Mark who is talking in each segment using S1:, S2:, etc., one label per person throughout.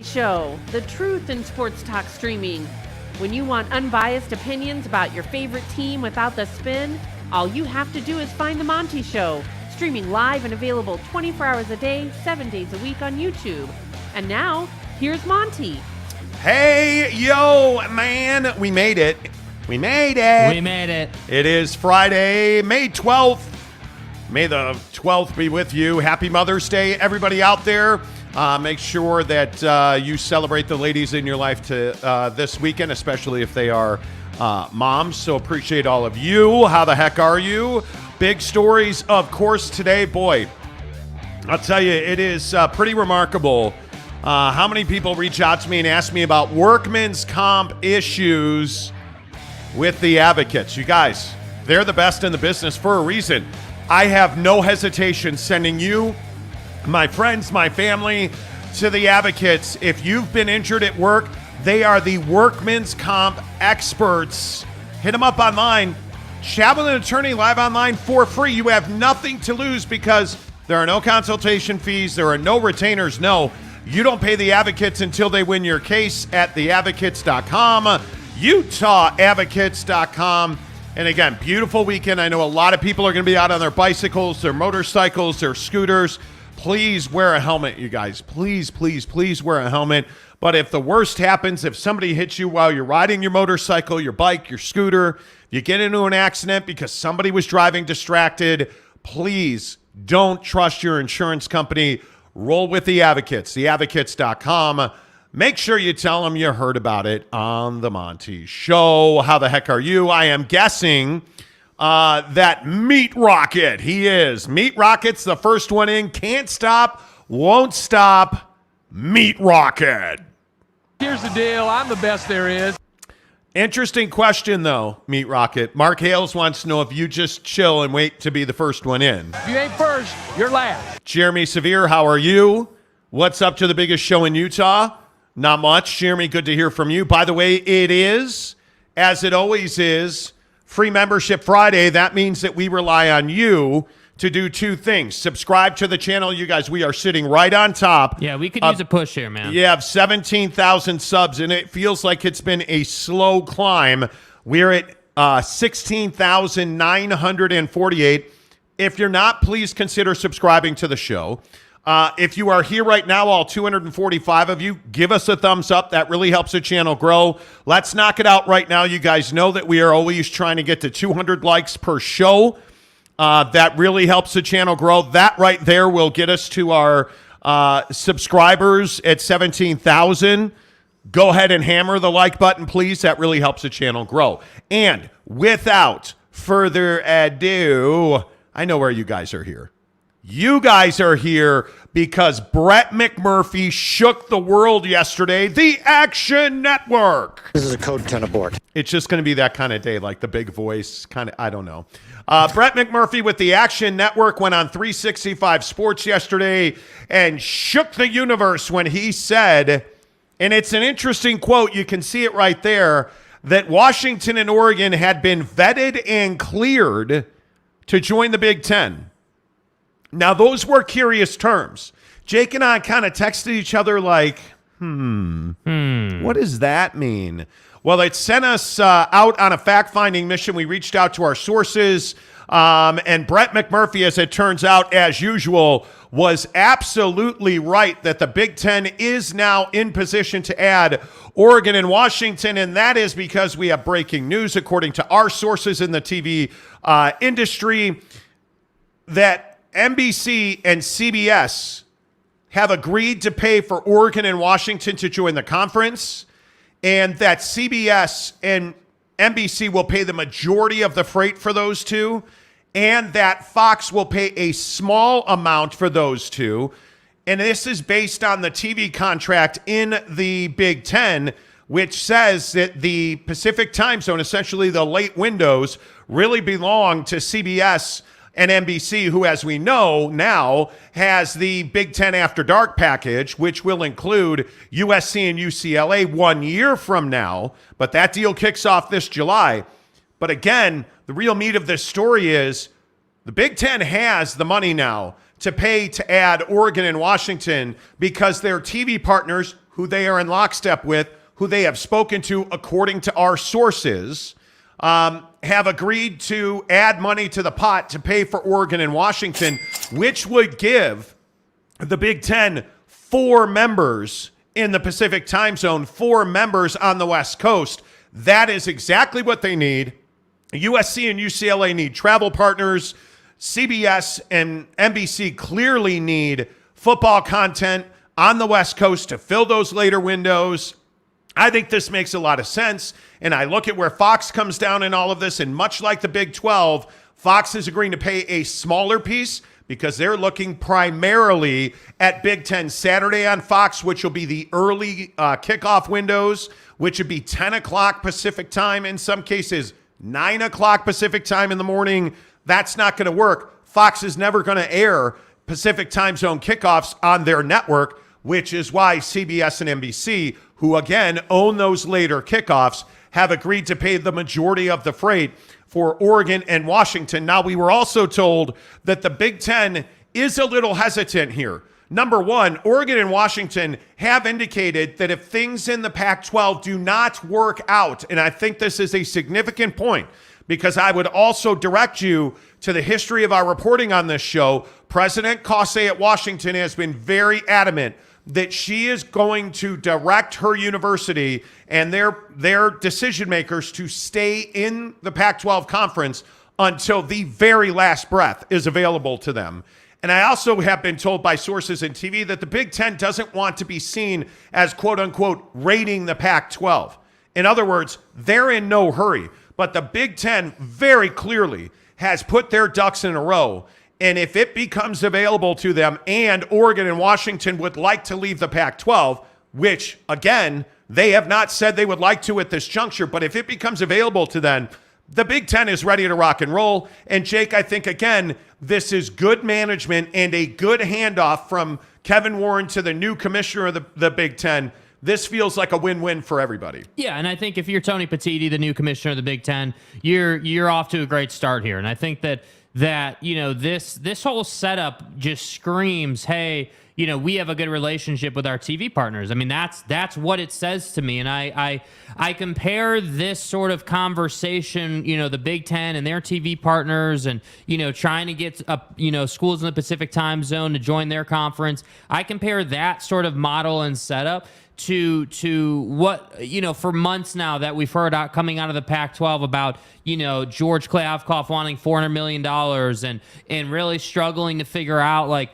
S1: Show, the truth in sports talk streaming. When you want unbiased opinions about your favorite team without the spin, all you have to do is find The Monty Show, streaming live and available 24 hours a day, 7 days a week on YouTube. And now, here's Monty.
S2: Hey, yo, man, we made it. We made it. It is Friday, May 12th. May the 12th be with you. Happy Mother's Day, everybody out there. Make sure that you celebrate the ladies in your life this weekend, especially if they are moms. So appreciate all of you. How the heck are you? Big stories, of course, today. Boy, I'll tell you, it is pretty remarkable how many people reach out to me and ask me about workman's comp issues with the advocates. You guys, they're the best in the business for a reason. I have no hesitation sending you, my friends, my family, to the advocates. If you've been injured at work, they are the workman's comp experts. Hit them up online. Chat with an attorney live online for free. You have nothing to lose because there are no consultation fees. There are no retainers. No, you don't pay the advocates until they win your case at theadvocates.com, UtahAdvocates.com. And again, beautiful weekend. I know a lot of people are going to be out on their bicycles, their motorcycles, their scooters. Please wear a helmet, you guys. Please, please, please wear a helmet. But if the worst happens, if somebody hits you while you're riding your motorcycle, your bike, your scooter, you get into an accident because somebody was driving distracted, please don't trust your insurance company. Roll with the advocates, theadvocates.com. Make sure you tell them you heard about it on The Monty Show. How the heck are you? I am guessing that Meat Rocket, he is. Meat Rocket's the first one in. Can't stop, won't stop. Meat Rocket.
S3: Here's the deal. I'm the best there is.
S2: Interesting question, though, Meat Rocket. Mark Hales wants to know if you just chill and wait to be the first one in.
S3: If you ain't first, you're last.
S2: Jeremy Severe, how are you? What's up to the biggest show in Utah? Not much. Jeremy, good to hear from you. By the way, it is, as it always is, Free Membership Friday. That means that we rely on you to do two things. Subscribe to the channel. You guys, we are sitting right on top.
S4: Yeah, we could use a push here, man.
S2: You have 17,000 subs, and it feels like it's been a slow climb. We're at 16,948. If you're not, please consider subscribing to the show. If you are here right now, all 245 of you, give us a thumbs up. That really helps the channel grow. Let's knock it out right now. You guys know that we are always trying to get to 200 likes per show. That really helps the channel grow. That right there will get us to our subscribers at 17,000. Go ahead and hammer the like button, please. That really helps the channel grow. And without further ado, I know where you guys are here. You guys are here because Brett McMurphy shook the world yesterday. The Action Network.
S5: This is a code 10 abort.
S2: It's just going to be that kind of day, like the big voice, kind of, I don't know. Brett McMurphy with the Action Network went on 365 Sports yesterday and shook the universe when he said, and it's an interesting quote, you can see it right there, that Washington and Oregon had been vetted and cleared to join the Big Ten. Now, those were curious terms. Jake and I kind of texted each other like, what does that mean? Well, it sent us out on a fact-finding mission. We reached out to our sources, and Brett McMurphy, as it turns out, as usual, was absolutely right that the Big Ten is now in position to add Oregon and Washington, and that is because we have breaking news, according to our sources in the TV industry, that NBC and CBS have agreed to pay for Oregon and Washington to join the conference, and that CBS and NBC will pay the majority of the freight for those two, and that Fox will pay a small amount for those two. And this is based on the TV contract in the Big Ten, which says that the Pacific time zone, essentially the late windows, really belong to CBS and NBC, who, as we know now, has the Big Ten After Dark package, which will include USC and UCLA 1 year from now. But that deal kicks off this July. But again, the real meat of this story is the Big Ten has the money now to pay to add Oregon and Washington because their TV partners, who they are in lockstep with, who they have spoken to according to our sources, have agreed to add money to the pot to pay for Oregon and Washington, which would give the Big Ten 4 members in the Pacific time zone, 4 members on the West Coast. That is exactly what they need. USC and UCLA need travel partners. CBS and NBC clearly need football content on the West Coast to fill those later windows. I think this makes a lot of sense. And I look at where Fox comes down in all of this, and much like the Big 12, Fox is agreeing to pay a smaller piece because they're looking primarily at Big Ten Saturday on Fox, which will be the early kickoff windows, which would be 10 o'clock Pacific time, in some cases 9 o'clock Pacific time in the morning. That's not going to work. Fox is never going to air Pacific time zone kickoffs on their network, which is why CBS and NBC, who again own those later kickoffs, have agreed to pay the majority of the freight for Oregon and Washington. Now, we were also told that the Big Ten is a little hesitant here. Number one, Oregon and Washington have indicated that if things in the Pac-12 do not work out, and I think this is a significant point, because I would also direct you to the history of our reporting on this show. President Kase at Washington has been very adamant that she is going to direct her university and their decision makers to stay in the Pac-12 conference until the very last breath is available to them. And I also have been told by sources in TV that the Big Ten doesn't want to be seen as, quote unquote, raiding the Pac-12. In other words, they're in no hurry. But the Big Ten very clearly has put their ducks in a row. And if it becomes available to them and Oregon and Washington would like to leave the Pac-12, which, again, they have not said they would like to at this juncture, but if it becomes available to them, the Big Ten is ready to rock and roll. And, Jake, I think, again, this is good management and a good handoff from Kevin Warren to the new commissioner of the Big Ten. This feels like a win-win for everybody.
S4: Yeah, and I think if you're Tony Petitti, the new commissioner of the Big Ten, you're off to a great start here. And I think that this whole setup just screams, hey, we have a good relationship with our TV partners. I mean, that's what it says to me. And I compare this sort of conversation, the Big Ten and their TV partners and, trying to get schools in the Pacific time zone to join their conference. I compare that sort of model and setup to what, for months now that we've heard coming out of the Pac-12 about, George Kliavkoff wanting $400 million and really struggling to figure out,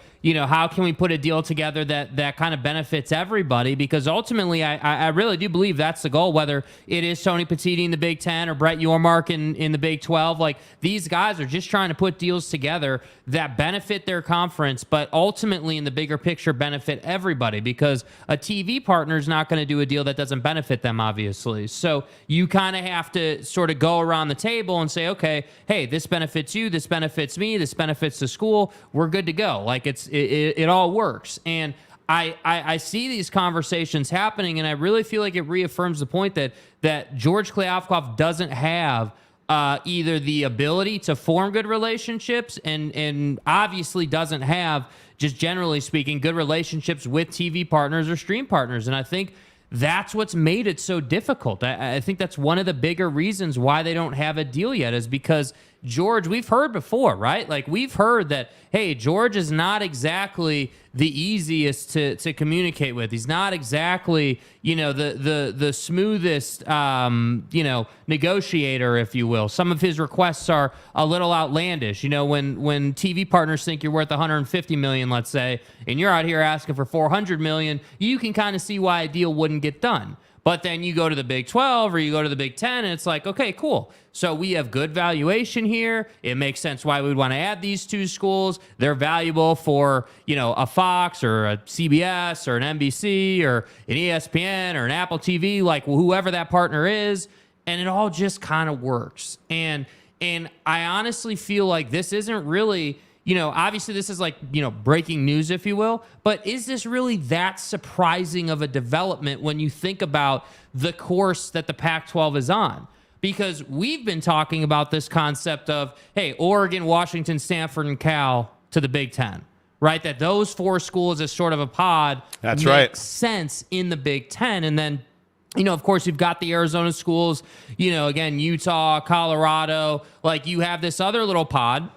S4: how can we put a deal together that kind of benefits everybody? Because ultimately, I really do believe that's the goal, whether it is Tony Petitti in the Big Ten or Brett Yormark in the Big 12. These guys are just trying to put deals together that benefit their conference, but ultimately in the bigger picture benefit everybody, because a TV partner is not going to do a deal that doesn't benefit them, obviously. So you kind of have to sort of go around the table and say, okay, hey, this benefits you, this benefits me, this benefits the school, we're good to go. It all works. And I see these conversations happening, and I really feel like it reaffirms the point that George Kliavkoff doesn't have either the ability to form good relationships and obviously doesn't have, just generally speaking, good relationships with TV partners or stream partners. And I think that's what's made it so difficult. I think that's one of the bigger reasons why they don't have a deal yet, is because George, we've heard before, right? We've heard that, hey, George is not exactly the easiest to communicate with. He's not exactly, the smoothest, negotiator, if you will. Some of his requests are a little outlandish. When TV partners think you're worth $150 million, let's say, and you're out here asking for $400 million, you can kind of see why a deal wouldn't get done. But then you go to the Big 12 or you go to the Big 10, and it's like, okay, cool. So we have good valuation here. It makes sense why we'd want to add these two schools. They're valuable for, a Fox or a CBS or an NBC or an ESPN or an Apple TV, whoever that partner is. And it all just kind of works. And I honestly feel like this isn't really... obviously this is breaking news, if you will, but is this really that surprising of a development when you think about the course that the Pac-12 is on? Because we've been talking about this concept of, hey, Oregon, Washington, Stanford, and Cal to the Big Ten, right? That those 4 schools as sort of a pod makes sense in the Big Ten. And then, of course, you've got the Arizona schools, again, Utah, Colorado. Like, you have this other little pod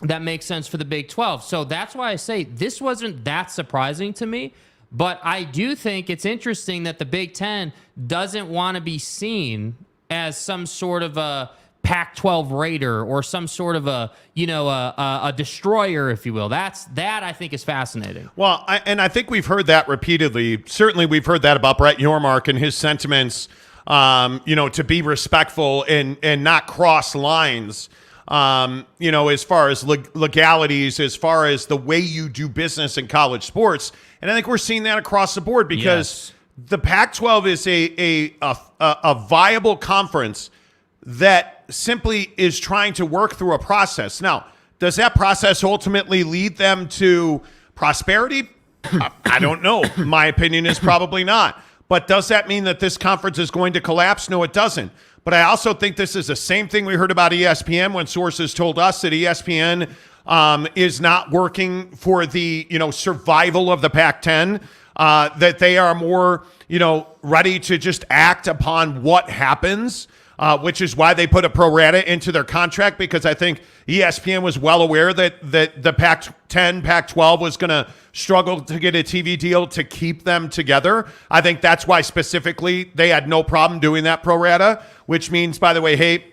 S4: that makes sense for the Big 12. So that's why I say this wasn't that surprising to me. But I do think it's interesting that the Big Ten doesn't want to be seen as some sort of a Pac-12 raider or some sort of a destroyer, if you will. That I think is fascinating.
S2: Well, I think we've heard that repeatedly. Certainly, we've heard that about Brett Yormark and his sentiments. To be respectful and not cross lines. As far as legalities, as far as the way you do business in college sports, and I think we're seeing that across the board because the Pac-12 is a viable conference that simply is trying to work through a process. Now, does that process ultimately lead them to prosperity? I don't know. My opinion is probably not. But does that mean that this conference is going to collapse? No, it doesn't. But I also think this is the same thing we heard about ESPN when sources told us that ESPN is not working for the survival of the Pac-10, that they are more ready to just act upon what happens, which is why they put a pro rata into their contract, because I think ESPN was well aware that the Pac-10, Pac-12 was going to struggle to get a TV deal to keep them together. I think that's why specifically they had no problem doing that pro rata, which means, by the way, hey,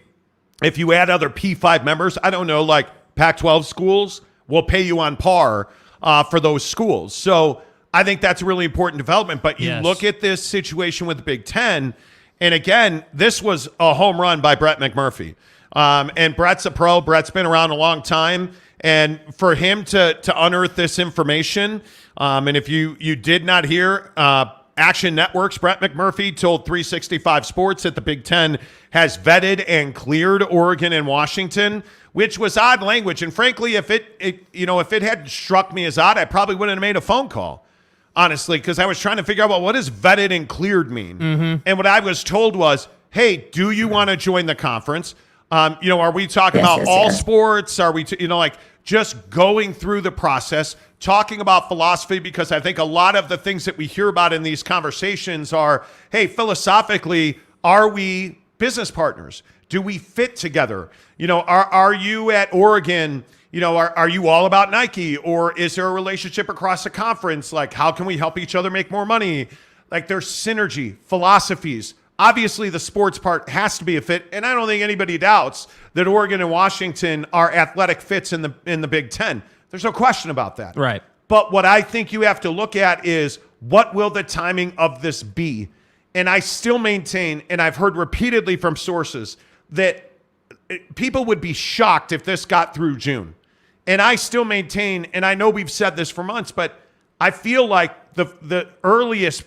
S2: if you add other P5 members, I don't know, like Pac-12 schools will pay you on par for those schools. So I think that's a really important development. But you look at this situation with the Big Ten, and again, this was a home run by Brett McMurphy. And Brett's a pro. Brett's been around a long time. And for him to unearth this information, and if you did not hear, Action Network's Brett McMurphy told 365 Sports that the Big Ten has vetted and cleared Oregon and Washington, which was odd language. And frankly, if it had struck me as odd, I probably wouldn't have made a phone call, honestly, because I was trying to figure out, well, what does vetted and cleared mean? Mm-hmm. And what I was told was, hey, do you want to join the conference? Are we talking about all sports? Are we, just going through the process, talking about philosophy? Because I think a lot of the things that we hear about in these conversations are, hey, philosophically, are we business partners? Do we fit together? Are you at Oregon? Are you all about Nike, or is there a relationship across the conference? Like, how can we help each other make more money? Like, there's synergy, philosophies. Obviously, the sports part has to be a fit, and I don't think anybody doubts that Oregon and Washington are athletic fits in the Big Ten. There's no question about that.
S4: Right.
S2: But what I think you have to look at is, what will the timing of this be? And I still maintain, and I've heard repeatedly from sources, that people would be shocked if this got through June. And I still maintain, and I know we've said this for months, but I feel like the earliest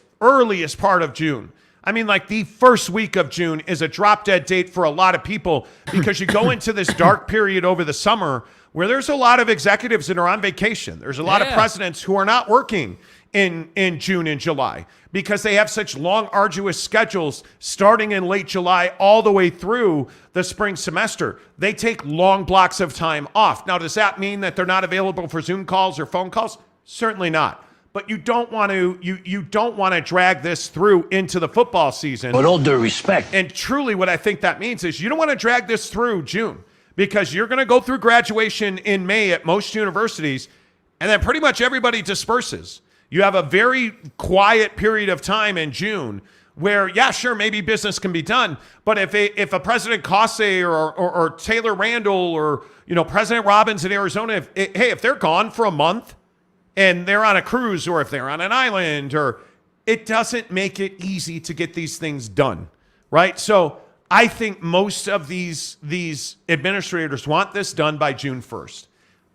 S2: part of June, I mean, like the first week of June, is a drop-dead date for a lot of people, because you go into this dark period over the summer where there's a lot of executives that are on vacation. There's a lot of presidents who are not working in June and July because they have such long, arduous schedules starting in late July all the way through the spring semester. They take long blocks of time off. Now, does that mean that they're not available for Zoom calls or phone calls? Certainly not. But you don't want to drag this through into the football season.
S5: With all due respect.
S2: And truly what I think that means is you don't want to drag this through June, because you're going to go through graduation in May at most universities, and then pretty much everybody disperses. You have a very quiet period of time in June where, yeah, sure, maybe business can be done. But if a President Cossey or Taylor Randall or President Robbins in Arizona, if they're gone for a month, and they're on a cruise, or if they're on an island, or it doesn't make it easy to get these things done, right? So I think most of these administrators want this done by June 1st.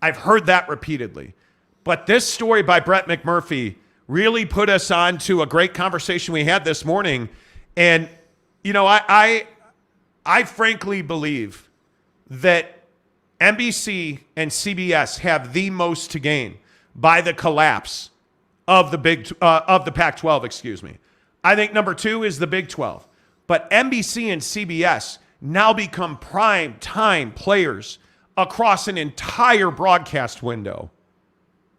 S2: I've heard that repeatedly. But this story by Brett McMurphy really put us on to a great conversation we had this morning. And, I frankly believe that NBC and CBS have the most to gain by the collapse of the Pac-12, excuse me. I think number 2 is the Big 12. But NBC and CBS now become prime time players across an entire broadcast window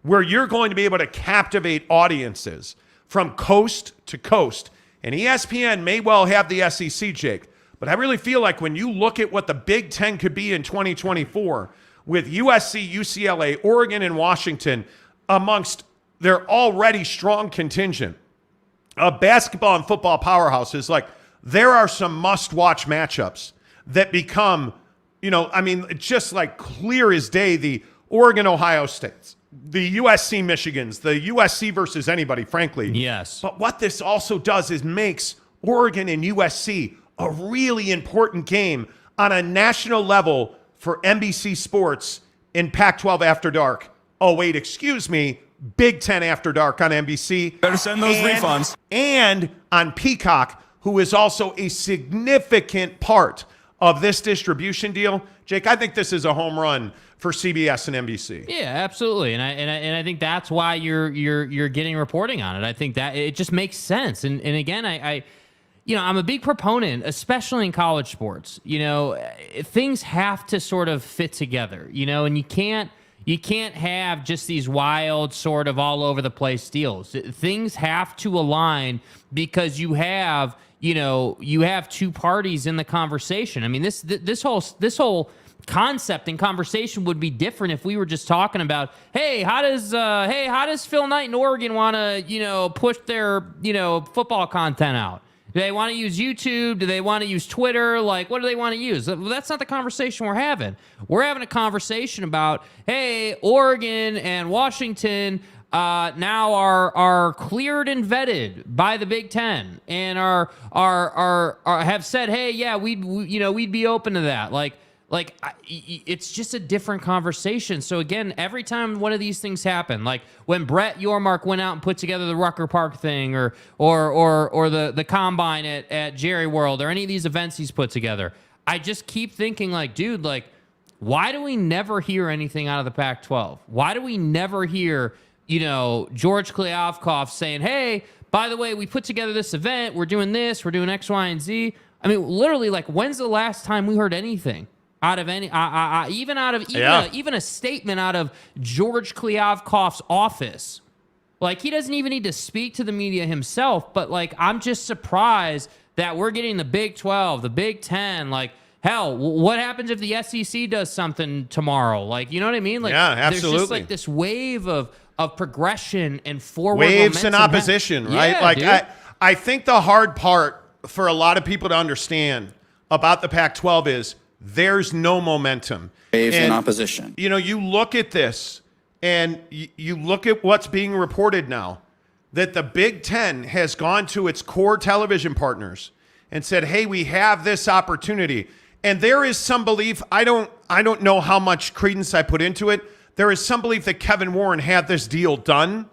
S2: where you're going to be able to captivate audiences from coast to coast. And ESPN may well have the SEC, Jake, but I really feel like when you look at what the Big Ten could be in 2024 with USC, UCLA, Oregon, and Washington amongst their already strong contingent of basketball and football powerhouses, like there are some must-watch matchups that become, just like clear as day, the Oregon, Ohio States, the USC Michigans, the USC versus anybody, frankly.
S4: Yes.
S2: But what this also does is makes Oregon and USC a really important game on a national level for NBC Sports in Pac-12 After Dark. Oh, wait, excuse me. Big Ten After Dark on NBC.
S5: Better send those refunds.
S2: And on Peacock, who is also a significant part of this distribution deal. Jake, I think this is a home run for CBS and NBC.
S4: Yeah, absolutely, and I think that's why you're getting reporting on it. I think that it just makes sense. And again, I'm a big proponent, especially in college sports. Things have to sort of fit together. And you can't have just these wild sort of all over the place deals. Things have to align because you have two parties in the conversation. I mean, this whole concept and conversation would be different if we were just talking about, hey, how does Phil Knight in Oregon want to, push their, football content out? Do they want to use YouTube? Do they want to use Twitter? Like, what do they want to use? Well, that's not the conversation we're having. We're having a conversation about, hey, Oregon and Washington now are cleared and vetted by the Big Ten and are have said, hey, yeah, we'd be open to that. It's just a different conversation. So again, every time one of these things happen, like when Brett Yormark went out and put together the Rucker Park thing, or the combine at Jerry World, or any of these events he's put together, I just keep thinking, like, dude, like, why do we never hear anything out of the Pac-12? Why do we never hear, George Kliavkoff saying, hey, by the way, we put together this event, we're doing this, we're doing X, Y, and Z. I mean, literally, like, when's the last time we heard anything out of any, even a statement out of George Kliavkoff's office? Like, he doesn't even need to speak to the media himself, but, like, I'm just surprised that we're getting the Big 12, the Big 10, like, hell, what happens if the SEC does something tomorrow? Like, you know what I mean? Like,
S2: yeah, absolutely.
S4: There's just, like, this wave of progression and forward
S2: waves
S4: momentum.
S2: and opposition, right?
S4: Yeah,
S2: like,
S4: dude.
S2: I think the hard part for a lot of people to understand about the Pac-12 is there's no momentum.
S5: Waves and opposition.
S2: You look at this and you look at what's being reported now, that the Big Ten has gone to its core television partners and said, hey, we have this opportunity. And there is some belief, I don't know how much credence I put into it. There is some belief that Kevin Warren had this deal done.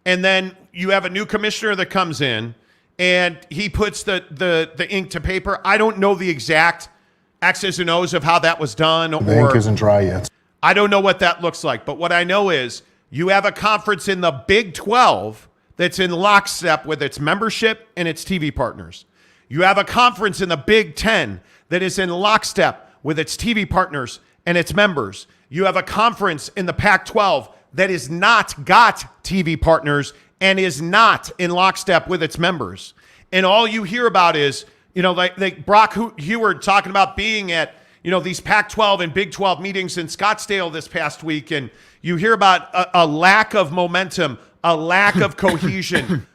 S2: And then you have a new commissioner that comes in and he puts the ink to paper. I don't know the exact X's and O's of how that was done.
S6: The ink isn't dry yet.
S2: I don't know what that looks like. But what I know is you have a conference in the Big 12 that's in lockstep with its membership and its TV partners. You have a conference in the Big 10 that is in lockstep with its TV partners and its members. You have a conference in the Pac-12 that is not got TV partners and is not in lockstep with its members. And all you hear about is, like Brock Heward talking about being at, these Pac-12 and Big 12 meetings in Scottsdale this past week. And you hear about a lack of momentum, a lack of cohesion,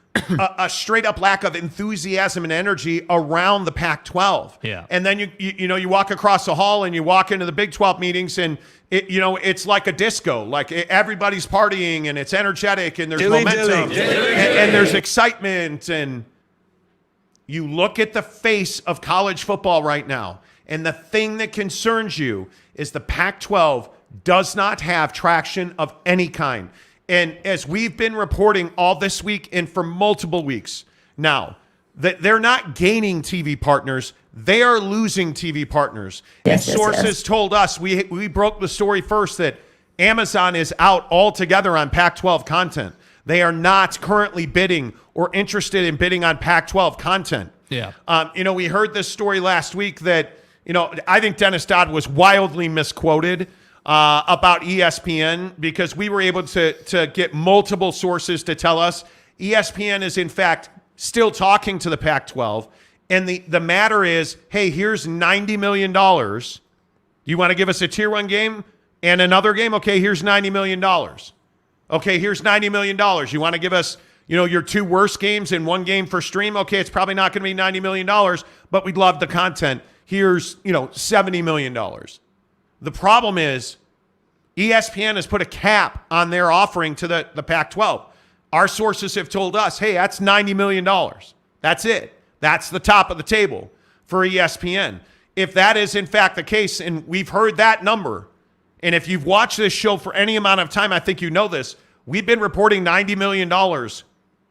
S2: a straight up lack of enthusiasm and energy around the Pac-12.
S4: Yeah.
S2: And then you walk across the hall and you walk into the Big 12 meetings and it's like a disco. Like everybody's partying and it's energetic and there's momentum and there's excitement. And you look at the face of college football right now, and the thing that concerns you is the Pac-12 does not have traction of any kind. And as we've been reporting all this week and for multiple weeks now, that they're not gaining TV partners, they are losing TV partners.
S7: Yes,
S2: and sources told us, we broke the story first, that Amazon is out altogether on Pac-12 content. They are not currently bidding or interested in bidding on Pac-12 content.
S4: Yeah.
S2: We heard this story last week that, I think Dennis Dodd was wildly misquoted about ESPN because we were able to get multiple sources to tell us ESPN is, in fact, still talking to the Pac-12. And the matter is, hey, here's $90 million. You want to give us a Tier 1 game and another game? Okay, here's $90 million. Okay, here's $90 million. You want to give us, your two worst games and one game for stream? Okay, it's probably not going to be $90 million, but we'd love the content. Here's, $70 million. The problem is ESPN has put a cap on their offering to the Pac-12. Our sources have told us, hey, that's $90 million. That's it. That's the top of the table for ESPN. If that is, in fact, the case, and we've heard that number, and if you've watched this show for any amount of time, I think you know this, we've been reporting $90 million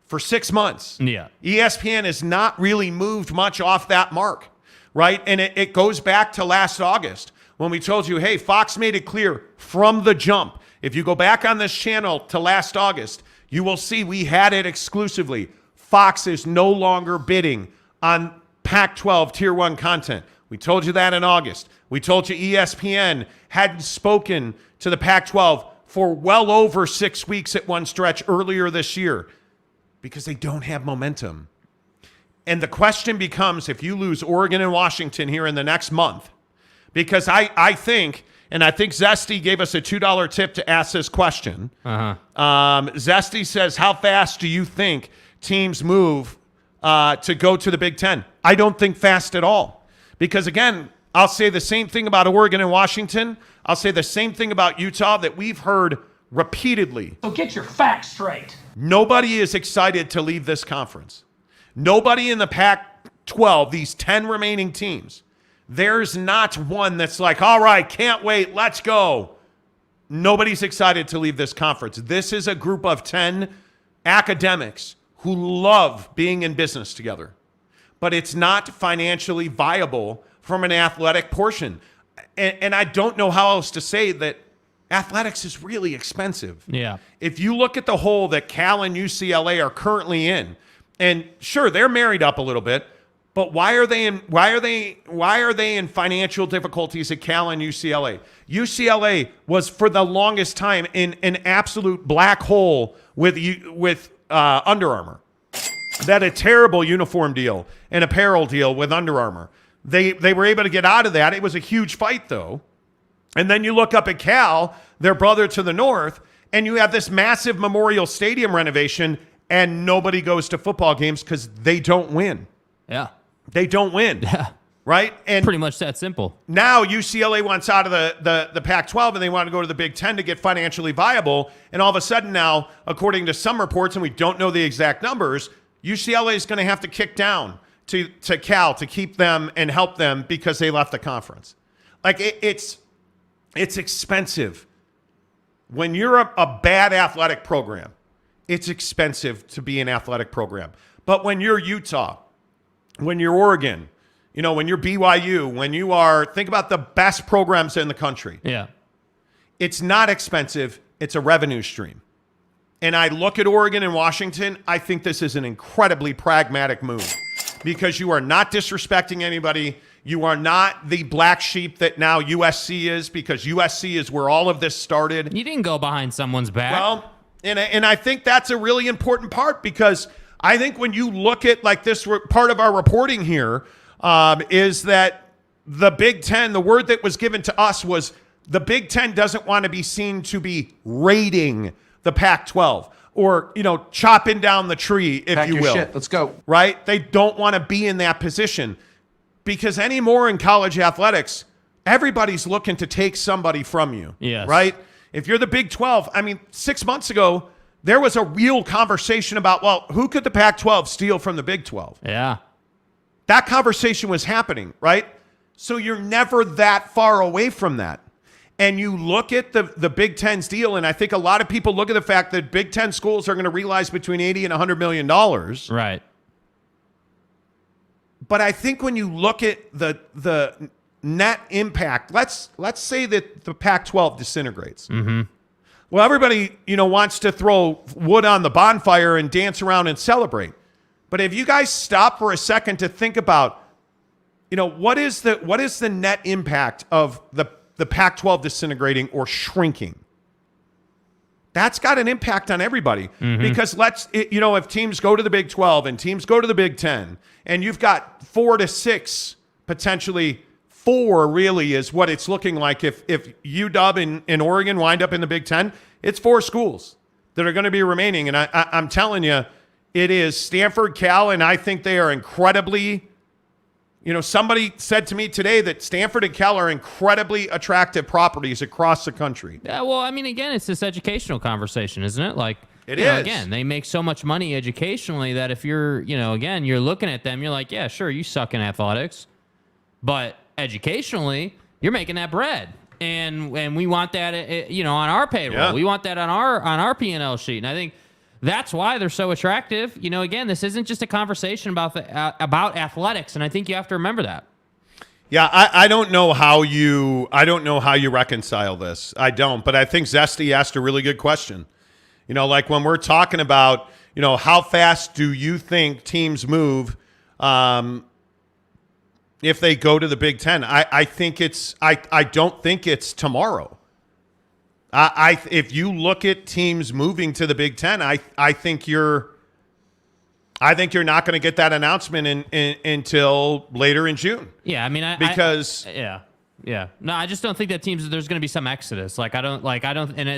S2: for 6 months.
S4: Yeah.
S2: ESPN has not really moved much off that mark, right? And it goes back to last August when we told you, hey, Fox made it clear from the jump. If you go back on this channel to last August, you will see we had it exclusively. Fox is no longer bidding on Pac-12 Tier 1 content. We told you that in August. We told you ESPN hadn't spoken to the Pac-12 for well over 6 weeks at one stretch earlier this year because they don't have momentum. And the question becomes, if you lose Oregon and Washington here in the next month, because I think Zesty gave us a $2 tip to ask this question. Zesty says, how fast do you think teams move to go to the Big Ten? I don't think fast at all. Because, again, I'll say the same thing about Oregon and Washington. I'll say the same thing about Utah that we've heard repeatedly.
S6: So get your facts straight.
S2: Nobody is excited to leave this conference. Nobody in the Pac-12, these 10 remaining teams, there's not one that's like, all right, can't wait, let's go. Nobody's excited to leave this conference. This is a group of 10 academics who love being in business together. But it's not financially viable from an athletic portion. And I don't know how else to say that athletics is really expensive.
S4: Yeah.
S2: If you look at the hole that Cal and UCLA are currently in, and sure, they're married up a little bit, but why are they in financial difficulties at Cal and UCLA? UCLA was for the longest time in an absolute black hole with Under Armour. They had a terrible uniform deal and apparel deal with Under Armour. They were able to get out of that. It was a huge fight, though. And then you look up at Cal, their brother to the north, and you have this massive Memorial Stadium renovation, and nobody goes to football games because they don't win.
S4: Yeah.
S2: They don't win.
S4: Yeah.
S2: Right? And
S4: pretty much that simple.
S2: Now UCLA wants out of the Pac-12 and they want to go to the Big Ten to get financially viable. And all of a sudden now, according to some reports, and we don't know the exact numbers, UCLA is going to have to kick down to Cal to keep them and help them because they left the conference. Like it's expensive. When you're a bad athletic program, it's expensive to be an athletic program. But when you're Utah, when you're Oregon, when you're BYU, when you are, think about the best programs in the country.
S4: Yeah.
S2: It's not expensive. It's a revenue stream. And I look at Oregon and Washington, I think this is an incredibly pragmatic move because you are not disrespecting anybody. You are not the black sheep that now USC is because USC is where all of this started.
S4: You didn't go behind someone's back.
S2: Well, and I think that's a really important part because I think when you look at like this part of our reporting here is that the Big Ten, the word that was given to us was the Big Ten doesn't want to be seen to be raiding the Pac-12 or, chopping down the tree, if
S5: Pack
S2: you
S5: your
S2: will.
S5: shit. Let's go.
S2: Right? They don't want to be in that position because anymore in college athletics, everybody's looking to take somebody from you.
S4: Yes.
S2: Right? If you're the Big 12, 6 months ago, there was a real conversation about, well, who could the Pac-12 steal from the Big 12?
S4: Yeah.
S2: That conversation was happening, right? So you're never that far away from that. And you look at the Big Ten's deal, and I think a lot of people look at the fact that Big Ten schools are going to realize between $80 and $100 million.
S4: Right.
S2: But I think when you look at the net impact, let's say that the Pac-12 disintegrates.
S4: Mm-hmm.
S2: Well, everybody, wants to throw wood on the bonfire and dance around and celebrate. But if you guys stop for a second to think about, what is the net impact of the the Pac-12 disintegrating or shrinking. That's got an impact on everybody because if teams go to the Big 12 and teams go to the Big 10 and you've got 4 to 6, potentially 4 really is what it's looking like. If UW and Oregon wind up in the Big 10, it's 4 schools that are going to be remaining. And I'm telling you, it is Stanford, Cal, and I think they are incredibly, somebody said to me today that Stanford and Cal are incredibly attractive properties across the country.
S4: Yeah, well, I mean, again, it's this educational conversation, isn't it? Like,
S2: it is.
S4: Again, they make so much money educationally that if you're, again, you're looking at them, you're like, yeah, sure, you suck in athletics, but educationally, you're making that bread. And we want that, on our payroll.
S2: Yeah.
S4: We want that on our P&L sheet. And I think that's why they're so attractive. Again, this isn't just a conversation about athletics, and I think you have to remember that.
S2: Yeah, I don't know how you reconcile this. I don't, but I think Zesty asked a really good question. Like when we're talking about, how fast do you think teams move if they go to the Big Ten? I don't think it's tomorrow. If you look at teams moving to the Big Ten, I think you're not going to get that announcement until later in June.
S4: Yeah, I mean, yeah. No, I just don't think that there's going to be some exodus. And especially I don't think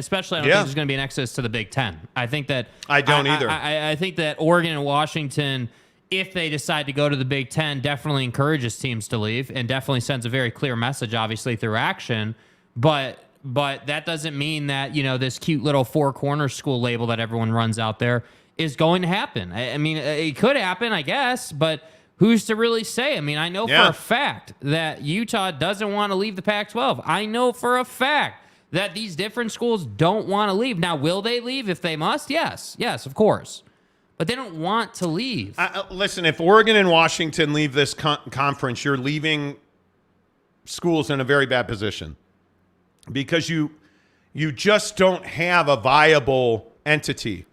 S4: there's going to be an exodus to the Big Ten. I think that
S2: I don't either.
S4: I think that Oregon and Washington, if they decide to go to the Big Ten, definitely encourages teams to leave and definitely sends a very clear message, obviously through action. But that doesn't mean that, this cute little 4 corner school label that everyone runs out there is going to happen. I mean, it could happen, I guess, but who's to really say? I mean, I know for a fact that Utah doesn't want to leave the Pac-12. I know for a fact that these different schools don't want to leave. Now, will they leave if they must? Yes, of course. But they don't want to leave.
S2: Listen, if Oregon and Washington leave this conference, you're leaving schools in a very bad position. Because you just don't have a viable entity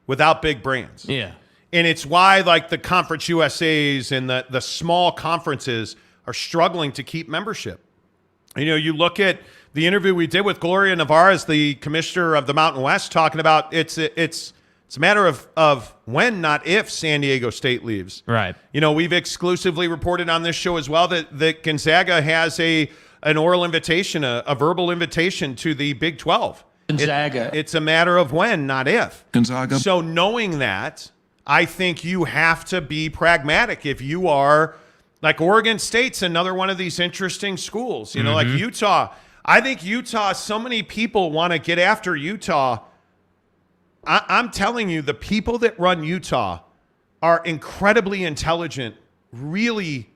S2: without big brands.
S4: Yeah.
S2: And it's why the Conference USAs and the small conferences are struggling to keep membership. You look at the interview we did with Gloria Navarez, the commissioner of the Mountain West, talking about it's a matter of when, not if, San Diego State leaves.
S4: Right.
S2: We've exclusively reported on this show as well that Gonzaga has an oral invitation, a verbal invitation to the Big 12.
S3: Gonzaga.
S2: It's a matter of when, not if.
S5: Gonzaga.
S2: So knowing that, I think you have to be pragmatic. If you are, like Oregon State's another one of these interesting schools, like Utah. I think Utah, so many people want to get after Utah. I'm telling you, the people that run Utah are incredibly intelligent, really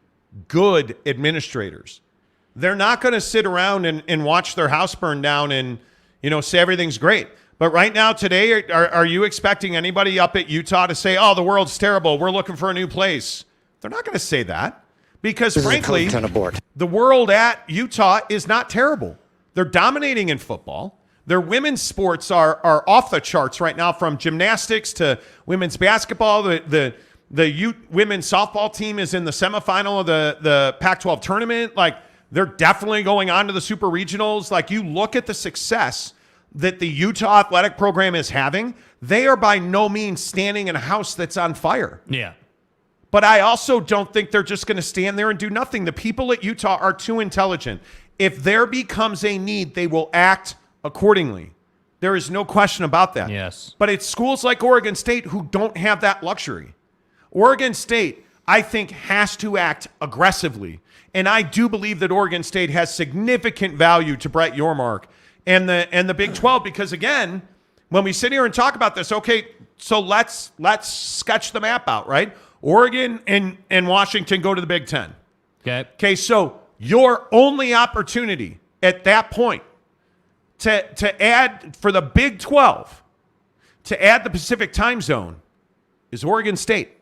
S2: good administrators. They're not going to sit around and watch their house burn down and, say everything's great. But right now, today, are you expecting anybody up at Utah to say, oh, the world's terrible, we're looking for a new place? They're not going to say that because, frankly, the world at Utah is not terrible. They're dominating in football. Their women's sports are off the charts right now, from gymnastics to women's basketball. The women's softball team is in the semifinal of the Pac-12 tournament. They're definitely going on to the super regionals. You look at the success that the Utah athletic program is having, they are by no means standing in a house that's on fire.
S4: Yeah.
S2: But I also don't think they're just going to stand there and do nothing. The people at Utah are too intelligent. If there becomes a need, they will act accordingly. There is no question about that.
S4: Yes.
S2: But it's schools like Oregon State who don't have that luxury. Oregon State, I think, has to act aggressively. And I do believe that Oregon State has significant value to Brett Yormark and the Big 12, because, again, when we sit here and talk about this, okay, so let's sketch the map out, right? Oregon and Washington go to the Big 10. Okay, so your only opportunity at that point to add for the Big 12, to add the Pacific time zone, is Oregon State,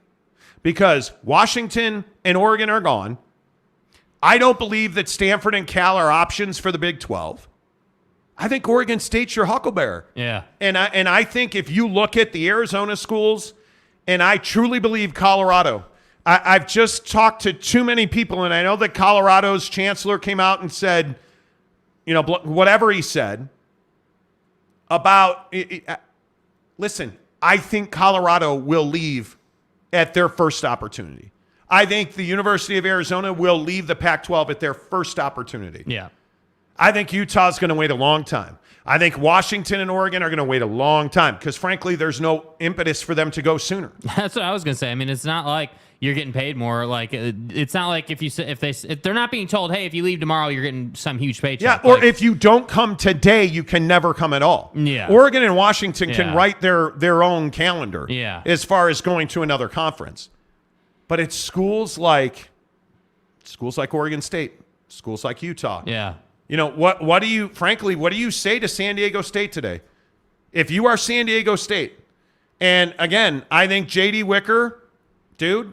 S2: because Washington and Oregon are gone. I don't believe that Stanford and Cal are options for the Big 12. I think Oregon State's your huckleberry.
S4: Yeah.
S2: And I think if you look at the Arizona schools, and I truly believe Colorado, I've just talked to too many people, and I know that Colorado's chancellor came out and said, whatever he said about listen, I think Colorado will leave at their first opportunity. I think the University of Arizona will leave the Pac-12 at their first opportunity.
S4: Yeah.
S2: I think Utah's going to wait a long time. I think Washington and Oregon are going to wait a long time because, frankly, there's no impetus for them to go sooner.
S4: That's what I was going to say. I mean, it's not like you're getting paid more. Like, it's not like if they're not being told, hey, if you leave tomorrow, you're getting some huge paycheck.
S2: Yeah, or if you don't come today, you can never come at all.
S4: Yeah.
S2: Oregon and Washington can write their own calendar as far as going to another conference. But it's schools like Oregon State, schools like Utah.
S4: Yeah.
S2: What do you say to San Diego State today? If you are San Diego State, and again, I think J.D. Wicker, dude,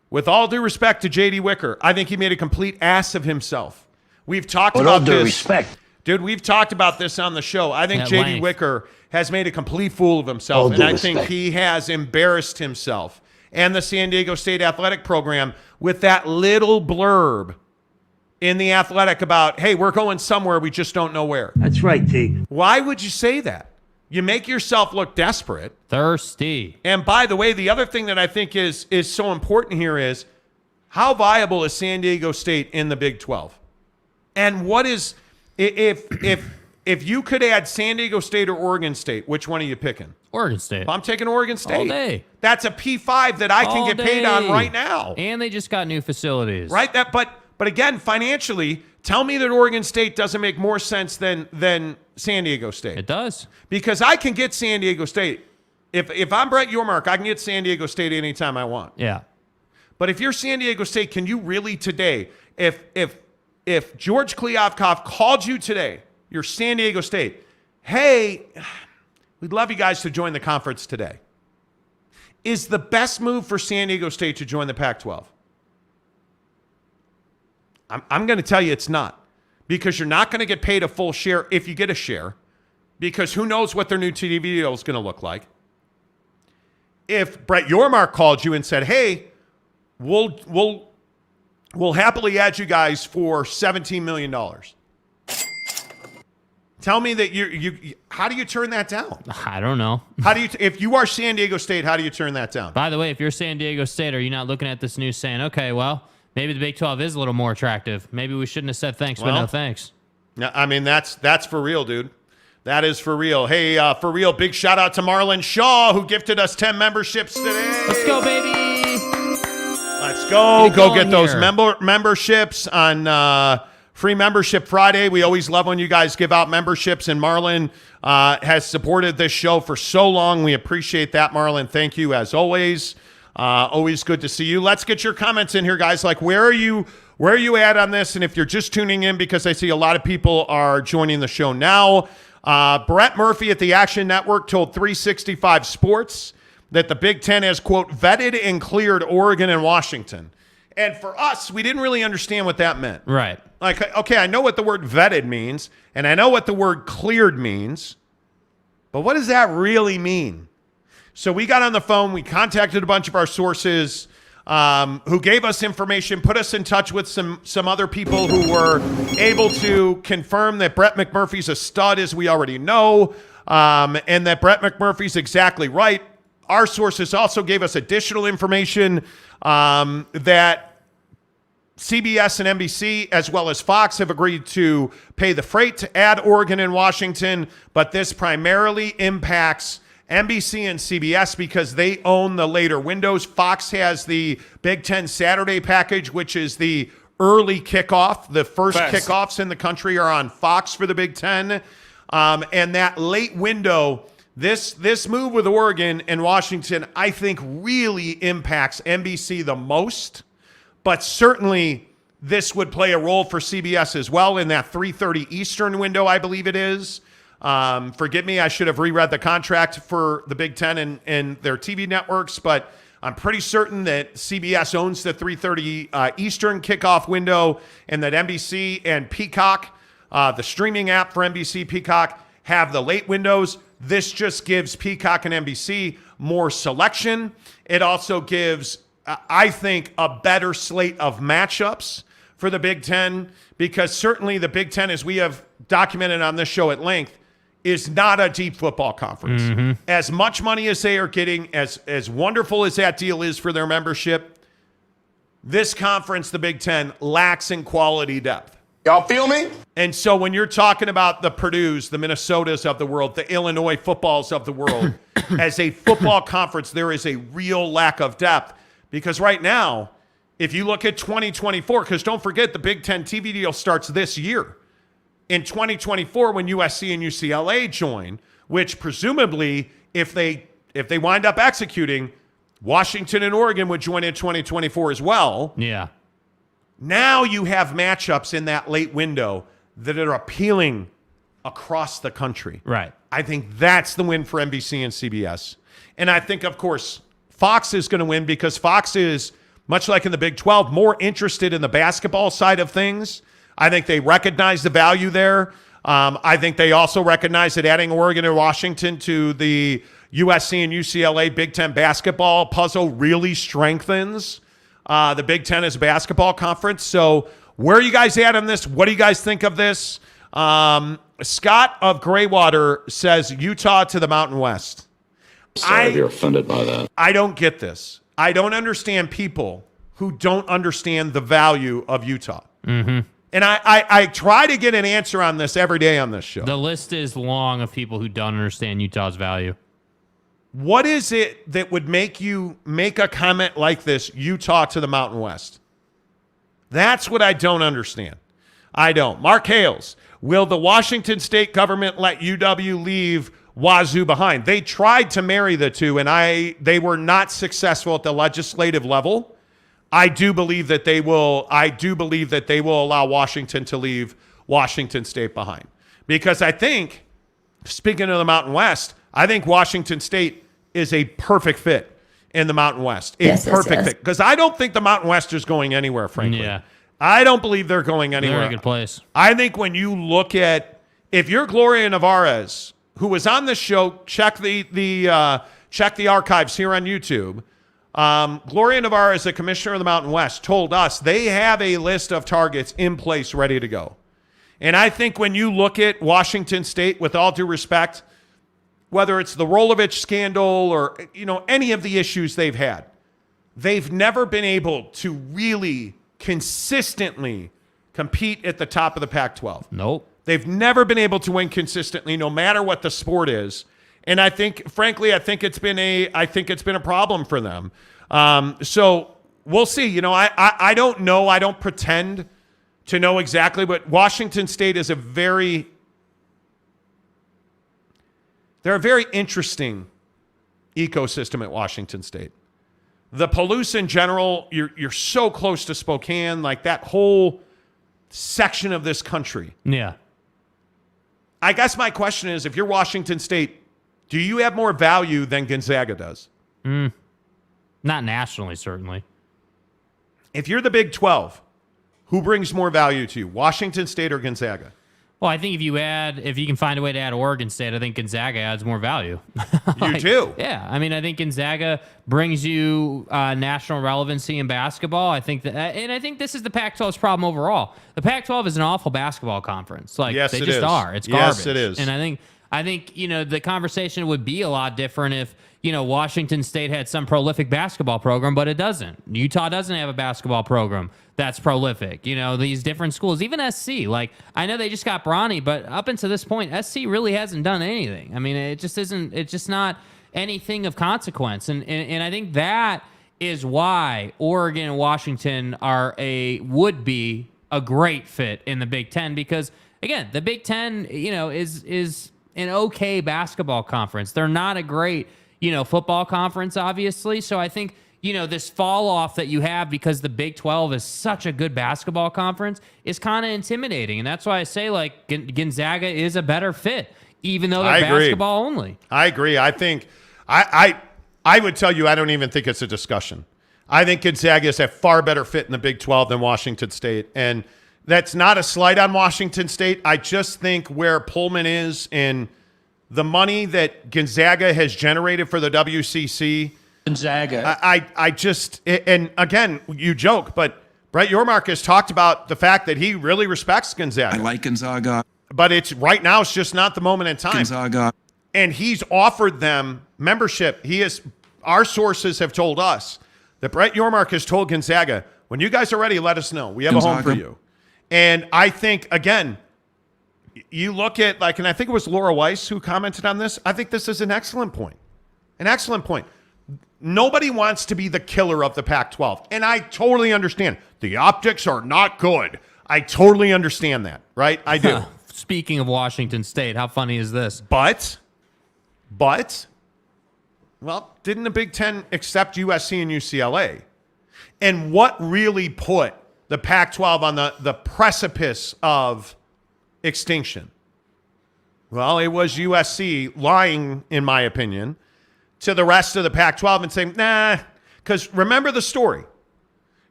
S2: with all due respect to J.D. Wicker, I think he made a complete ass of himself. We've talked about this. Respect. Dude, we've talked about this on the show. I think J.D. Wicker has made a complete fool of himself, and I think he has embarrassed himself and the San Diego State athletic program with that little blurb in the Athletic about, hey, we're going somewhere, we just don't know where.
S6: That's right, T.
S2: Why would you say that? You make yourself look desperate.
S4: Thirsty.
S2: And by the way, the other thing that I think is so important here is how viable is San Diego State in the Big 12? And what is, if you could add San Diego State or Oregon State, which one are you picking?
S4: Oregon State.
S2: I'm taking Oregon State.
S4: All day.
S2: That's a P5 that I can get paid on right now.
S4: And they just got new facilities.
S2: Right? But again, financially, tell me that Oregon State doesn't make more sense than San Diego State.
S4: It does.
S2: Because I can get San Diego State. If I'm Brett Yormark, I can get San Diego State anytime I want.
S4: Yeah.
S2: But if you're San Diego State, can you really today, if George Kliavkoff called you today, you're San Diego State, hey, we'd love you guys to join the conference today. Is the best move for San Diego State to join the Pac-12? I'm going to tell you it's not, because you're not going to get paid a full share if you get a share, because who knows what their new TV deal is going to look like. If Brett Yormark called you and said, hey, we'll happily add you guys for $17 million. Tell me that you how do you turn that down?
S4: I don't know.
S2: If you are San Diego State, how do you turn that down?
S4: By the way, if you're San Diego State, are you not looking at this news saying, okay, well, maybe the Big 12 is a little more attractive. Maybe we shouldn't have said thanks, but no thanks.
S2: I mean, that's for real, dude. That is for real. Hey, for real, big shout out to Marlon Shaw, who gifted us 10 memberships today.
S4: Let's go, baby.
S2: Let's go. Go get those memberships on Free Membership Friday. We always love when you guys give out memberships, and Marlon has supported this show for so long. We appreciate that, Marlon. Thank you, as always. Always good to see you. Let's get your comments in here, guys. Like, where are you at on this? And if you're just tuning in, because I see a lot of people are joining the show now, Brett Murphy at the Action Network told 365 Sports that the Big Ten has, quote, vetted and cleared Oregon and Washington. And for us, we didn't really understand what that meant.
S4: Right.
S2: Like, okay, I know what the word vetted means, and I know what the word cleared means, but what does that really mean? So we got on the phone, we contacted a bunch of our sources who gave us information, put us in touch with some other people who were able to confirm that Brett McMurphy's a stud, as we already know, and that Brett McMurphy's exactly right. Our sources also gave us additional information that CBS and NBC, as well as Fox, have agreed to pay the freight to add Oregon and Washington, but this primarily impacts NBC and CBS because they own the later windows. Fox has the Big Ten Saturday package, which is the early kickoff. The first kickoffs in the country are on Fox for the Big Ten. And that late window, this move with Oregon and Washington, I think really impacts NBC the most. But certainly this would play a role for CBS as well in that 3:30 Eastern window, I believe it is. Forgive me, I should have reread the contract for the Big Ten and their TV networks, but I'm pretty certain that CBS owns the 3:30 Eastern kickoff window, and that NBC and Peacock, the streaming app for NBC Peacock, have the late windows. This just gives Peacock and NBC more selection. It also gives, I think, a better slate of matchups for for the Big Ten, because certainly the Big Ten, as we have documented on this show at length, is not a deep football conference. As much money as they are getting, as wonderful as that deal is for their membership, this conference, the Big Ten, lacks in quality depth.
S6: Y'all feel me?
S2: And so when you're talking about the Purdues, the Minnesotas of the world, the Illinois footballs of the world, as a football conference, there is a real lack of depth. Because right now, if you look at 2024, because don't forget the Big Ten TV deal starts this year. In 2024, when USC and UCLA join, which presumably, if they wind up executing, Washington and Oregon would join in 2024 as well.
S4: Yeah.
S2: Now you have matchups in that late window that are appealing across the country.
S4: Right.
S2: I think that's the win for NBC and CBS. And I think, of course, Fox is going to win because Fox is, much like in the Big 12, more interested in the basketball side of things. I think they recognize the value there. I think they also recognize that adding Oregon and Washington to the USC and UCLA Big Ten basketball puzzle really strengthens the Big Ten as a basketball conference. So where are you guys at on this? What do you guys think of this? Scott of Graywater says Utah to the Mountain West.
S5: Sorry if you're offended by that.
S2: I don't get this. I don't understand people who don't understand the value of Utah. And I try to get an answer on this every day on this show.
S4: The list is long of people who don't understand Utah's value.
S2: What is it that would make you make a comment like this, Utah to the Mountain West? That's what I don't understand. I don't. Mark Hales, will the Washington state government let UW leave Wazoo behind? They tried to marry the two, and they were not successful at the legislative level. I do believe that they will allow Washington to leave Washington State behind. Because I think, speaking of the Mountain West, I think Washington State is a perfect fit in the Mountain West. Perfect fit. Because I don't think the Mountain West is going anywhere, frankly.
S4: Yeah.
S2: I don't believe they're going anywhere.
S4: They're in a good place.
S2: I think when you look at, if you're Gloria Nevarez, who was on this show, check the archives here on YouTube. Gloria Nevarez, the commissioner of the Mountain West, told us they have a list of targets in place ready to go. And I think when you look at Washington State, with all due respect, whether it's the Rolovich scandal or any of the issues they've had, they've never been able to really consistently compete at the top of the Pac-12.
S4: Nope.
S2: They've never been able to win consistently, no matter what the sport is. And I think, frankly, it's been a problem for them. So we'll see. I don't know. I don't pretend to know exactly, but Washington State is they're a very interesting ecosystem at Washington State. The Palouse in general, you're so close to Spokane, like that whole section of this country.
S4: Yeah.
S2: I guess my question is, if you're Washington State, do you have more value than Gonzaga does?
S4: Not nationally, certainly.
S2: If you're the Big 12, who brings more value to you, Washington State or Gonzaga?
S4: Well, I think if you can find a way to add Oregon State, I think Gonzaga adds more value.
S2: You do?
S4: Yeah. I mean, I think Gonzaga brings you national relevancy in basketball. I think and I think this is the Pac-12's problem overall. The Pac-12 is an awful basketball conference.
S2: Yes,
S4: they
S2: it
S4: just
S2: is.
S4: are. It's garbage.
S2: Yes, it is.
S4: And I think the conversation would be a lot different if Washington State had some prolific basketball program, but it doesn't. Utah doesn't have a basketball program that's prolific. These different schools, even SC. I know they just got Bronny, but up until this point, SC really hasn't done anything. I mean, it just isn't. It's just not anything of consequence. And I think that is why Oregon and Washington would be a great fit in the Big Ten, because again, the Big Ten, is an okay basketball conference. They're not a great football conference, obviously. So I think, this fall off that you have because the Big 12 is such a good basketball conference is kind of intimidating. And that's why I say, Gonzaga is a better fit, even though they're basketball only.
S2: I agree. I think, I would tell you, I don't even think it's a discussion. I think Gonzaga is a far better fit in the Big 12 than Washington State. And that's not a slight on Washington State. I just think where Pullman is in the money that Gonzaga has generated for the WCC.
S6: Gonzaga.
S2: I just, and again, you joke, but Brett Yormark has talked about the fact that he really respects Gonzaga.
S6: I like Gonzaga.
S2: But it's right now, it's just not the moment in time.
S6: Gonzaga.
S2: And he's offered them membership. Our sources have told us that Brett Yormark has told Gonzaga, when you guys are ready, let us know. We have a home for you. And I think, again, you look at, and I think it was Laura Weiss who commented on this. I think this is an excellent point. An excellent point. Nobody wants to be the killer of the Pac-12. And I totally understand. The optics are not good. I totally understand that, right? I do.
S4: Speaking of Washington State, how funny is this?
S2: But, well, didn't the Big Ten accept USC and UCLA? And what really put the Pac-12 on the precipice of extinction? Well, it was USC lying, in my opinion, to the rest of the Pac-12 and saying, nah, because remember the story.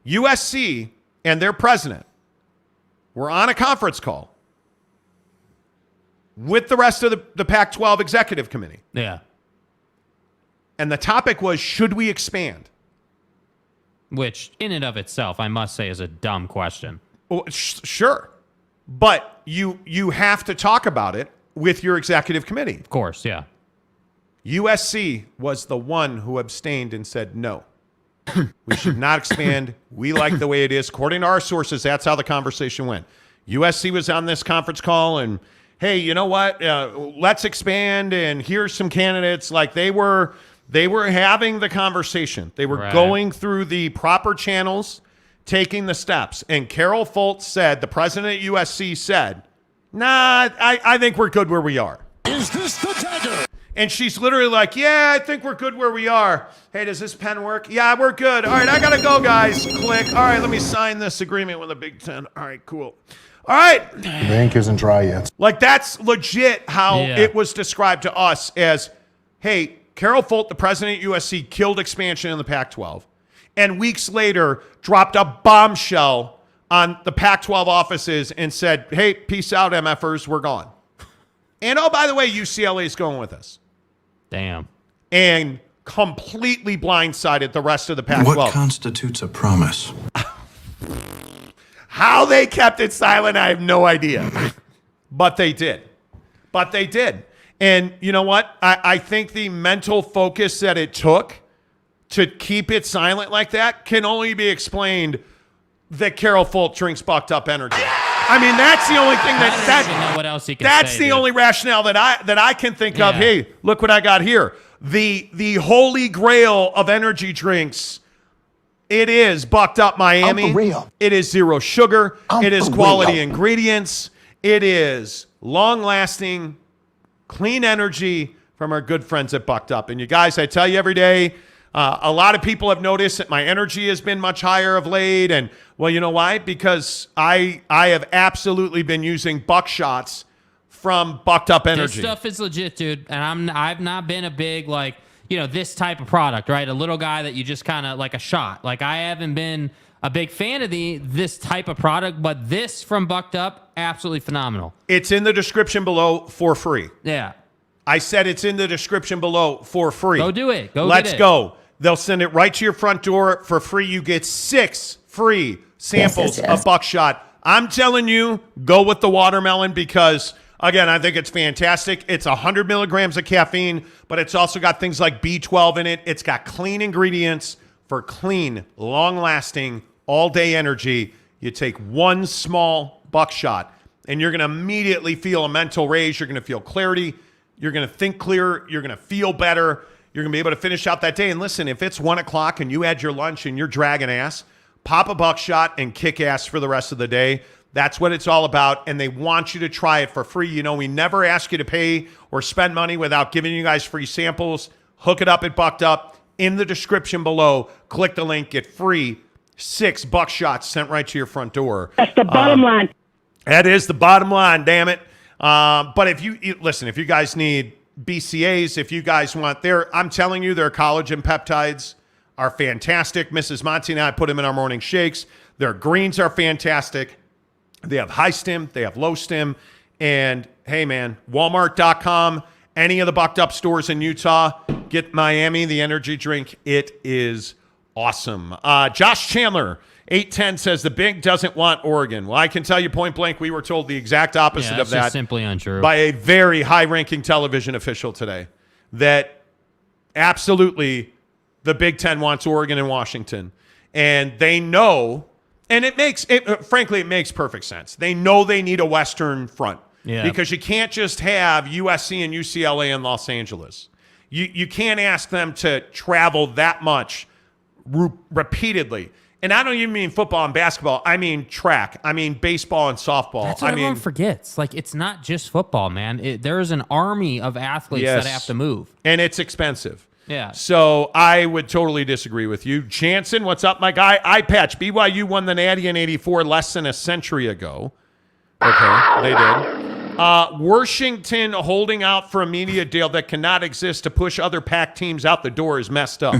S2: USC and their president were on a conference call with the rest of the Pac-12 executive committee.
S4: Yeah.
S2: And the topic was, should we expand?
S4: Which, in and of itself, I must say, is a dumb question.
S2: Well, sure. But you have to talk about it with your executive committee.
S4: Of course, yeah.
S2: USC was the one who abstained and said, no, we should not expand. We like the way it is. According to our sources, that's how the conversation went. USC was on this conference call and, hey, you know what? Let's expand, and here's some candidates. They were having the conversation. They were going through the proper channels, taking the steps. And Carol Folt said, the president at USC said, nah, I think we're good where we are.
S7: Is this the dagger?
S2: And she's literally like, yeah, I think we're good where we are. Hey, does this pen work? Yeah, we're good. All right, I got to go, guys. Click. All right, let me sign this agreement with the Big Ten. All right, cool. All right.
S7: The ink isn't dry yet.
S2: That's legit how it was described to us as, hey, Carol Folt, the president at USC, killed expansion in the Pac-12. And weeks later, dropped a bombshell on the Pac-12 offices and said, hey, peace out, MFers, we're gone. And, oh, by the way, UCLA is going with us.
S4: Damn.
S2: And completely blindsided the rest of the Pac-12.
S6: What constitutes a promise?
S2: How they kept it silent, I have no idea. But they did. And you know what? I think the mental focus that it took to keep it silent like that can only be explained that Carol Folt drinks bucked up energy. I mean, that's the only thing
S4: I don't even know what else he can
S2: that's
S4: say,
S2: the
S4: dude.
S2: only rationale that I can think of. Hey, look what I got here. The holy grail of energy drinks. It is bucked up Miami.
S7: I'm for real.
S2: It is zero sugar. It is
S7: for
S2: quality
S7: real.
S2: ingredients. It is long-lasting, clean energy from our good friends at Bucked Up. And you guys, I tell you every day, a lot of people have noticed that my energy has been much higher of late. And, well, you know why? Because I have absolutely been using buckshots from Bucked Up Energy.
S4: This stuff is legit, dude. And I've not been a big, this type of product, right? A little guy that you just kind of like a shot. I haven't been a big fan of this type of product, but this from Bucked Up, absolutely phenomenal.
S2: It's in the description below for free.
S4: Yeah.
S2: I said it's in the description below for free.
S4: Go do it.
S2: Let's go. They'll send it right to your front door for free. You get 6 free samples of Buckshot. I'm telling you, go with the watermelon because, again, I think it's fantastic. It's 100 milligrams of caffeine, but it's also got things like B12 in it. It's got clean ingredients for clean, long-lasting, all-day energy. You take one small Buckshot, and you're going to immediately feel a mental raise. You're going to feel clarity. You're going to think clearer. You're going to feel better. You're going to be able to finish out that day. And listen, if it's 1 o'clock and you had your lunch and you're dragging ass, pop a Buckshot and kick ass for the rest of the day. That's what it's all about, and they want you to try it for free. You know, we never ask you to pay or spend money without giving you guys free samples. Hook it up at Bucked Up. In the description below, click the link, get free 6 Buckshots sent right to your front door.
S8: That's the bottom line.
S2: That is the bottom line, damn it. But if you guys need BCAs, if you guys want I'm telling you, their collagen peptides are fantastic. Mrs. Monty and I put them in our morning shakes. Their greens are fantastic. They have high stim, they have low stim. And hey, man, Walmart.com, any of the Bucked Up stores in Utah, get Miami, the energy drink. It is awesome. Josh Chandler 810 says the Big doesn't want Oregon. Well, I can tell you point blank, we were told the exact opposite of that.
S4: Just simply untrue.
S2: By a very high-ranking television official today, that absolutely the Big Ten wants Oregon and Washington. And they know, and frankly, it makes perfect sense. They know they need a Western front.
S4: Yeah.
S2: Because you can't just have USC and UCLA in Los Angeles. You can't ask them to travel that much repeatedly. And I don't even mean football and basketball. I mean track. I mean baseball and softball.
S4: That's what everyone forgets. Like, it's not just football, man. There's an army of athletes that have to move.
S2: And it's expensive.
S4: Yeah.
S2: So I would totally disagree with you. Jansen, what's up, my guy? Eye patch. BYU won the Natty in 84 less than a century ago. Okay, they did. Washington holding out for a media deal that cannot exist to push other PAC teams out the door is messed up.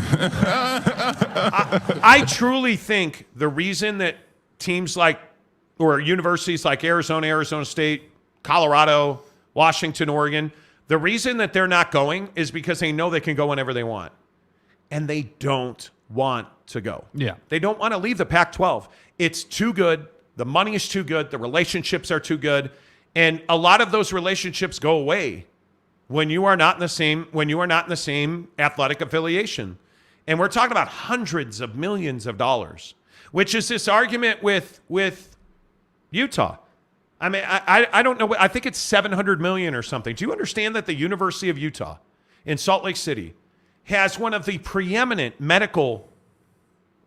S2: I truly think the reason that teams like, or universities like Arizona State, Colorado, Washington, Oregon, the reason that they're not going is because they know they can go whenever they want. And they don't want to go.
S4: Yeah.
S2: They don't want to leave the Pac-12. It's too good. The money is too good. The relationships are too good. And a lot of those relationships go away when you are not in the same athletic affiliation. And we're talking about hundreds of millions of dollars, which is this argument with Utah. I mean, I don't know. I think it's $700 million or something. Do you understand that the University of Utah in Salt Lake City has one of the preeminent medical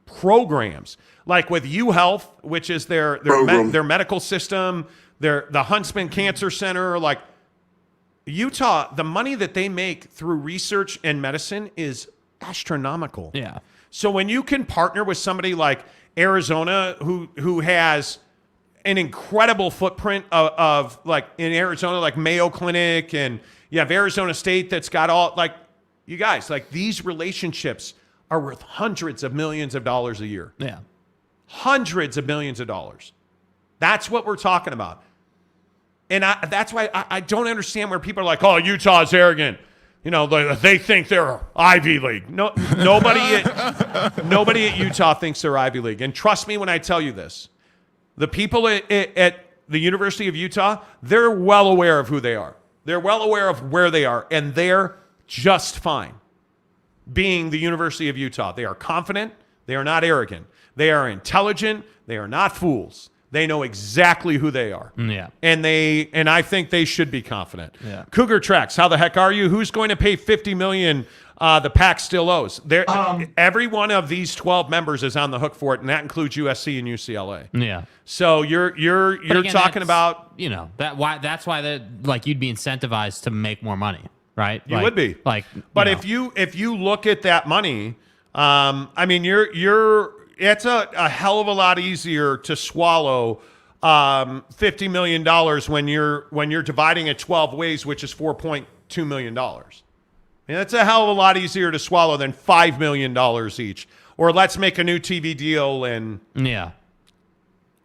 S2: programs, like with UHealth, which is their medical system, the Huntsman Cancer Center, like Utah, the money that they make through research and medicine is astronomical.
S4: Yeah.
S2: So when you can partner with somebody like Arizona, who has an incredible footprint of like in Arizona, like Mayo Clinic, and you have Arizona State that's got all, like, you guys, like, these relationships are worth hundreds of millions of dollars a year.
S4: Yeah.
S2: Hundreds of millions of dollars. That's what we're talking about. And that's why I don't understand where people are like, oh, Utah's arrogant. You know, they think they're Ivy League. No, nobody at Utah thinks they're Ivy League. And trust me when I tell you this. The people at the University of Utah, they're well aware of who they are. They're well aware of where they are, and they're just fine being the University of Utah. They are confident. They are not arrogant. They are intelligent. They are not fools. They know exactly who they are.
S4: Yeah.
S2: And I think they should be confident.
S4: Yeah.
S2: Cougar Tracks, how the heck are you? Who's going to pay $50 million the PAC still owes? Every one of these 12 members is on the hook for it, and that includes USC and UCLA.
S4: Yeah.
S2: So you're
S4: again,
S2: talking about,
S4: you know, that's why like you'd be incentivized to make more money, right?
S2: You would be.
S4: Like,
S2: but if you look at that money, I mean, it's a hell of a lot easier to swallow $50 million when you're dividing it 12 ways, which is $4.2 million. And that's a hell of a lot easier to swallow than $5 million each. Or let's make a new TV deal, and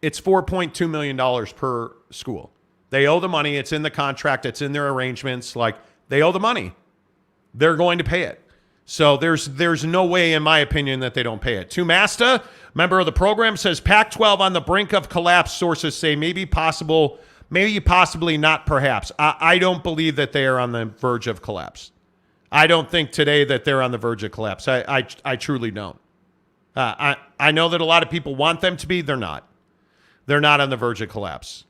S2: it's $4.2 million per school. They owe the money. It's in the contract. It's in their arrangements. Like, they owe the money. They're going to pay it. So there's no way, in my opinion, that they don't pay it. Tumasta, member of the program, says Pac-12 on the brink of collapse. Sources say maybe possibly not, perhaps. I don't believe that they are on the verge of collapse. I don't think today that they're on the verge of collapse. I truly don't. I know that a lot of people want them to be. They're not. They're not on the verge of collapse.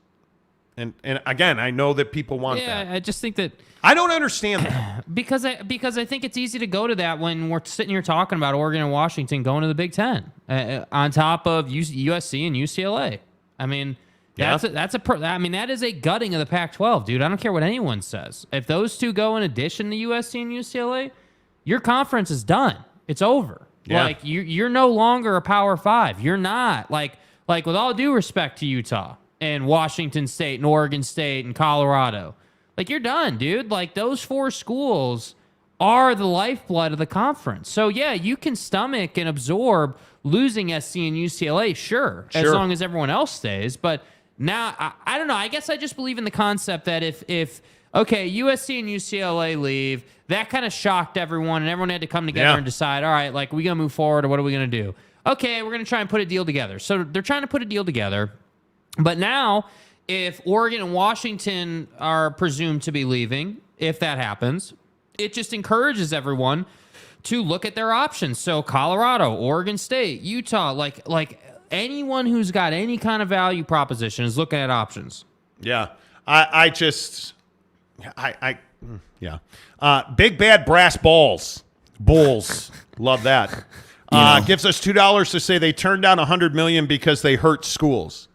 S2: And again, I know that people want that.
S4: Yeah, I just think that
S2: I don't understand that.
S4: because I think it's easy to go to that when we're sitting here talking about Oregon and Washington going to the Big Ten on top of USC and UCLA. I mean, that is a gutting of the Pac-12, dude. I don't care what anyone says. If those two go in addition to USC and UCLA, your conference is done. It's over.
S2: Yeah.
S4: Like, you're no longer a Power Five. You're not. Like with all due respect to Utah and Washington State and Oregon State and Colorado, like, you're done, dude. Like, those four schools are the lifeblood of the conference. So, yeah, you can stomach and absorb losing SC and UCLA, sure, as long as everyone else stays. But now, I don't know. I guess I just believe in the concept that if USC and UCLA leave, that kind of shocked everyone, and everyone had to come together and decide, all right, like, we going to move forward, or what are we going to do? okay, we're going to try and put a deal together. So they're trying to put a deal together. But now, if Oregon and Washington are presumed to be leaving, if that happens, it just encourages everyone to look at their options. So Colorado, Oregon State, Utah, like anyone who's got any kind of value proposition is looking at options.
S2: Yeah. Big bad brass balls. Bulls. Love that. Gives us $2 to say they turned down $100 million because they hurt schools.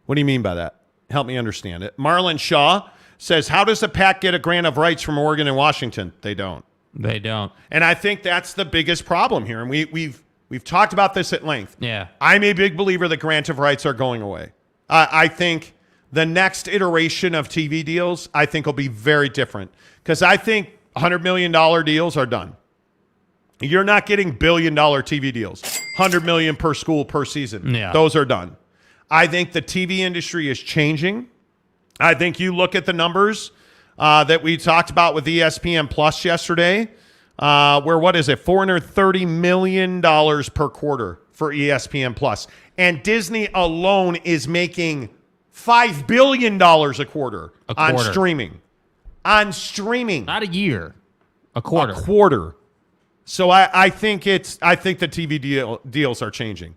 S2: What do you mean by that? Help me understand it. Marlon Shaw says, how does the PAC get a grant of rights from Oregon and Washington? They don't.
S4: They don't.
S2: And I think that's the biggest problem here. And we've talked about this at length.
S4: Yeah.
S2: I'm a big believer that grant of rights are going away. I think the next iteration of TV deals, I think, will be very different. Because I think $100 million deals are done. You're not getting billion-dollar TV deals. $100 million per school per season.
S4: Yeah.
S2: Those are done. I think the TV industry is changing. I think you look at the numbers that we talked about with ESPN Plus yesterday, where what is it, $430 million per quarter for ESPN Plus. And Disney alone is making $5 billion a quarter on streaming. On streaming.
S4: Not a year. A quarter.
S2: A quarter. So I think the TV deals are changing.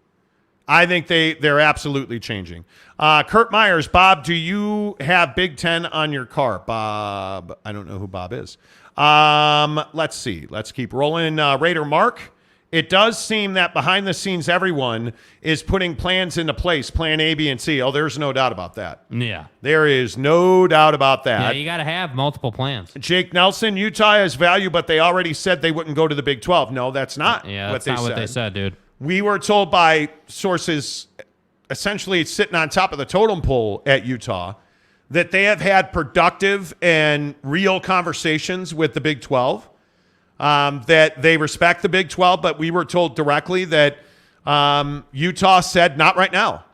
S2: I think they're absolutely changing. Kurt Myers, Bob, do you have Big Ten on your car? Bob, I don't know who Bob is. Let's see. Let's keep rolling. Raider Mark, it does seem that behind the scenes everyone is putting plans into place, plan A, B, and C. Oh, there's no doubt about that.
S4: Yeah.
S2: There is no doubt about that.
S4: Yeah, you got to have multiple plans.
S2: Jake Nelson, Utah has value, but they already said they wouldn't go to the Big 12. No, that's not what they said,
S4: dude.
S2: We were told by sources essentially sitting on top of the totem pole at Utah that they have had productive and real conversations with the Big 12, that they respect the Big 12, but we were told directly that Utah said not right now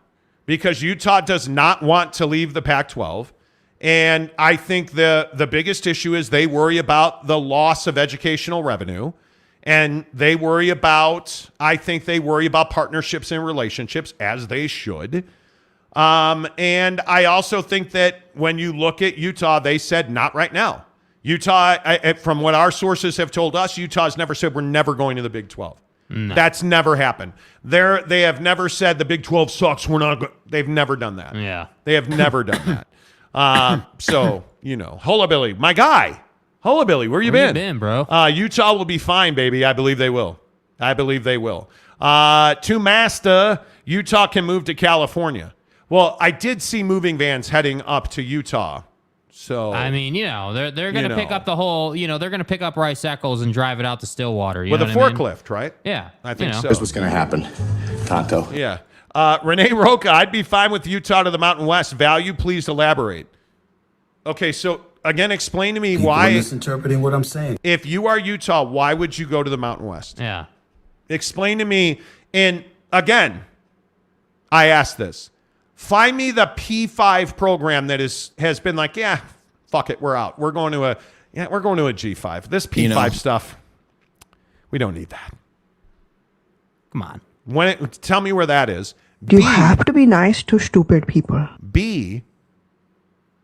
S2: because Utah does not want to leave the Pac-12. And I think the biggest issue is they worry about the loss of educational revenue. And they worry about partnerships and relationships, as they should. And I also think that when you look at Utah, they said not right now. Utah, from what our sources have told us, Utah's never said we're never going to the Big 12. No. That's never happened. They have never said the Big 12 sucks. We're not. They've never done that.
S4: Yeah,
S2: they have never done that. So Hola Billy, my guy. Hola, Billy, where you been,
S4: bro?
S2: Utah will be fine, baby. I believe they will. To Masta, Utah can move to California. Well, I did see moving vans heading up to Utah. So
S4: I mean, they're going to pick up the whole. They're going to pick up Rice Eccles and drive it out to Stillwater.
S2: With a forklift, right?
S4: Yeah,
S2: I think so.
S5: That's what's going to happen, Tonto.
S2: Yeah. Renee Roca, I'd be fine with Utah to the Mountain West. Value, please elaborate. Okay, so. Again, explain to me why.
S8: You're misinterpreting what I'm saying.
S2: If you are Utah, why would you go to the Mountain West?
S4: Yeah.
S2: Explain to me. And again, I asked this. Find me the P5 program that has been like, yeah, fuck it, we're out. We're going to a G5. This P5 stuff, we don't need that.
S4: Come on.
S2: Tell me where that is.
S9: You have to be nice to stupid people.
S2: B,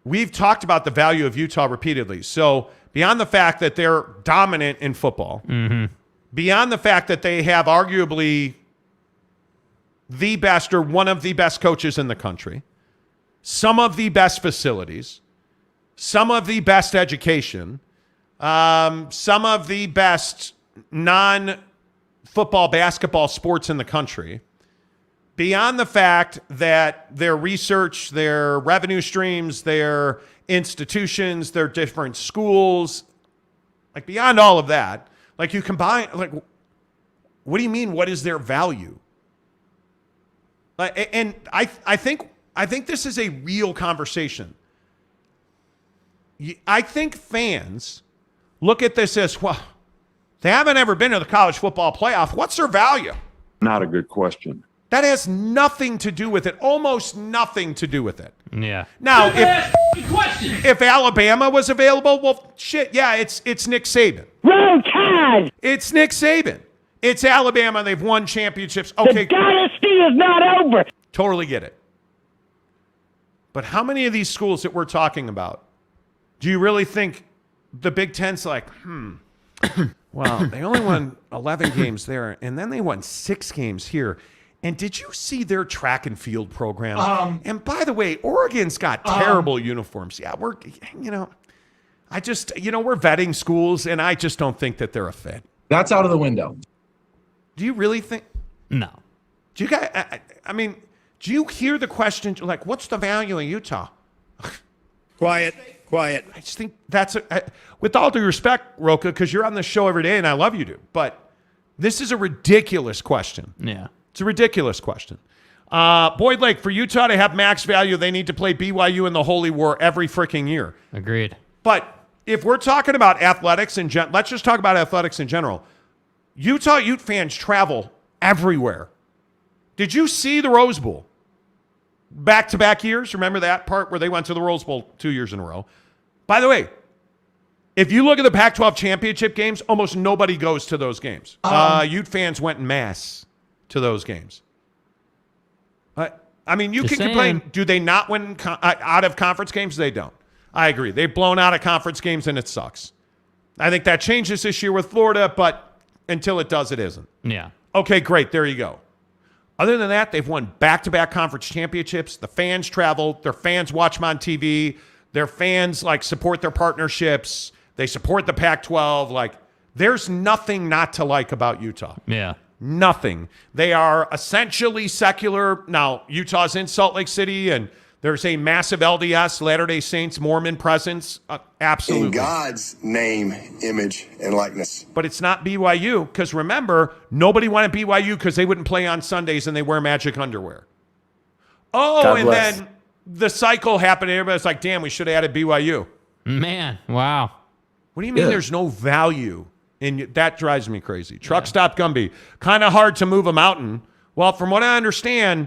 S2: we've talked about the value of Utah repeatedly. So beyond the fact that they're dominant in football, beyond the fact that they have arguably the best or one of the best coaches in the country, some of the best facilities, some of the best education, some of the best non-football, basketball sports in the country, beyond the fact that their research, their revenue streams, their institutions, their different schools, like beyond all of that, like you combine, like, what do you mean? What is their value? And I think this is a real conversation. I think fans look at this as, well, they haven't ever been to the college football playoff. What's their value?
S5: Not a good question.
S2: That has nothing to do with it. Almost nothing to do with it.
S4: Yeah.
S2: Now, if Alabama was available, well, shit, yeah, it's Nick Saban.
S10: Roll Tide!
S2: It's Nick Saban. It's Alabama. They've won championships. Okay.
S8: The dynasty is not over.
S2: Totally get it. But how many of these schools that we're talking about do you really think the Big Ten's like, well, they only won 11 games there, and then they won 6 games here. And did you see their track and field program? And by the way, Oregon's got terrible uniforms. Yeah, we're vetting schools, and I just don't think that they're a fit.
S10: That's out of the window.
S2: Do you really think?
S4: No.
S2: Do you guys, do you hear the question, like, what's the value in Utah?
S11: Quiet.
S2: I just think that's, with all due respect, Roka, because you're on this show every day, and I love you, dude, but this is a ridiculous question.
S4: Yeah.
S2: It's a ridiculous question. Boyd Lake, for Utah to have max value, they need to play BYU in the Holy War every freaking year.
S4: Agreed.
S2: But if we're talking about athletics let's just talk about athletics in general. Utah Ute fans travel everywhere. Did you see the Rose Bowl? Back-to-back years? Remember that part where they went to the Rose Bowl 2 years in a row? By the way, if you look at the Pac-12 championship games, almost nobody goes to those games. Ute fans went en masse to those games. You can complain. Do they not win out of conference games? They don't. I agree. They've blown out of conference games, and it sucks. I think that changes this year with Florida, but until it does, it isn't.
S4: Yeah.
S2: Okay, great. There you go. Other than that, they've won back-to-back conference championships. The fans travel. Their fans watch them on TV. Their fans support their partnerships. They support the Pac-12. There's nothing not to like about Utah.
S4: Yeah.
S2: Nothing. They are essentially secular. Now, Utah's in Salt Lake City, and there's a massive LDS, Latter-day Saints, Mormon presence. Absolutely.
S11: In God's name, image, and likeness.
S2: But it's not BYU, because remember, nobody wanted BYU because they wouldn't play on Sundays and they wear magic underwear. Then the cycle happened, and everybody's like, damn, we should have added BYU.
S4: Man, wow.
S2: What do you mean there's no value? And that drives me crazy. Truck stop Gumby. Kind of hard to move a mountain. Well, from what I understand,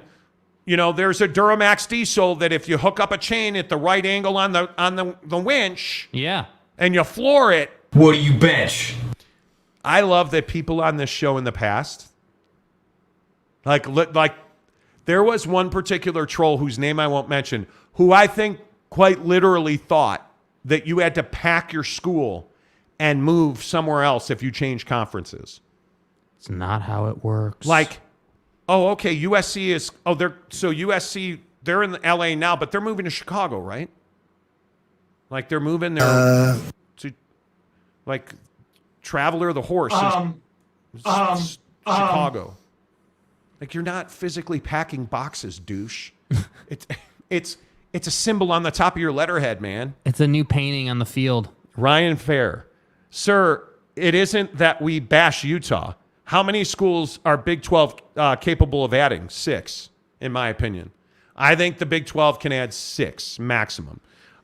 S2: there's a Duramax diesel that if you hook up a chain at the right angle on the winch, and you floor it.
S10: What do you bench?
S2: I love that people on this show in the past, there was one particular troll whose name I won't mention, who I think quite literally thought that you had to pack your school and move somewhere else if you change conferences.
S4: It's not how it works.
S2: Okay, USC is, USC, they're in LA now, but they're moving to Chicago, right? They're moving their, Traveler the horse is Chicago. You're not physically packing boxes, douche. It's a symbol on the top of your letterhead, man.
S4: It's a new painting on the field.
S2: Ryan Fair. Sir, it isn't that we bash Utah. How many schools are Big 12 capable of adding? 6, in my opinion. I think the Big 12 can add 6 maximum.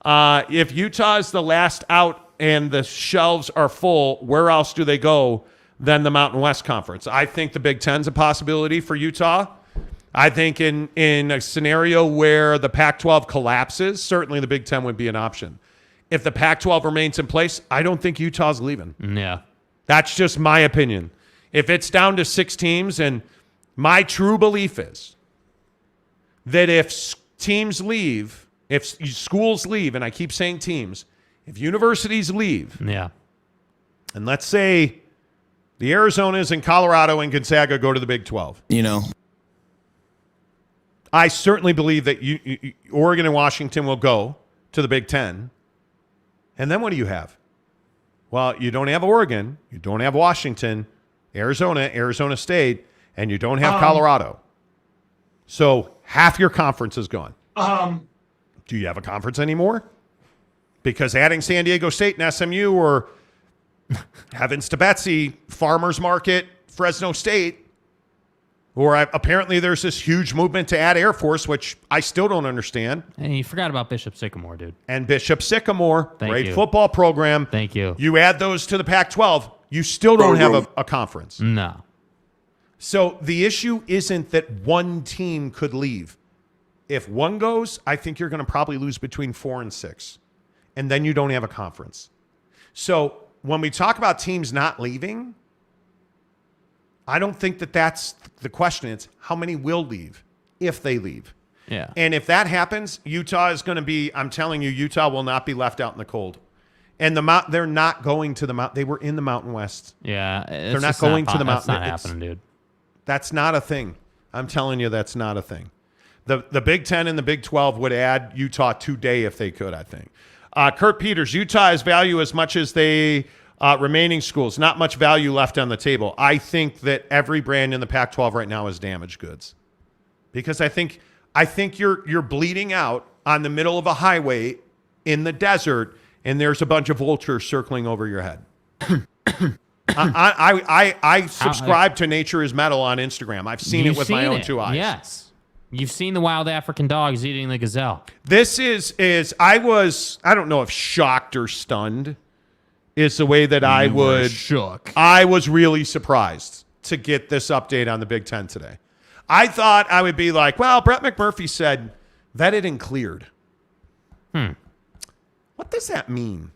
S2: If Utah is the last out and the shelves are full, where else do they go than the Mountain West Conference? I think the Big 10's a possibility for Utah. I think in a scenario where the Pac-12 collapses, certainly the Big 10 would be an option. If the Pac-12 remains in place, I don't think Utah's leaving.
S4: Yeah.
S2: That's just my opinion. If it's down to 6 teams, and my true belief is that if teams leave, if schools leave, and I keep saying teams, if universities leave, and let's say the Arizonas and Colorado and Gonzaga go to the Big 12. I certainly believe that Oregon and Washington will go to the Big 10. And then what do you have? Well, you don't have Oregon, you don't have Washington, Arizona State, and you don't have Colorado. So half your conference is gone. Do you have a conference anymore? Because adding San Diego State and SMU, or heavens to Betsy, Farmers Market, Fresno State, or apparently there's this huge movement to add Air Force, which I still don't understand.
S4: Hey, you forgot about Bishop Sycamore, dude.
S2: And Bishop Sycamore, great
S4: you.
S2: Football program.
S4: Thank you.
S2: You add those to the Pac-12, you still don't have a conference.
S4: No.
S2: So the issue isn't that one team could leave. If one goes, I think you're going to probably lose between 4 and 6. And then you don't have a conference. So when we talk about teams not leaving, I don't think that that's the question. It's how many will leave if they leave.
S4: Yeah.
S2: And if that happens, Utah is going to be, I'm telling you, Utah will not be left out in the cold. And they're not going to the Mountain. They were in the Mountain West.
S4: Yeah.
S2: They're not going to the Mountain.
S4: That's not happening, dude.
S2: That's not a thing. I'm telling you, that's not a thing. The Big Ten and the Big 12 would add Utah today if they could, I think. Kurt Peters, Utah has value as much as they remaining schools. Not much value left on the table. I think that every brand in the Pac-12 right now is damaged goods. Because I think you're bleeding out on the middle of a highway in the desert, and there's a bunch of vultures circling over your head. I subscribe to Nature is Metal on Instagram. I've seen it with my own 2 eyes.
S4: Yes. You've seen the wild African dogs eating the gazelle.
S2: This is I don't know if shocked or stunned is the way that I would.
S4: Shook.
S2: I was really surprised to get this update on the Big Ten today. I thought I would be like, well, Brett McMurphy said vetted and cleared. What does that mean?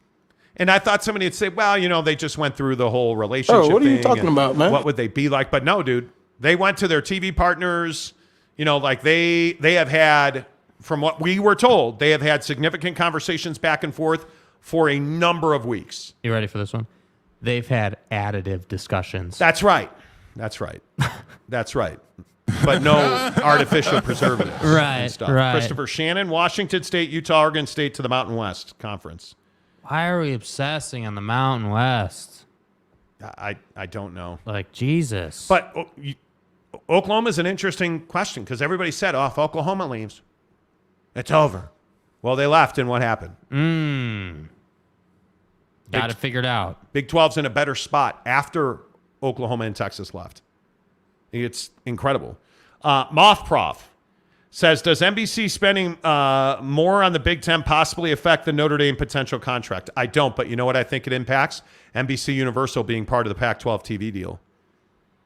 S2: And I thought somebody would say, well, they just went through the whole relationship thing.
S7: What are you talking about, man?
S2: What would they be like? But no, dude, they went to their TV partners. Like they have had, from what we were told, they have had significant conversations back and forth for a number of weeks.
S4: You ready for this one? They've had additive discussions.
S2: That's right. That's right. But no artificial preservatives.
S4: Right,
S2: and stuff.
S4: right.
S2: Christopher Shannon, Washington State, Utah, Oregon State to the Mountain West Conference.
S4: Why are we obsessing on the Mountain West?
S2: I don't know.
S4: Like, Jesus.
S2: But Oklahoma is an interesting question because everybody said, if Oklahoma leaves, it's over. Well, they left, and what happened?
S4: Got it figured out.
S2: Big 12's in a better spot after Oklahoma and Texas left. It's incredible. Mothprof says, does NBC spending more on the Big Ten possibly affect the Notre Dame potential contract? I don't, but you know what I think it impacts? NBC Universal being part of the Pac-12 TV deal.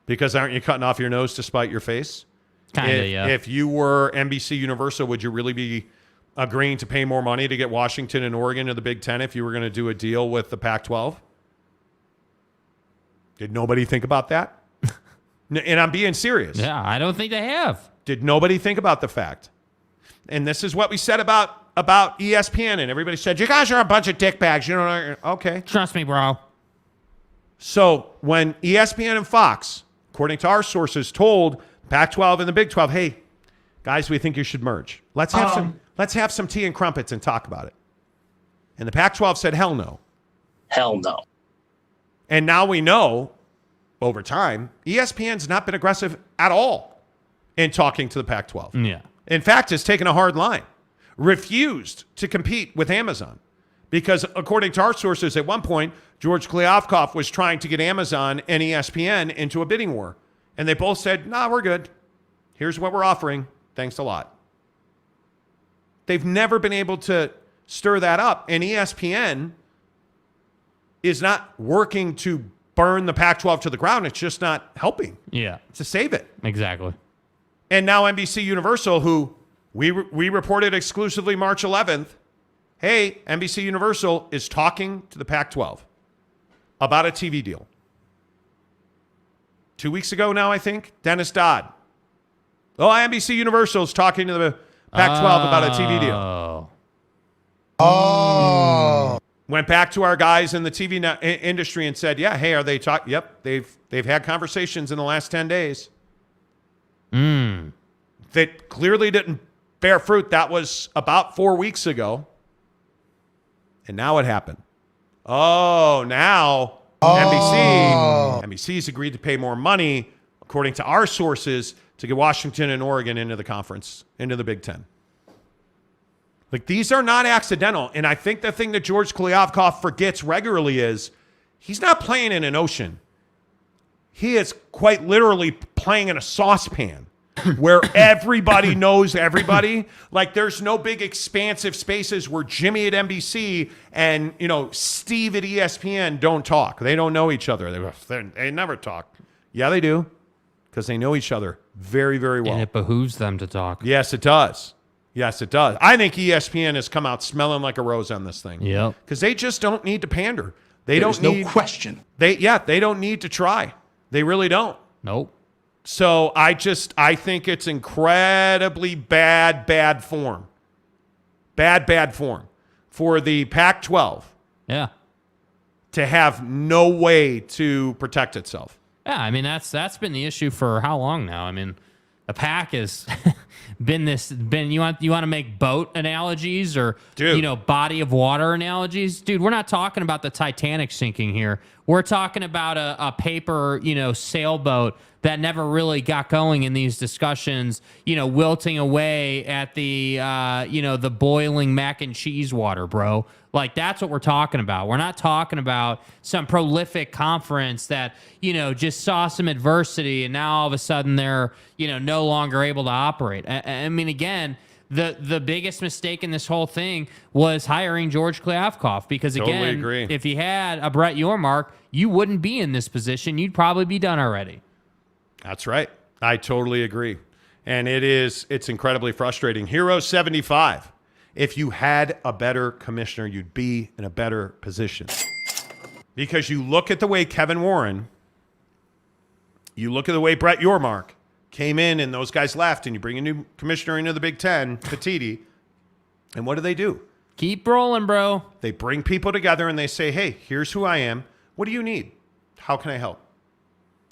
S2: Because aren't you cutting off your nose to spite your face?
S4: Kind of, yeah.
S2: If you were NBC Universal, would you really be agreeing to pay more money to get Washington and Oregon to the Big Ten if you were going to do a deal with the Pac-12? Did nobody think about that? And I'm being serious.
S4: Yeah, I don't think they have.
S2: Did nobody think about the fact? And this is what we said about ESPN, and everybody said, you guys are a bunch of dickbags. You know, okay.
S4: Trust me, bro.
S2: So when ESPN and Fox, according to our sources, told Pac-12 and the Big 12, hey, guys, we think you should merge. Let's have some tea and crumpets and talk about it. And the Pac-12 said, hell no.
S8: Hell no.
S2: And now we know, over time, ESPN's not been aggressive at all in talking to the Pac-12.
S4: Yeah.
S2: In fact, has taken a hard line. Refused to compete with Amazon. Because according to our sources, at one point, George Kliavkoff was trying to get Amazon and ESPN into a bidding war. And they both said, nah, we're good. Here's what we're offering. Thanks a lot. They've never been able to stir that up. And ESPN is not working to burn the Pac-12 to the ground. It's just not helping.
S4: Yeah.
S2: To save it.
S4: Exactly.
S2: And now NBC Universal, who we reported exclusively March 11th, hey, NBC Universal is talking to the Pac-12 about a TV deal. 2 weeks ago now, I think, Dennis Dodd. Oh, NBC Universal is talking to the Pac-12 about a TV deal.
S7: Oh.
S2: Went back to our guys in the TV industry and said, yeah, hey, are they talking? Yep, they've had conversations in the last 10 days. That clearly didn't bear fruit. That was about 4 weeks ago. And now it happened. Oh, now NBC's agreed to pay more money, according to our sources, to get Washington and Oregon into the conference, into the Big Ten. Like, these are not accidental. And I think the thing that George Kliavkoff forgets regularly is he's not playing in an ocean. He is quite literally playing in a saucepan where everybody knows everybody. Like, there's no big expansive spaces where Jimmy at NBC and, Steve at ESPN don't talk. They don't know each other. They never talk. Yeah, they do, because they know each other very, very well.
S4: And it behooves them to talk.
S2: Yes, it does. Yes, it does. I think ESPN has come out smelling like a rose on this thing.
S4: Yep.
S2: Because they just don't need to pander.
S6: There's no question.
S2: They don't need to try. They really don't.
S4: Nope.
S2: So I think it's incredibly bad form. Bad form for the Pac-12.
S4: Yeah.
S2: To have no way to protect itself.
S4: Yeah, I mean that's been the issue for how long now? I mean, the PAC has been you want to make boat analogies or body of water analogies? Dude, we're not talking about the Titanic sinking here. We're talking about a paper, sailboat that never really got going in these discussions, wilting away at the the boiling mac and cheese water, bro. Like, that's what we're talking about. We're not talking about some prolific conference that, just saw some adversity and now all of a sudden they're, no longer able to operate. I mean, again, the biggest mistake in this whole thing was hiring George Kliavkoff because, again,
S2: totally agree.
S4: If you had a Brett Yormark, you wouldn't be in this position. You'd probably be done already.
S2: That's right. I totally agree. And it's incredibly frustrating. Hero 75. If you had a better commissioner, you'd be in a better position. Because you look at the way Kevin Warren, you look at the way Brett Yormark came in and those guys left, and you bring a new commissioner into the Big Ten, Petiti, and what do?
S4: Keep rolling, bro.
S2: They bring people together and they say, hey, here's who I am. What do you need? How can I help?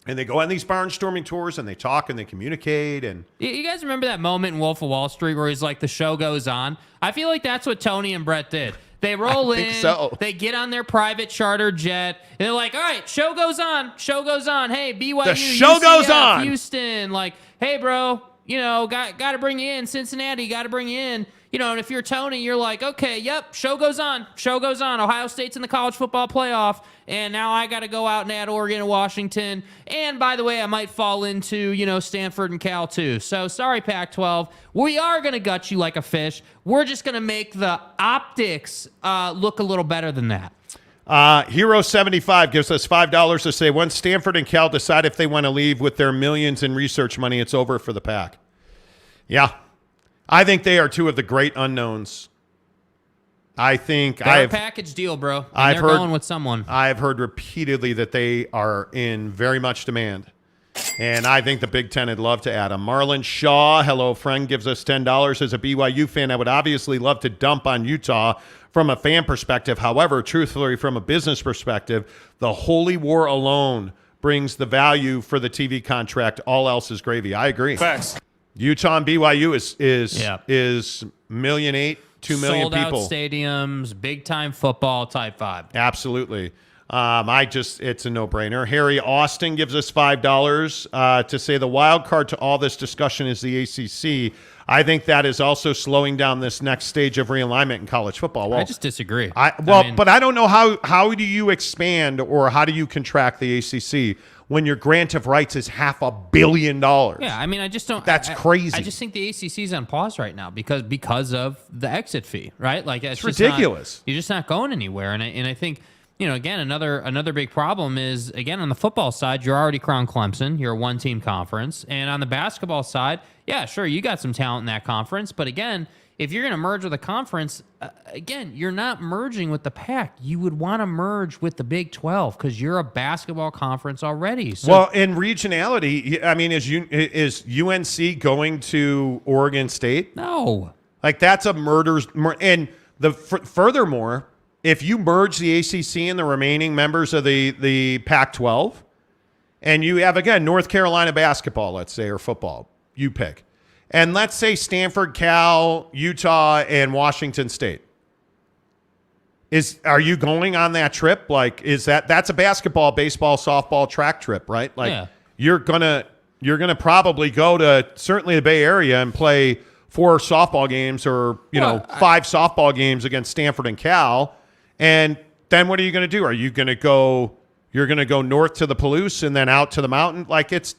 S2: And they go on these barnstorming tours and they talk and they communicate. And
S4: you guys remember that moment in Wolf of Wall Street where he's like, the show goes on? I feel like that's what Tony and Brett did. They roll in, they get on their private charter jet, and they're like, all right, show goes on. Hey, BYU,
S2: the show
S4: UCF,
S2: goes on.
S4: Houston, like, hey, bro, got to bring you in. Cincinnati, got to bring you in. And if you're Tony, you're like, okay, yep, show goes on. Ohio State's in the college football playoff, and now I got to go out and add Oregon and Washington. And by the way, I might fall into, Stanford and Cal too. So sorry, Pac-12. We are going to gut you like a fish. We're just going to make the optics look a little better than that.
S2: Hero 75 gives us $5 to say, once Stanford and Cal decide if they want to leave with their millions in research money, it's over for the Pac. Yeah. I think they are two of the great unknowns. I think
S4: they're a package deal, bro. They're going with someone.
S2: I've heard repeatedly that they are in very much demand. And I think the Big Ten would love to add them. Marlon Shaw, hello friend, gives us $10. As a BYU fan, I would obviously love to dump on Utah from a fan perspective. However, truthfully, from a business perspective, the Holy War alone brings the value for the TV contract. All else is gravy. I agree.
S10: Facts.
S2: Utah and BYU is 1.8 million, 2 million
S4: sold
S2: people.
S4: Out stadiums, big time football type vibe.
S2: Absolutely. It's a no-brainer. Harry Austin gives us $5 to say the wild card to all this discussion is the ACC. I think that is also slowing down this next stage of realignment in college football. Well,
S4: I just disagree.
S2: But I don't know how do you expand or how do you contract the ACC when your grant of rights is $500 million?
S4: Yeah, I mean, I just don't.
S2: That's crazy.
S4: I just think the ACC is on pause right now because of the exit fee, right? Like
S2: it's ridiculous.
S4: You're just not going anywhere, and I think. Again, another big problem is, again, on the football side, you're already Crown Clemson. You're a one-team conference. And on the basketball side, yeah, sure, you got some talent in that conference. But again, if you're going to merge with a conference, again, you're not merging with the PAC. You would want to merge with the Big 12 because you're a basketball conference already. So,
S2: well, in regionality, I mean, is UNC going to Oregon State?
S4: No.
S2: Like, that's a and furthermore, if you merge the ACC and the remaining members of the Pac-12, and you have, again, North Carolina basketball, let's say, or football, you pick. And let's say Stanford, Cal, Utah, and Washington State. Are you going on that trip? Like, that's a basketball, baseball, softball, track trip, right? Like, yeah. You're gonna probably go to certainly the Bay Area and play 4 softball games or 5 softball games against Stanford and Cal. And then what are you going to do? Are you going to go? You're going to go north to the Palouse and then out to the mountain? Like, it's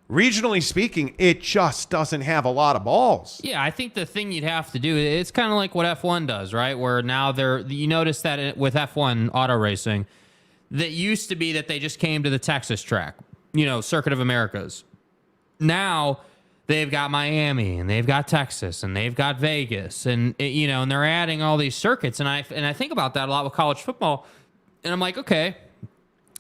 S2: regionally speaking, it just doesn't have a lot of balls.
S4: Yeah, I think the thing you'd have to do, it's kind of like what F1 does, right? Where now you notice that with F1 auto racing, that used to be that they just came to the Texas track, Circuit of Americas. Now they've got Miami and they've got Texas and they've got Vegas and and they're adding all these circuits and I think about that a lot with college football and I'm like, okay,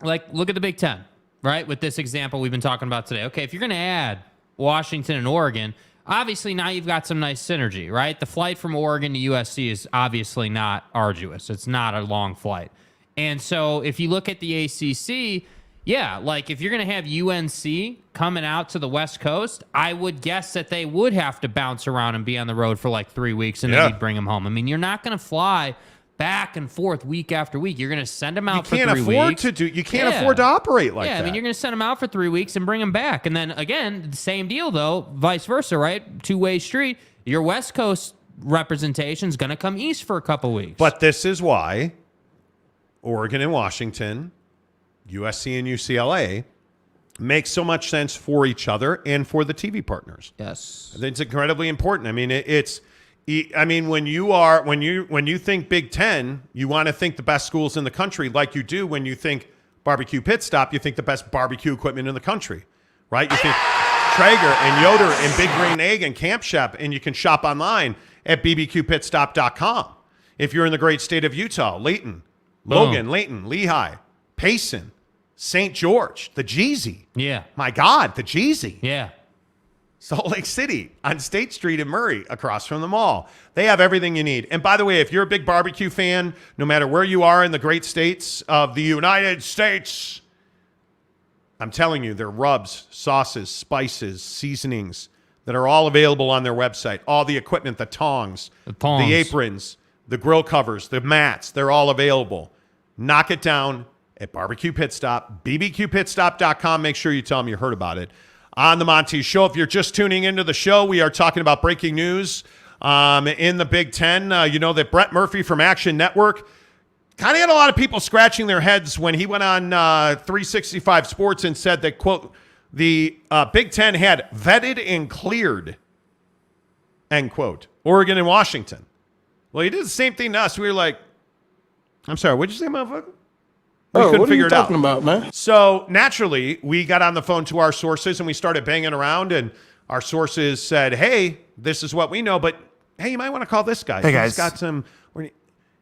S4: like look at the Big Ten. right? With this example we've been talking about today. Okay, if you're going to add Washington and Oregon, obviously now you've got some nice synergy, right? The flight from Oregon to USC is obviously not arduous. It's not a long flight. And so if you look at the ACC, yeah, like if you're going to have UNC coming out to the West Coast, I would guess that they would have to bounce around and be on the road for like 3 weeks, and then you'd bring them home. I mean, you're not going to fly back and forth week after week. You're going to send them out for 3 weeks.
S2: You can't afford to operate like that.
S4: Yeah, I mean, you're going to send them out for 3 weeks and bring them back. And then, again, the same deal, though, vice versa, right? Two-way street. Your West Coast representation is going to come east for a couple weeks.
S2: But this is why Oregon and Washington, USC and UCLA, make so much sense for each other and for the TV partners.
S4: Yes.
S2: I think it's incredibly important. I mean, when you think Big Ten, you want to think the best schools in the country, like you do when you think barbecue pit stop. You think the best barbecue equipment in the country, right? You think Traeger and Yoder and Big Green Egg and Camp Chef, and you can shop online at bbqpitstop.com. If you're in the great state of Utah, Logan, Lehigh, Payson, St. George, the Jeezy.
S4: Yeah.
S2: My God, the Jeezy.
S4: Yeah.
S2: Salt Lake City on State Street in Murray, across from the mall. They have everything you need. And by the way, if you're a big barbecue fan, no matter where you are in the great states of the United States, I'm telling you, their rubs, sauces, spices, seasonings that are all available on their website. All the equipment, the tongs, the aprons, the grill covers, the mats, they're all available. Knock it down at Barbecue Pit Stop, bbqpitstop.com. Make sure you tell them you heard about it on the Monty Show. If you're just tuning into the show, we are talking about breaking news in the Big Ten. You know that Brett Murphy from Action Network kind of had a lot of people scratching their heads when he went on 365 Sports and said that, quote, the Big Ten had vetted and cleared, end quote, Oregon and Washington. Well, he did the same thing to us. We were like, I'm sorry, what'd you say, motherfucker? We couldn't figure it out.
S7: What are you talking about, man?
S2: So naturally, we got on the phone to our sources and we started banging around, and our sources said, hey, this is what we know, but hey, you might want to call this guy.
S7: Hey, guys.
S2: He's got some.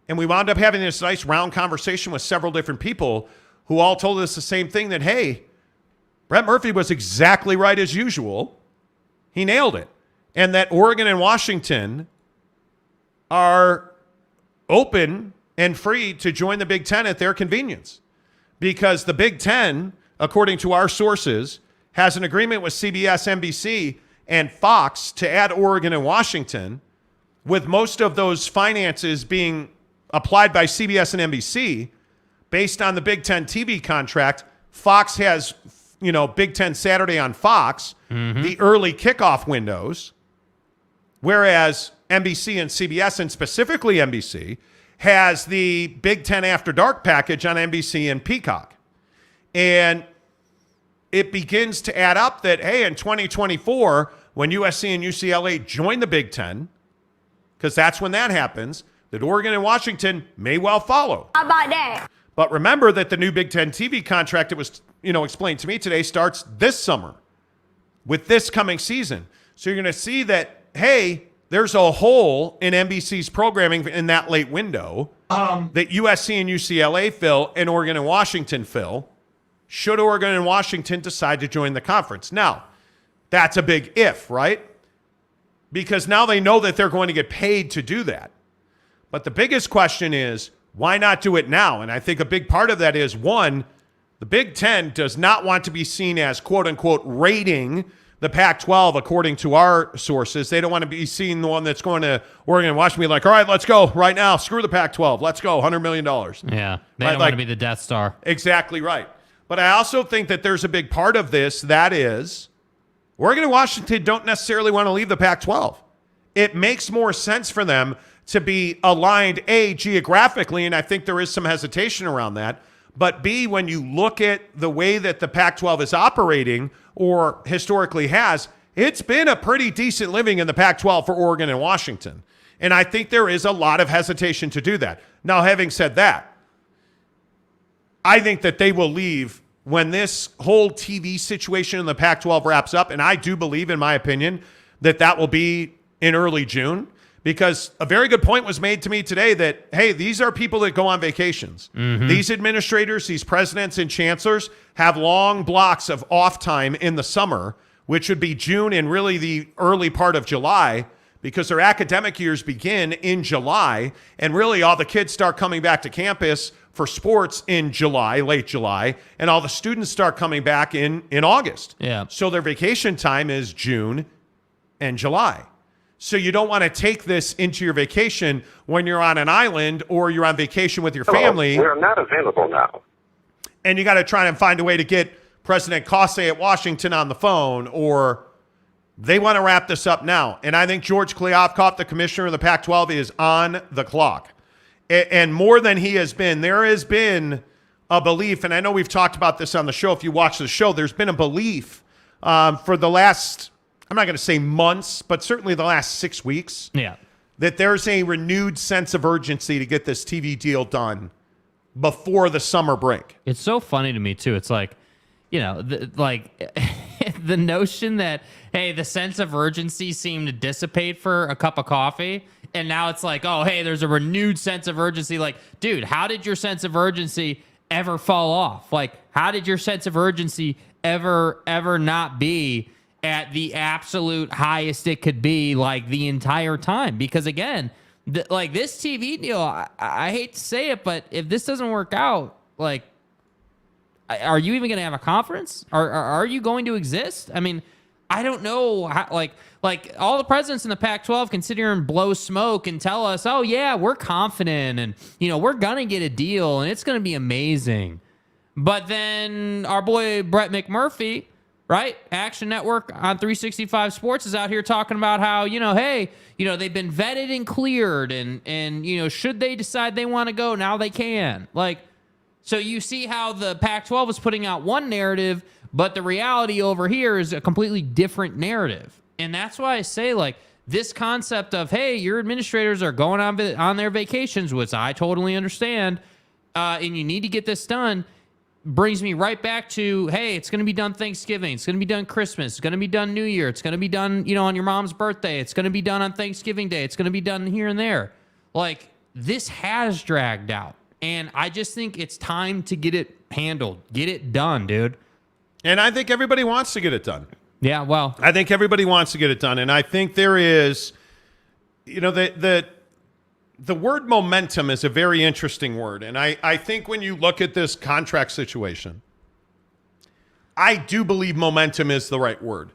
S2: And we wound up having this nice round conversation with several different people who all told us the same thing, that, hey, Brett Murphy was exactly right as usual. He nailed it. And that Oregon and Washington are open and free to join the Big Ten at their convenience, because the Big Ten, according to our sources, has an agreement with CBS, NBC, and Fox to add Oregon and Washington, with most of those finances being applied by CBS and NBC based on the Big Ten TV contract. Fox has, Big Ten Saturday on Fox, the early kickoff windows, whereas NBC and CBS, and specifically NBC, has the Big Ten After Dark package on NBC and Peacock. And it begins to add up that, hey, in 2024, when USC and UCLA join the Big Ten, because that's when that happens, that Oregon and Washington may well follow.
S12: How about that?
S2: But remember that the new Big Ten TV contract, it was, explained to me today, starts this summer with this coming season. So you're going to see that, hey, there's a hole in NBC's programming in that late window that USC and UCLA fill and Oregon and Washington fill, should Oregon and Washington decide to join the conference. Now, that's a big if, right? Because now they know that they're going to get paid to do that. But the biggest question is, why not do it now? And I think a big part of that is, one, the Big Ten does not want to be seen as, quote-unquote, raiding the Pac-12, according to our sources. They don't want to be seen the one that's going to Oregon and Washington, be like, all right, let's go right now. Screw the Pac-12. Let's go. $100 million.
S4: Yeah, they
S2: right?
S4: don't want to be the Death Star.
S2: Exactly right. But I also think that there's a big part of this, that is, Oregon and Washington don't necessarily want to leave the Pac-12. It makes more sense for them to be aligned, A, geographically, and I think there is some hesitation around that, but B, when you look at the way that the Pac-12 is operating, or historically has, it's been a pretty decent living in the Pac-12 for Oregon and Washington. And I think there is a lot of hesitation to do that. Now, having said that, I think that they will leave when this whole TV situation in the Pac-12 wraps up, and I do believe, in my opinion, that will be in early June, Because a very good point was made to me today that, hey, these are people that go on vacations. These administrators, these presidents and chancellors have long blocks of off time in the summer, which would be June and really the early part of July, because their academic years begin in July. And really all the kids start coming back to campus for sports in July, late July, and all the students start coming back in August.
S4: Yeah.
S2: So their vacation time is June and July. So you don't want to take this into your vacation when you're on an island or you're on vacation with your family.
S12: We're not available now.
S2: And you got to try and find a way to get President Kosey at Washington on the phone, or they want to wrap this up now. And I think George Kliavkoff, the commissioner of the Pac-12, is on the clock. And more than he has been, there has been a belief, and I know we've talked about this on the show. If you watch the show, there's been a belief for the last, I'm not going to say months, but certainly the last 6 weeks, that there's a renewed sense of urgency to get this TV deal done before the summer break.
S4: It's so funny to me, too. It's like, the notion that, hey, the sense of urgency seemed to dissipate for a cup of coffee, and now it's like, oh, hey, there's a renewed sense of urgency. Like, dude, how did your sense of urgency ever fall off? Like, how did your sense of urgency ever not be at the absolute highest it could be, like, the entire time? Because, again, this TV deal, I hate to say it, but if this doesn't work out, like, are you even going to have a conference? Are you going to exist? I mean, I don't know how, like all the presidents in the Pac-12 can sit here and blow smoke and tell us, oh yeah, we're confident and, we're going to get a deal and it's going to be amazing. But then our boy Brett McMurphy, right? Action Network on 365 Sports is out here talking about how, hey, they've been vetted and cleared and should they decide they want to go, now they can. Like, so you see how the Pac-12 is putting out one narrative, but the reality over here is a completely different narrative. And that's why I say, like, this concept of, hey, your administrators are going on their vacations, which I totally understand, and you need to get this done, brings me right back to, hey, it's going to be done Thanksgiving. It's going to be done Christmas. It's going to be done New Year. It's going to be done, on your mom's birthday. It's going to be done on Thanksgiving Day. It's going to be done here and there. Like, this has dragged out. And I just think it's time to get it handled. Get it done, dude.
S2: And I think everybody wants to get it done.
S4: Yeah, well.
S2: I think everybody wants to get it done. And I think there is, the word momentum is a very interesting word. And I think when you look at this contract situation, I do believe momentum is the right word.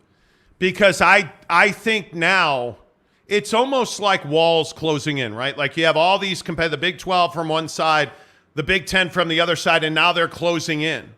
S2: Because I think now it's almost like walls closing in, right? Like you have all these the Big 12 from one side, the Big 10 from the other side, and now they're closing in.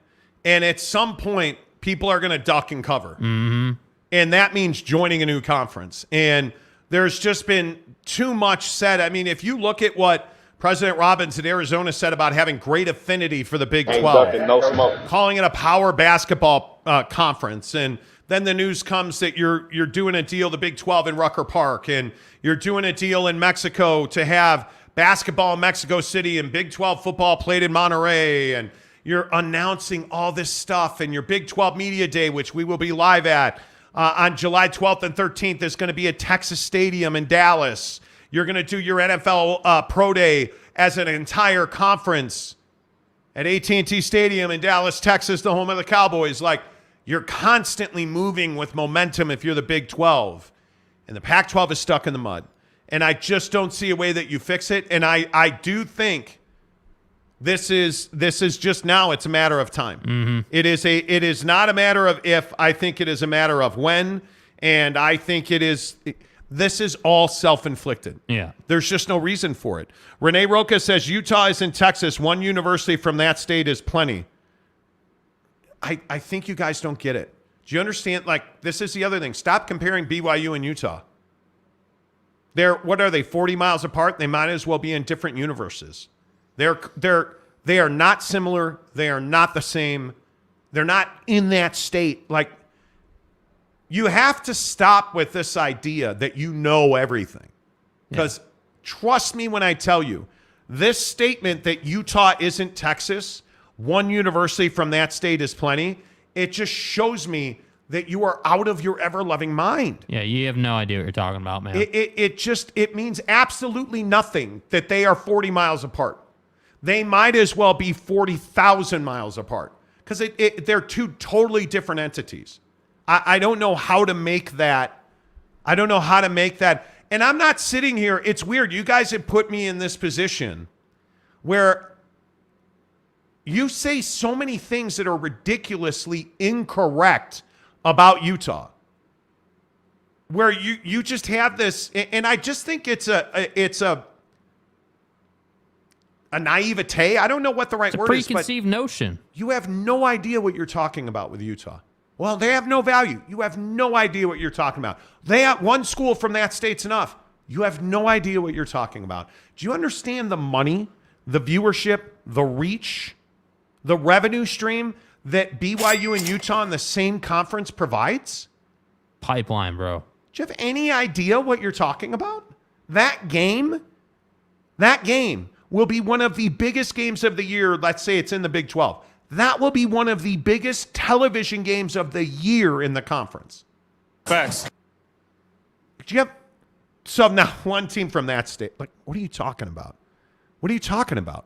S2: And at some point, people are going to duck and cover.
S4: Mm-hmm.
S2: And that means joining a new conference. And there's just been too much said. I mean, if you look at what President Robbins at Arizona said about having great affinity for the Big 12, calling it a power basketball conference, and then the news comes that you're doing a deal, the Big 12 in Rucker Park, and you're doing a deal in Mexico to have basketball in Mexico City and Big 12 football played in Monterrey, and you're announcing all this stuff, and your Big 12 Media Day, which we will be live at on July 12th and 13th, is going to be at Texas Stadium in Dallas. You're going to do your NFL Pro Day as an entire conference at AT&T Stadium in Dallas, Texas, the home of the Cowboys. Like, you're constantly moving with momentum if you're the Big 12. And the Pac-12 is stuck in the mud. And I just don't see a way that you fix it. And I do think this is just now, it's a matter of time.
S4: Mm-hmm.
S2: It is not a matter of if, I think it is a matter of when. And I think this is all self-inflicted.
S4: Yeah.
S2: There's just no reason for it. Renee Roca says Utah is in Texas. One university from that state is plenty. I think you guys don't get it. Do you understand? Like, this is the other thing. Stop comparing BYU and Utah. What are they, 40 miles apart? They might as well be in different universes. They are not similar. They are not the same. They're not in that state. Like, you have to stop with this idea that you know everything. Because trust me when I tell you, this statement that Utah isn't Texas, one university from that state is plenty, it just shows me that you are out of your ever-loving mind.
S4: Yeah, you have no idea what you're talking about, man.
S2: It means absolutely nothing that they are 40 miles apart. They might as well be 40,000 miles apart because they're two totally different entities. I don't know how to make that. I don't know how to make that. And I'm not sitting here. It's weird. You guys have put me in this position where you say so many things that are ridiculously incorrect about Utah, where you just have this, and I just think it's a naivete. I don't know what the right word is, but
S4: preconceived notion.
S2: You have no idea what you're talking about with Utah. Well, they have no value. You have no idea what you're talking about. They have one school from that state's enough. You have no idea what you're talking about. Do you understand the money, the viewership, the reach, the revenue stream that BYU and Utah in the same conference provides?
S4: Pipeline, bro.
S2: Do you have any idea what you're talking about? That game will be one of the biggest games of the year. Let's say it's in the Big 12. That will be one of the biggest television games of the year in the conference.
S10: Facts.
S2: Do you have so now one team from that state? Like, what are you talking about? What are you talking about?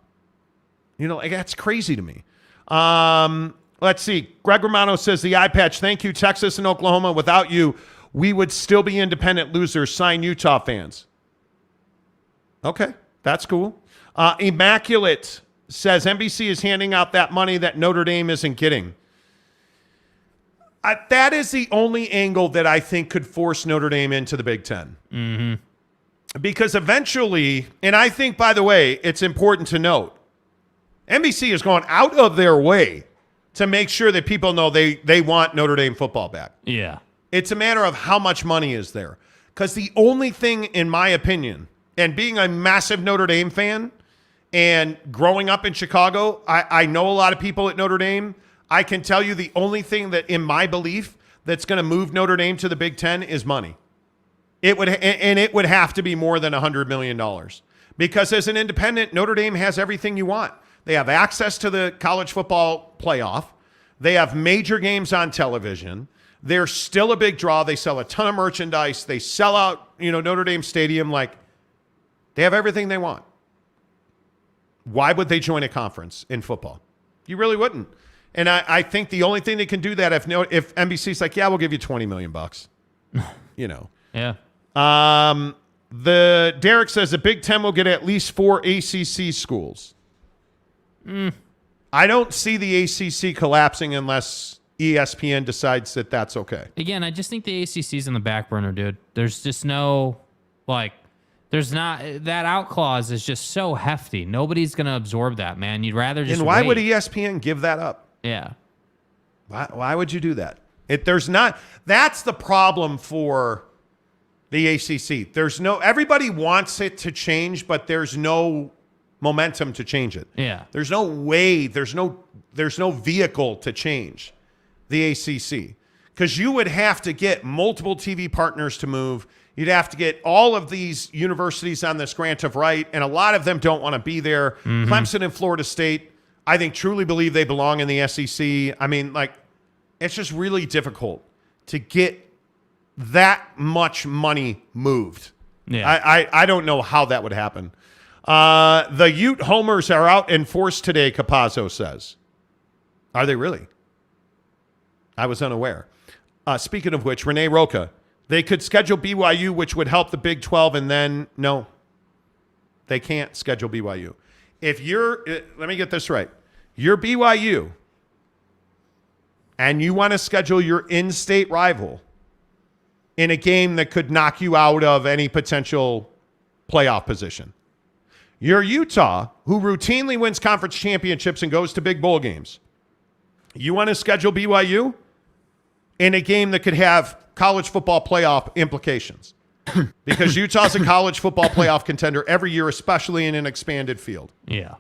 S2: You know, like, that's crazy to me. Let's see. Greg Romano says the eye patch. Thank you, Texas and Oklahoma. Without you, we would still be independent losers. Sign Utah fans. Okay, that's cool. Immaculate says NBC is handing out that money that Notre Dame isn't getting. That is the only angle that I think could force Notre Dame into the Big Ten.
S4: Mm-hmm.
S2: Because eventually, and I think, by the way, it's important to note, NBC is going out of their way to make sure that people know they want Notre Dame football back.
S4: Yeah.
S2: It's a matter of how much money is there. Because the only thing, in my opinion, and being a massive Notre Dame fan and growing up in Chicago, I know a lot of people at Notre Dame. I can tell you the only thing that, in my belief, that's going to move Notre Dame to the Big Ten is money. It would have to be more than $100 million. Because as an independent, Notre Dame has everything you want. They have access to the college football playoff. They have major games on television. They're still a big draw. They sell a ton of merchandise. They sell out, Notre Dame Stadium. Like, they have everything they want. Why would they join a conference in football? You really wouldn't. And I think the only thing they can do that if NBC's like, yeah, we'll give you $20 million.
S4: Yeah.
S2: The Derek says the Big Ten will get at least 4 ACC schools. I don't see the ACC collapsing unless ESPN decides that that's okay.
S4: Again, I just think the ACC's in the back burner, dude. There's just no, there's not, that out clause is just so hefty. Nobody's going to absorb that, man. You'd rather just
S2: And why
S4: wait.
S2: would ESPN give that up?
S4: Yeah.
S2: Why would you do that? That's the problem for the ACC. Everybody wants it to change, but there's no momentum to change it.
S4: Yeah.
S2: There's no way, there's no vehicle to change the ACC. Because you would have to get multiple TV partners to move. You'd have to get all of these universities on this grant of right, and a lot of them don't want to be there. Mm-hmm. Clemson and Florida State, I think, truly believe they belong in the SEC. I mean, it's just really difficult to get that much money moved.
S4: Yeah.
S2: I don't know how that would happen. The Ute homers are out in force today, Capazzo says. Are they really? I was unaware. Speaking of which, Renee Roca, they could schedule BYU, which would help the Big 12, and then, no, they can't schedule BYU. If let me get this right. You're BYU, and you want to schedule your in-state rival in a game that could knock you out of any potential playoff position. You're Utah, who routinely wins conference championships and goes to big bowl games. You want to schedule BYU in a game that could have college football playoff implications. Because Utah's a college football playoff contender every year, especially in an expanded field.
S4: Yeah.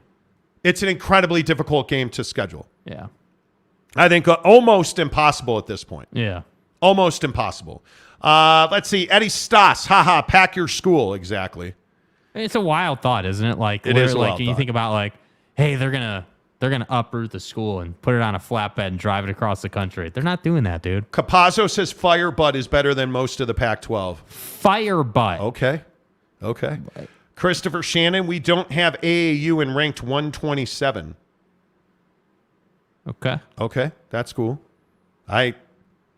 S2: It's an incredibly difficult game to schedule.
S4: Yeah.
S2: I think almost impossible at this point.
S4: Yeah.
S2: Almost impossible. Let's see. Eddie Stoss. Haha, pack your school. Exactly.
S4: It's a wild thought, isn't it?
S2: It is a wild
S4: you
S2: thought.
S4: think about hey, they're gonna They're going to uproot the school and put it on a flatbed and drive it across the country. They're not doing that, dude.
S2: Capazzo says Firebutt is better than most of the Pac-12.
S4: Firebutt.
S2: Okay. Christopher Shannon, we don't have AAU in ranked 127. Okay, that's cool. I'm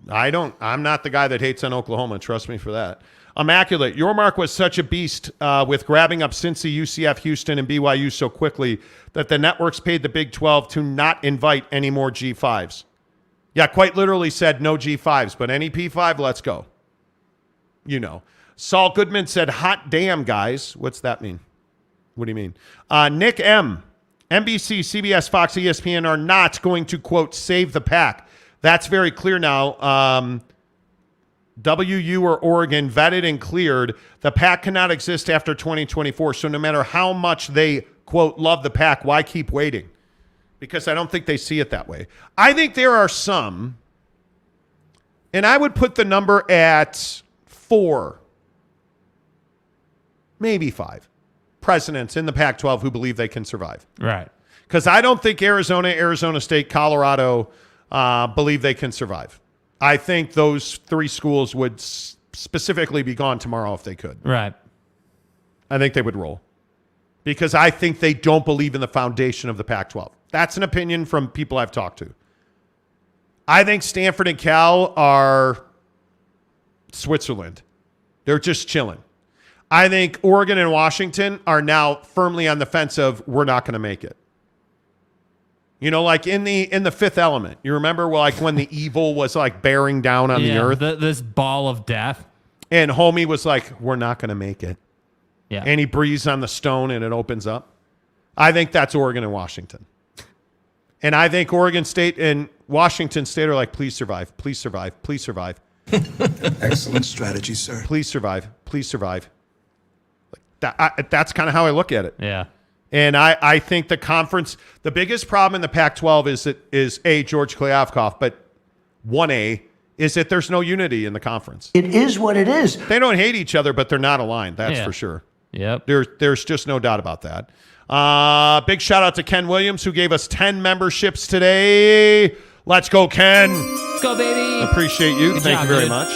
S2: not the guy that hates on Oklahoma. Trust me for that. Immaculate. Your mark was such a beast with grabbing up Cincy, UCF, Houston, and BYU so quickly that the networks paid the Big 12 to not invite any more G5s. Yeah, quite literally said no G5s, but any P5, let's go. You know. Saul Goodman said, hot damn, guys. What's that mean? What do you mean? Nick M. NBC, CBS, Fox, ESPN are not going to, quote, save the pack. That's very clear now. WU or Oregon vetted and cleared. The pack cannot exist after 2024. So no matter how much they, quote, love the pack, why keep waiting? Because I don't think they see it that way. I think there are some, and I would put the number at 4, maybe 5 presidents in the Pac-12 who believe they can survive.
S4: Right.
S2: Because I don't think Arizona State, Colorado believe they can survive. I think those 3 schools would specifically be gone tomorrow if they could.
S4: Right.
S2: I think they would roll. Because I think they don't believe in the foundation of the Pac-12. That's an opinion from people I've talked to. I think Stanford and Cal are Switzerland. They're just chilling. I think Oregon and Washington are now firmly on the fence of we're not going to make it. You know, like in the Fifth Element, you remember like when the evil was like bearing down on the earth?
S4: This ball of death.
S2: And homie was like, we're not going to make it.
S4: Yeah.
S2: And he breathes on the stone and it opens up. I think that's Oregon and Washington. And I think Oregon State and Washington State are like, please survive, please survive, please survive.
S6: Excellent strategy, sir.
S2: Please survive, please survive. That's kind of how I look at it.
S4: Yeah.
S2: And I think the conference, the biggest problem in the Pac-12 is A, George Kliavkoff, but 1A is that there's no unity in the conference.
S12: It is what it is.
S2: They don't hate each other, but they're not aligned. That's for sure.
S4: Yep.
S2: There's just no doubt about that. Big shout out to Ken Williams, who gave us 10 memberships today. Let's go, Ken.
S4: Let's go, baby.
S2: Appreciate you.
S4: Good
S2: Thank
S4: job,
S2: you very
S4: dude.
S2: much.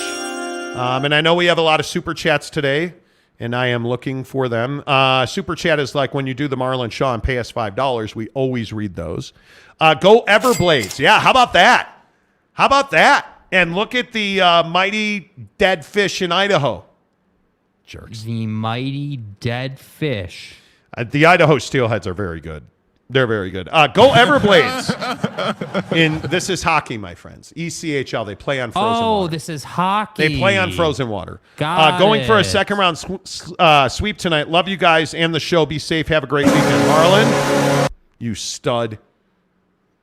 S2: And I know we have a lot of super chats today, and I am looking for them. Super chat is like when you do the Marlon Shaw and pay us $5. We always read those. Go Everblades. Yeah, how about that? How about that? And look at the mighty dead fish in Idaho. Jerks.
S4: The mighty dead fish.
S2: The Idaho Steelheads are very good. They're very good. Go Everblades. This is hockey, my friends. ECHL. They play on frozen water.
S4: Oh, this is hockey.
S2: They play on frozen water.
S4: Going
S2: for a second round sweep tonight. Love you guys and the show. Be safe. Have a great weekend. Marlon, you stud.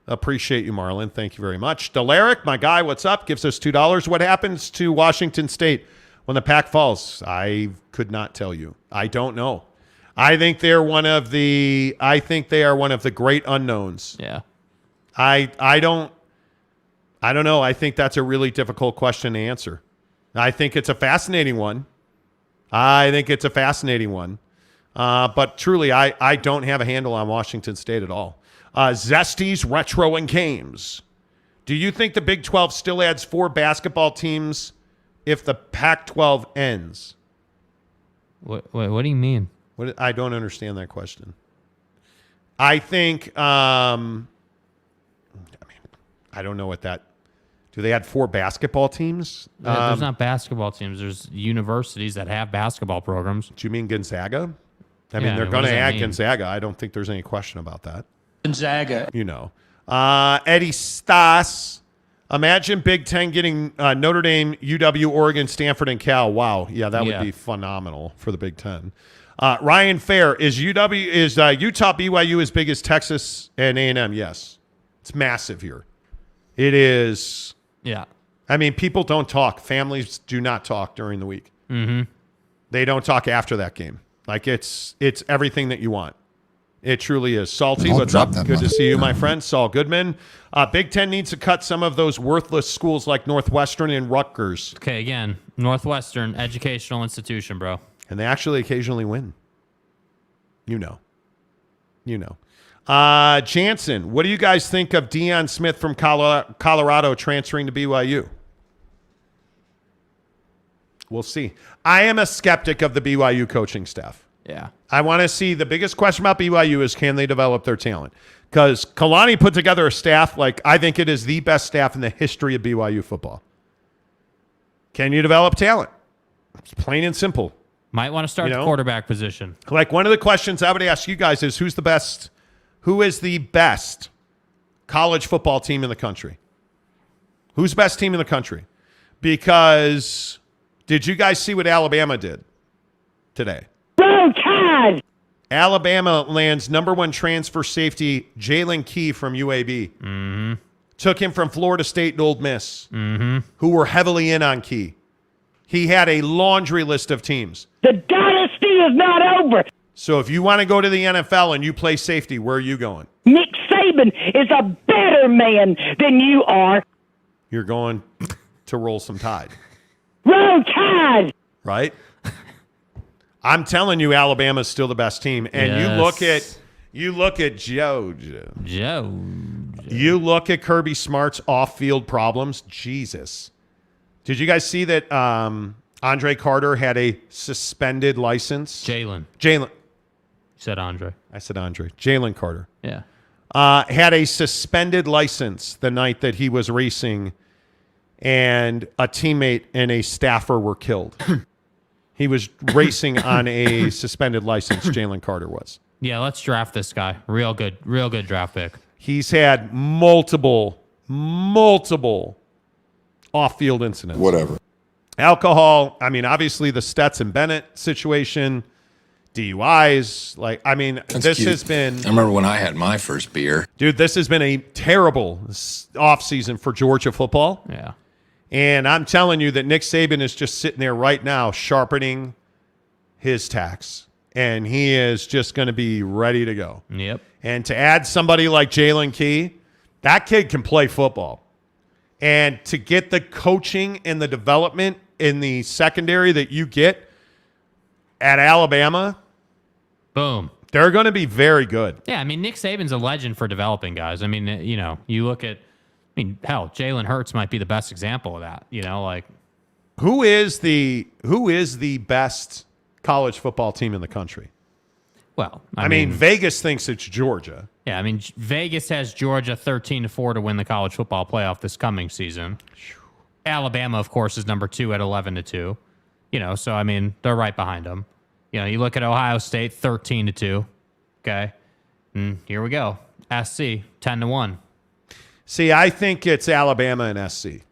S2: Appreciate you, Marlon. Thank you very much. Delaric, my guy, what's up? Gives us $2. What happens to Washington State when the pack falls? I could not tell you. I don't know. I think they are one of the great unknowns.
S4: Yeah.
S2: I don't know. I think that's a really difficult question to answer. I think it's a fascinating one. But truly, I don't have a handle on Washington State at all. Zesty's Retro and Games. Do you think the Big 12 still adds 4 basketball teams if the Pac-12 ends?
S4: What do you mean?
S2: I don't understand that question. I think, I don't know what that. Do they add 4 basketball teams?
S4: There's not basketball teams. There's universities that have basketball programs.
S2: Do you mean Gonzaga? They're going to add Gonzaga. I don't think there's any question about that.
S3: Gonzaga.
S2: You know. Eddie Stas. Imagine Big Ten getting Notre Dame, UW, Oregon, Stanford, and Cal. Wow. Yeah, that would be phenomenal for the Big Ten. Ryan Fair, is Utah BYU as big as Texas and A&M? Yes. It's massive here. It is.
S4: Yeah.
S2: I mean, people don't talk. Families do not talk during the week.
S4: Mm-hmm.
S2: They don't talk after that game. Like, it's everything that you want. It truly is. Salty, what's up? Good to see you, my friend. Saul Goodman. Big Ten needs to cut some of those worthless schools like Northwestern and Rutgers.
S4: Okay, again, Northwestern, educational institution, bro.
S2: And they actually occasionally win. You know. Jansen, what do you guys think of Deion Smith from Colorado transferring to BYU? We'll see. I am a skeptic of the BYU coaching staff.
S4: Yeah.
S2: I want to see, the biggest question about BYU is, can they develop their talent? Because Kalani put together a staff, I think it is the best staff in the history of BYU football. Can you develop talent? It's plain and simple.
S4: Might want to start the quarterback position.
S2: One of the questions I would ask you guys is, who is the best college football team in the country? Who's the best team in the country? Because did you guys see what Alabama did today?
S8: Roll Tide!
S2: Alabama lands number 1 transfer safety Jalen Key from UAB.
S4: Mm-hmm.
S2: Took him from Florida State and Ole Miss, who were heavily in on Key. He had a laundry list of teams.
S8: The dynasty is not over.
S2: So if you want to go to the NFL and you play safety, where are you going?
S8: Nick Saban is a better man than you are.
S2: You're going to roll some Tide.
S8: Roll Tide!
S2: Right? I'm telling you, Alabama's still the best team. And
S4: yes.
S2: you look at Georgia.
S4: Joe.
S2: You look at Kirby Smart's off-field problems. Jesus. Did you guys see that Andre Carter had a suspended license?
S4: Jalen.
S2: You
S4: said Andre.
S2: I said Andre. Jalen Carter.
S4: Yeah.
S2: Had a suspended license the night that he was racing, and a teammate and a staffer were killed. He was racing on a suspended license, Jalen Carter was.
S4: Yeah, let's draft this guy. Real good draft pick.
S2: He's had multiple off-field incidents.
S11: Whatever.
S2: Alcohol. I mean, obviously the Stetson Bennett situation, DUIs. This
S6: cute.
S2: has been.
S6: I remember when I had my first beer.
S2: Dude, this has been a terrible offseason for Georgia football.
S4: Yeah.
S2: And I'm telling you that Nick Saban is just sitting there right now sharpening his tacks. And he is just going to be ready to go.
S4: Yep.
S2: And to add somebody like Jalen Key, that kid can play football. And to get the coaching and the development in the secondary that you get at Alabama,
S4: boom,
S2: they're going to be very good.
S4: Yeah, I mean, Nick Saban's a legend for developing guys. I mean, you look at, hell, Jalen Hurts might be the best example of that. Who
S2: is the best college football team in the country?
S4: Well,
S2: I mean, Vegas thinks it's Georgia.
S4: Yeah, I mean, Vegas has Georgia 13-4 to win the college football playoff this coming season. Alabama, of course, is number 2 at 11-2. So I mean, they're right behind them. You look at Ohio State 13-2. Okay, and here we go. SC 10-1.
S2: See, I think it's Alabama and SC.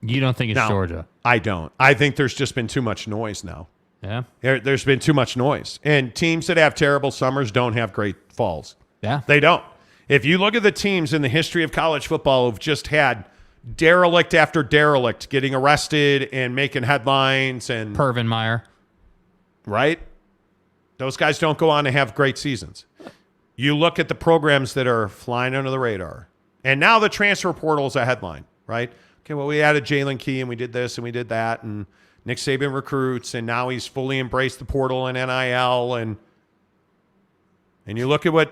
S4: You don't think it's Georgia?
S2: I don't. I think there's just been too much noise now.
S4: Yeah.
S2: There's been too much noise. And teams that have terrible summers don't have great falls.
S4: Yeah.
S2: They don't. If you look at the teams in the history of college football who've just had derelict after derelict getting arrested and making headlines and
S4: Pervin Meyer.
S2: Right? Those guys don't go on to have great seasons. You look at the programs that are flying under the radar. And now the transfer portal is a headline, right? Okay, well, we added Jalen Key and we did this and we did that, and Nick Saban recruits, and now he's fully embraced the portal and NIL, and you look at,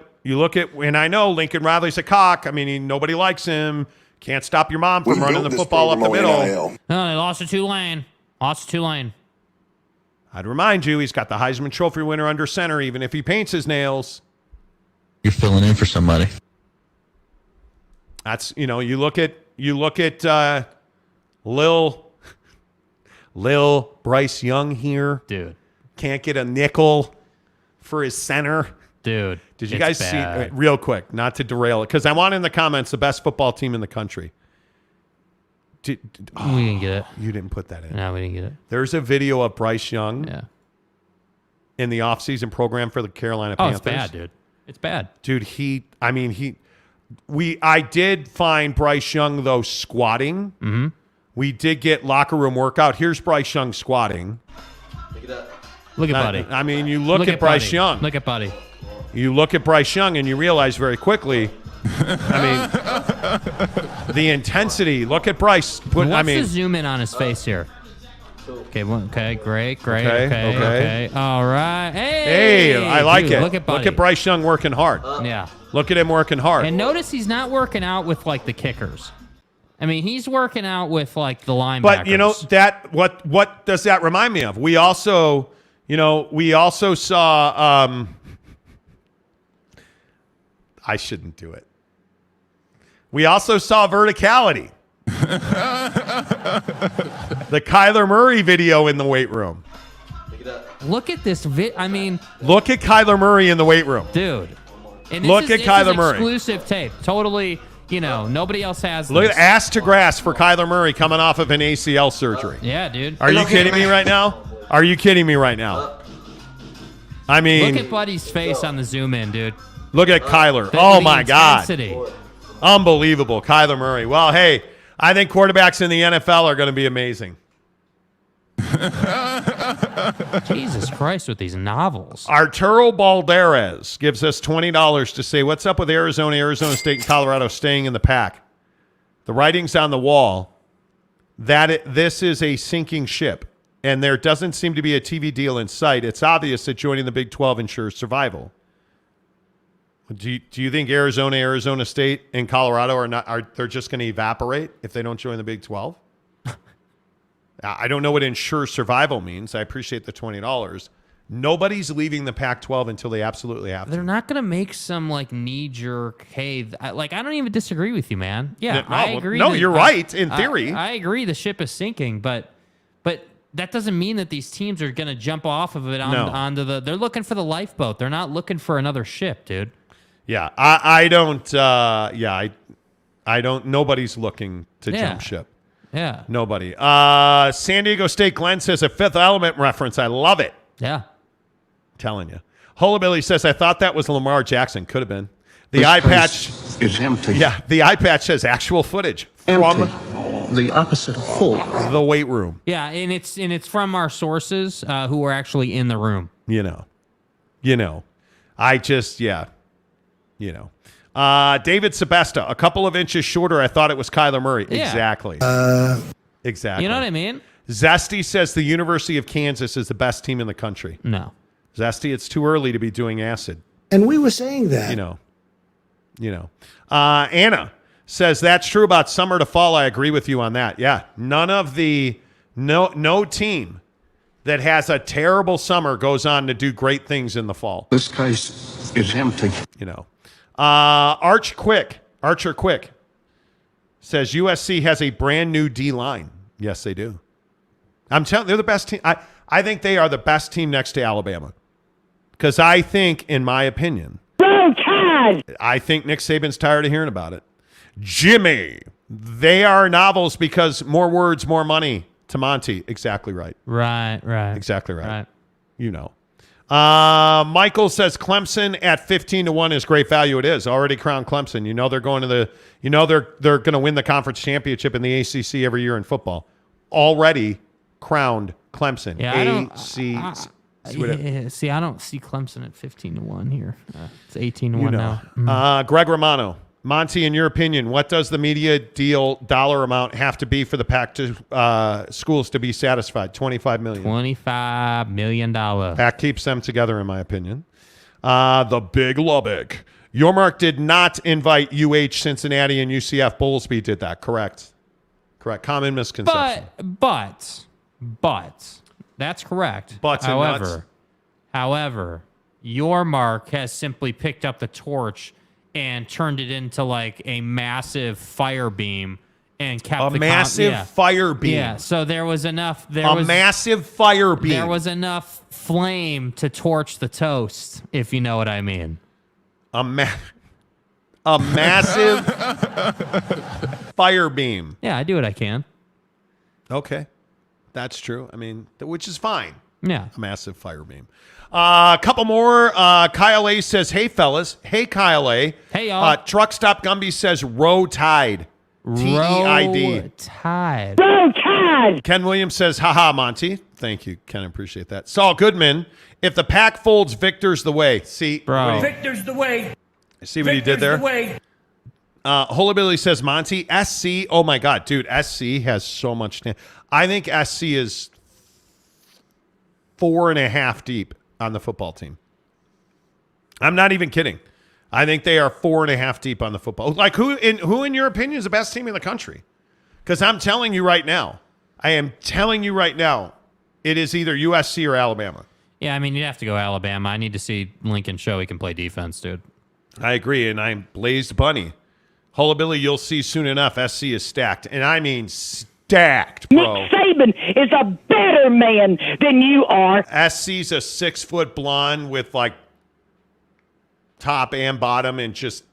S2: and I know Lincoln Riley's a cock. I mean, nobody likes him. Can't stop your mom from running the football up the middle.
S4: Oh, they lost to Tulane.
S2: I'd remind you, he's got the Heisman Trophy winner under center, even if he paints his nails.
S6: You're filling in for somebody.
S2: That's, you look at Lil Bryce Young here.
S4: Dude.
S2: Can't get a nickel for his center.
S4: Dude.
S2: Did you guys see, real quick, not to derail it, because I want in the comments the best football team in the country.
S4: We didn't get it.
S2: You didn't put that in.
S4: No, we didn't get it.
S2: There's a video of Bryce Young in the offseason program for the Carolina Panthers.
S4: Oh, it's bad, dude. It's bad.
S2: Dude, I did find Bryce Young, though, squatting.
S4: Mm-hmm.
S2: We did get locker room workout. Here's Bryce Young squatting.
S4: Look at Buddy.
S2: I mean, you look at Bryce Young.
S4: Look at Buddy.
S2: You look at Bryce Young and you realize very quickly, I mean, the intensity. Look at Bryce.
S4: What's the zoom in on his face here? Okay, great.
S2: Okay.
S4: Okay. All right.
S2: Hey, I like
S4: dude,
S2: it.
S4: Look at
S2: Bryce Young working hard.
S4: Yeah.
S2: Look at him working hard.
S4: And notice he's not working out with like the kickers. I mean, he's working out with like the linebackers.
S2: But you know that what does that remind me of? We also saw I shouldn't do it. We also saw verticality. The Kyler Murray video in the weight room.
S4: Look at this look at
S2: Kyler Murray in the weight room.
S4: Dude. And
S2: Look at Kyler Murray.
S4: Exclusive tape. Totally, nobody else has this.
S2: Look at ass to grass for Kyler Murray coming off of an ACL surgery.
S4: Yeah, dude.
S2: Are you kidding me right now? Are you kidding me right now? I mean,
S4: look at Buddy's face on the zoom in, dude.
S2: Look at Kyler.
S4: The
S2: My
S4: intensity.
S2: God. Unbelievable. Kyler Murray. Well, hey, I think quarterbacks in the NFL are going to be amazing.
S4: Jesus Christ with these novels.
S2: Arturo Balderas gives us $20 to say, what's up with Arizona State, and Colorado staying in the PAC? The writing's on the wall that this is a sinking ship, and there doesn't seem to be a TV deal in sight. It's obvious that joining the Big 12 ensures survival. Do you think Arizona State, and Colorado they're just going to evaporate if they don't join the Big 12? I don't know what ensure survival means. I appreciate the $20. Nobody's leaving the Pac-12 until they absolutely have to.
S4: They're not going to make some like knee-jerk, hey, I don't even disagree with you, man. Yeah,
S2: No,
S4: I agree.
S2: No, you're right in theory.
S4: I agree the ship is sinking, but that doesn't mean that these teams are going to jump off of it onto the. They're looking for the lifeboat. They're not looking for another ship, dude.
S2: Yeah, I don't. I don't. Nobody's looking to jump ship.
S4: Yeah.
S2: Nobody. San Diego State Glenn says a Fifth Element reference. I love it.
S4: Yeah.
S2: Telling you. Holabilly says, I thought that was Lamar Jackson. Could have been. The eye patch
S5: is empty.
S2: Yeah, the eye patch says actual footage
S5: Empty.
S2: from
S5: The opposite of full.
S2: the weight room.
S4: Yeah, and it's from our sources who are actually in the room.
S2: I just, David Sebesta, a couple of inches shorter. I thought it was Kyler Murray.
S4: Yeah.
S2: Exactly. Exactly.
S4: You know what I mean?
S2: Zesty says the University of Kansas is the best team in the country.
S4: No.
S2: Zesty, it's too early to be doing acid.
S7: And we were saying that.
S2: Anna says that's true about summer to fall. I agree with you on that. Yeah. No team that has a terrible summer goes on to do great things in the fall.
S5: This case is empty.
S2: Archer Quick says USC has a brand new D line. Yes, they do. I'm telling you, they're the best team. I think they are the best team next to Alabama. Because I think, in my opinion, I think Nick Saban's tired of hearing about it. Jimmy, they are novels because more words, more money to Monty. Exactly right.
S4: Right.
S2: Exactly right.
S4: Right.
S2: Michael says Clemson at 15-1 is great value. It is already crowned Clemson. They're going to they're going to win the conference championship in the ACC every year in football. Already crowned Clemson.
S4: Yeah, I don't see Clemson at 15-1 here. It's 18-1 now. Mm.
S2: Greg Romano, Monty, in your opinion, what does the media deal dollar amount have to be for the PAC schools to be satisfied? $25 million.
S4: $25 million.
S2: PAC keeps them together, in my opinion. The Big Lubbock. Yormark did not invite UH, Cincinnati, and UCF. Bowlesby did that. Correct. Common misconception.
S4: But that's correct. However, Yormark has simply picked up the torch and turned it into like a massive fire beam and kept
S2: fire beam.
S4: Yeah, so there was enough.
S2: Massive fire beam.
S4: There was enough flame to torch the toast, if you know what I mean.
S2: A massive fire beam.
S4: Yeah, I do what I can.
S2: Okay, that's true. I mean, which is fine.
S4: Yeah,
S2: a massive fire beam. A couple more. Kyle A says, hey, fellas. Hey, Kyle A.
S4: Hey, y'all.
S2: Truck Stop Gumby says, row tide. T-E-I-D.
S4: Row tide.
S8: Row tide.
S2: Ken Williams says, haha, Monty. Thank you, Ken. I appreciate that. Saul Goodman, if the PAC folds, Victor's the way. See,
S4: bro.
S3: Victor's the way.
S2: See what he did there? Holabilly says, Monty, SC. Oh, my God, dude. SC has so much. I think SC is 4.5 deep on the football team. I'm not even kidding. I think they are 4.5 deep on the football. Like who in your opinion is the best team in the country? Because I'm telling you right now, it is either USC or Alabama.
S4: Yeah, I mean, you'd have to go Alabama. I need to see Lincoln show he can play defense, dude.
S2: I agree, and I'm Blazed Bunny. Hullabilly, you'll see soon enough, SC is stacked. And I mean stacked, bro.
S8: Nick Saban is a better man than you are.
S2: SC's a 6-foot blonde with like top and bottom and just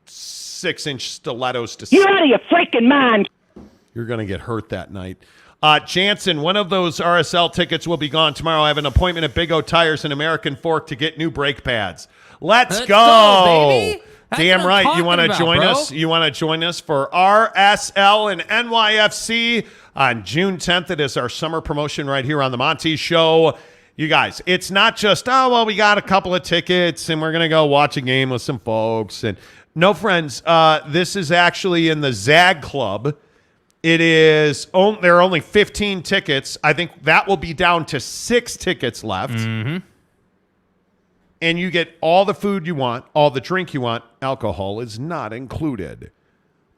S2: 6-inch stilettos to
S8: You're out of your freaking mind.
S2: You're going to get hurt that night. Jansen, one of those RSL tickets will be gone tomorrow. I have an appointment at Big O Tires and American Fork to get new brake pads. Let's go,
S4: baby. That's
S2: Damn
S4: what I'm
S2: right. You
S4: talking
S2: want to
S4: about,
S2: join
S4: bro.
S2: us? You want to join us for RSL and NYFC on June 10th? It is our summer promotion right here on the Monty Show. You guys, it's not just, oh, well, we got a couple of tickets and we're going to go watch a game with some folks. And no, friends, this is actually in the Zag Club. It is, there are only 15 tickets. I think that will be down to 6 tickets left.
S4: Mm-hmm.
S2: And you get all the food you want, all the drink you want. Alcohol is not included.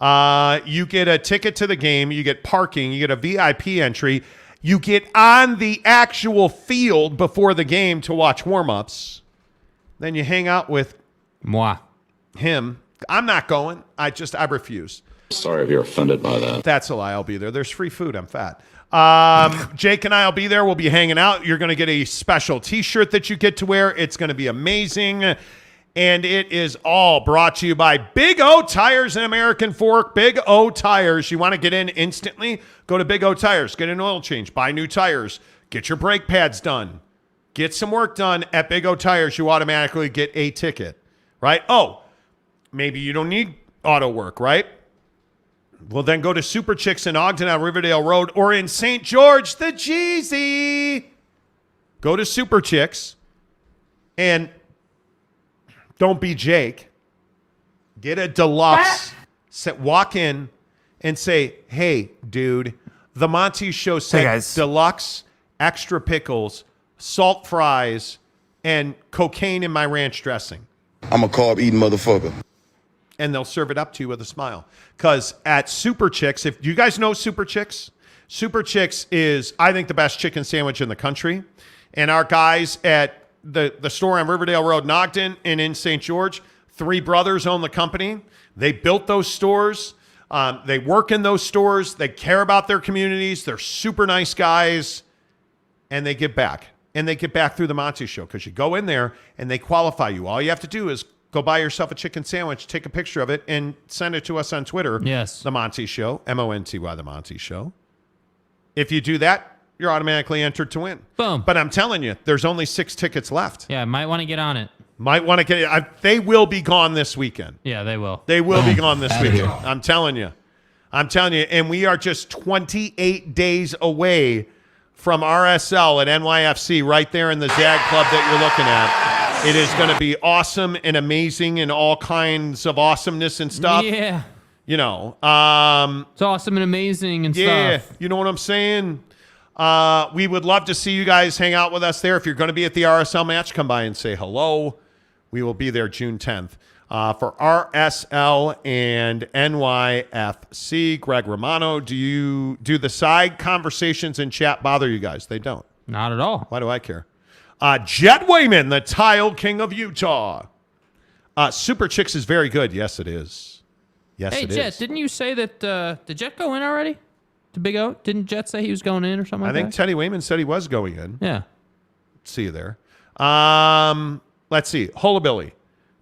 S2: You get a ticket to the game. You get parking. You get a VIP entry. You get on the actual field before the game to watch warm-ups. Then you hang out with him. I'm not going. I refuse.
S6: Sorry if you're offended by that.
S2: That's a lie. I'll be there. There's free food. I'm fat. Jake and I will be there. We'll be hanging out. You're going to get a special T-shirt that you get to wear. It's going to be amazing. And it is all brought to you by Big O Tires and American Fork. Big O Tires. You want to get in instantly? Go to Big O Tires. Get an oil change. Buy new tires. Get your brake pads done. Get some work done at Big O Tires. You automatically get a ticket, right? Oh, maybe you don't need auto work, right? Well, then go to Super Chicks in Ogden on Riverdale Road or in St. George, the Jeezy. Go to Super Chicks and don't be Jake. Get a deluxe. Walk in and say, hey, dude, the Monty Show said deluxe, extra pickles, salt fries, and cocaine in my ranch dressing.
S11: I'm a carb-eating motherfucker.
S2: And they'll serve it up to you with a smile. Because at Super Chicks, if you guys know Super Chicks is, I think, the best chicken sandwich in the country. And our guys at the store on Riverdale Road in Ogden and in St. George, 3 brothers own the company. They built those stores. They work in those stores. They care about their communities. They're super nice guys. And they give back. And they give back through the Monty Show because you go in there and they qualify you. All you have to do is go buy yourself a chicken sandwich, take a picture of it, and send it to us on Twitter.
S4: Yes. The
S2: Monty Show, Monty, The Monty Show. If you do that, you're automatically entered to win.
S4: Boom.
S2: But I'm telling you, there's only 6 tickets left.
S4: Yeah, might want to get on it.
S2: Might want to get it. They will be gone this weekend.
S4: Yeah, they will.
S2: They will be gone this weekend. I'm telling you. And we are just 28 days away from RSL at NYFC right there in the Zag Club that you're looking at. It is going to be awesome and amazing and all kinds of awesomeness and stuff.
S4: Yeah.
S2: You know.
S4: It's awesome and amazing and stuff.
S2: Yeah, you know what I'm saying? We would love to see you guys hang out with us there. If you're going to be at the RSL match, come by and say hello. We will be there June 10th. For RSL and NYFC, Greg Romano, do the side conversations in chat bother you guys? They don't.
S4: Not at all.
S2: Why do I care? Jet Wayman, the tile king of Utah. Super Chicks is very good. Yes, it is. Yes,
S4: hey,
S2: it
S4: Jet,
S2: is.
S4: didn't you say that did Jet go in already? To Big O? Didn't Jet say he was going in or something like that?
S2: I think Teddy Wayman said he was going in.
S4: Yeah.
S2: See you there. Let's see. Hullabilly.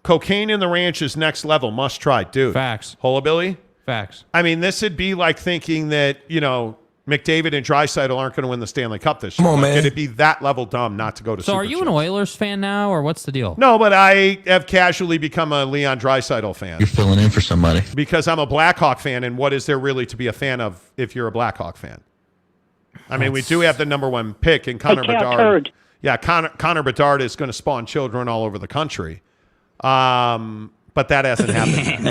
S2: Cocaine in the ranch is next level. Must try. Dude.
S4: Facts.
S2: Hullabilly?
S4: Facts.
S2: I mean, this would be like thinking that, McDavid and Draisaitl aren't going to win the Stanley Cup this year.
S7: Come on, man.
S2: It'd be that level dumb not to go to
S4: So
S2: Super
S4: are you
S2: Chicks.
S4: an Oilers fan now, or what's the deal?
S2: No, but I have casually become a Leon Draisaitl fan.
S6: You're filling in for somebody.
S2: Because I'm a Blackhawk fan, and what is there really to be a fan of if you're a Blackhawk fan? I mean, we do have the number 1 pick in Connor Bedard. Yeah, Connor Bedard is going to spawn children all over the country. but that hasn't happened.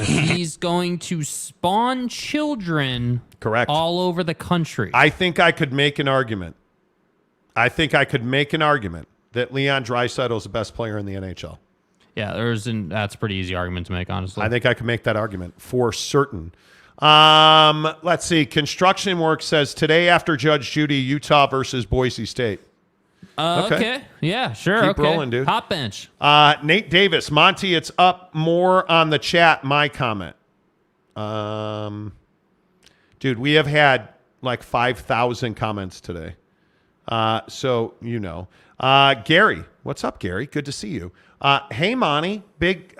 S4: He's going to spawn children
S2: Correct.
S4: all over the country.
S2: I think I could make an argument. that Leon Draisaitl is the best player in the NHL.
S4: Yeah, that's a pretty easy argument to make, honestly.
S2: I think I can make that argument for certain. Let's see. Construction Work says today after Judge Judy, Utah versus Boise State.
S4: Okay. Yeah, sure.
S2: Keep rolling, dude.
S4: Hot bench.
S2: Nate Davis. Monty, it's up more on the chat. My comment. Dude, we have had like 5,000 comments today. So, you know. Gary. What's up, Gary? Good to see you. Hey, Monty. Big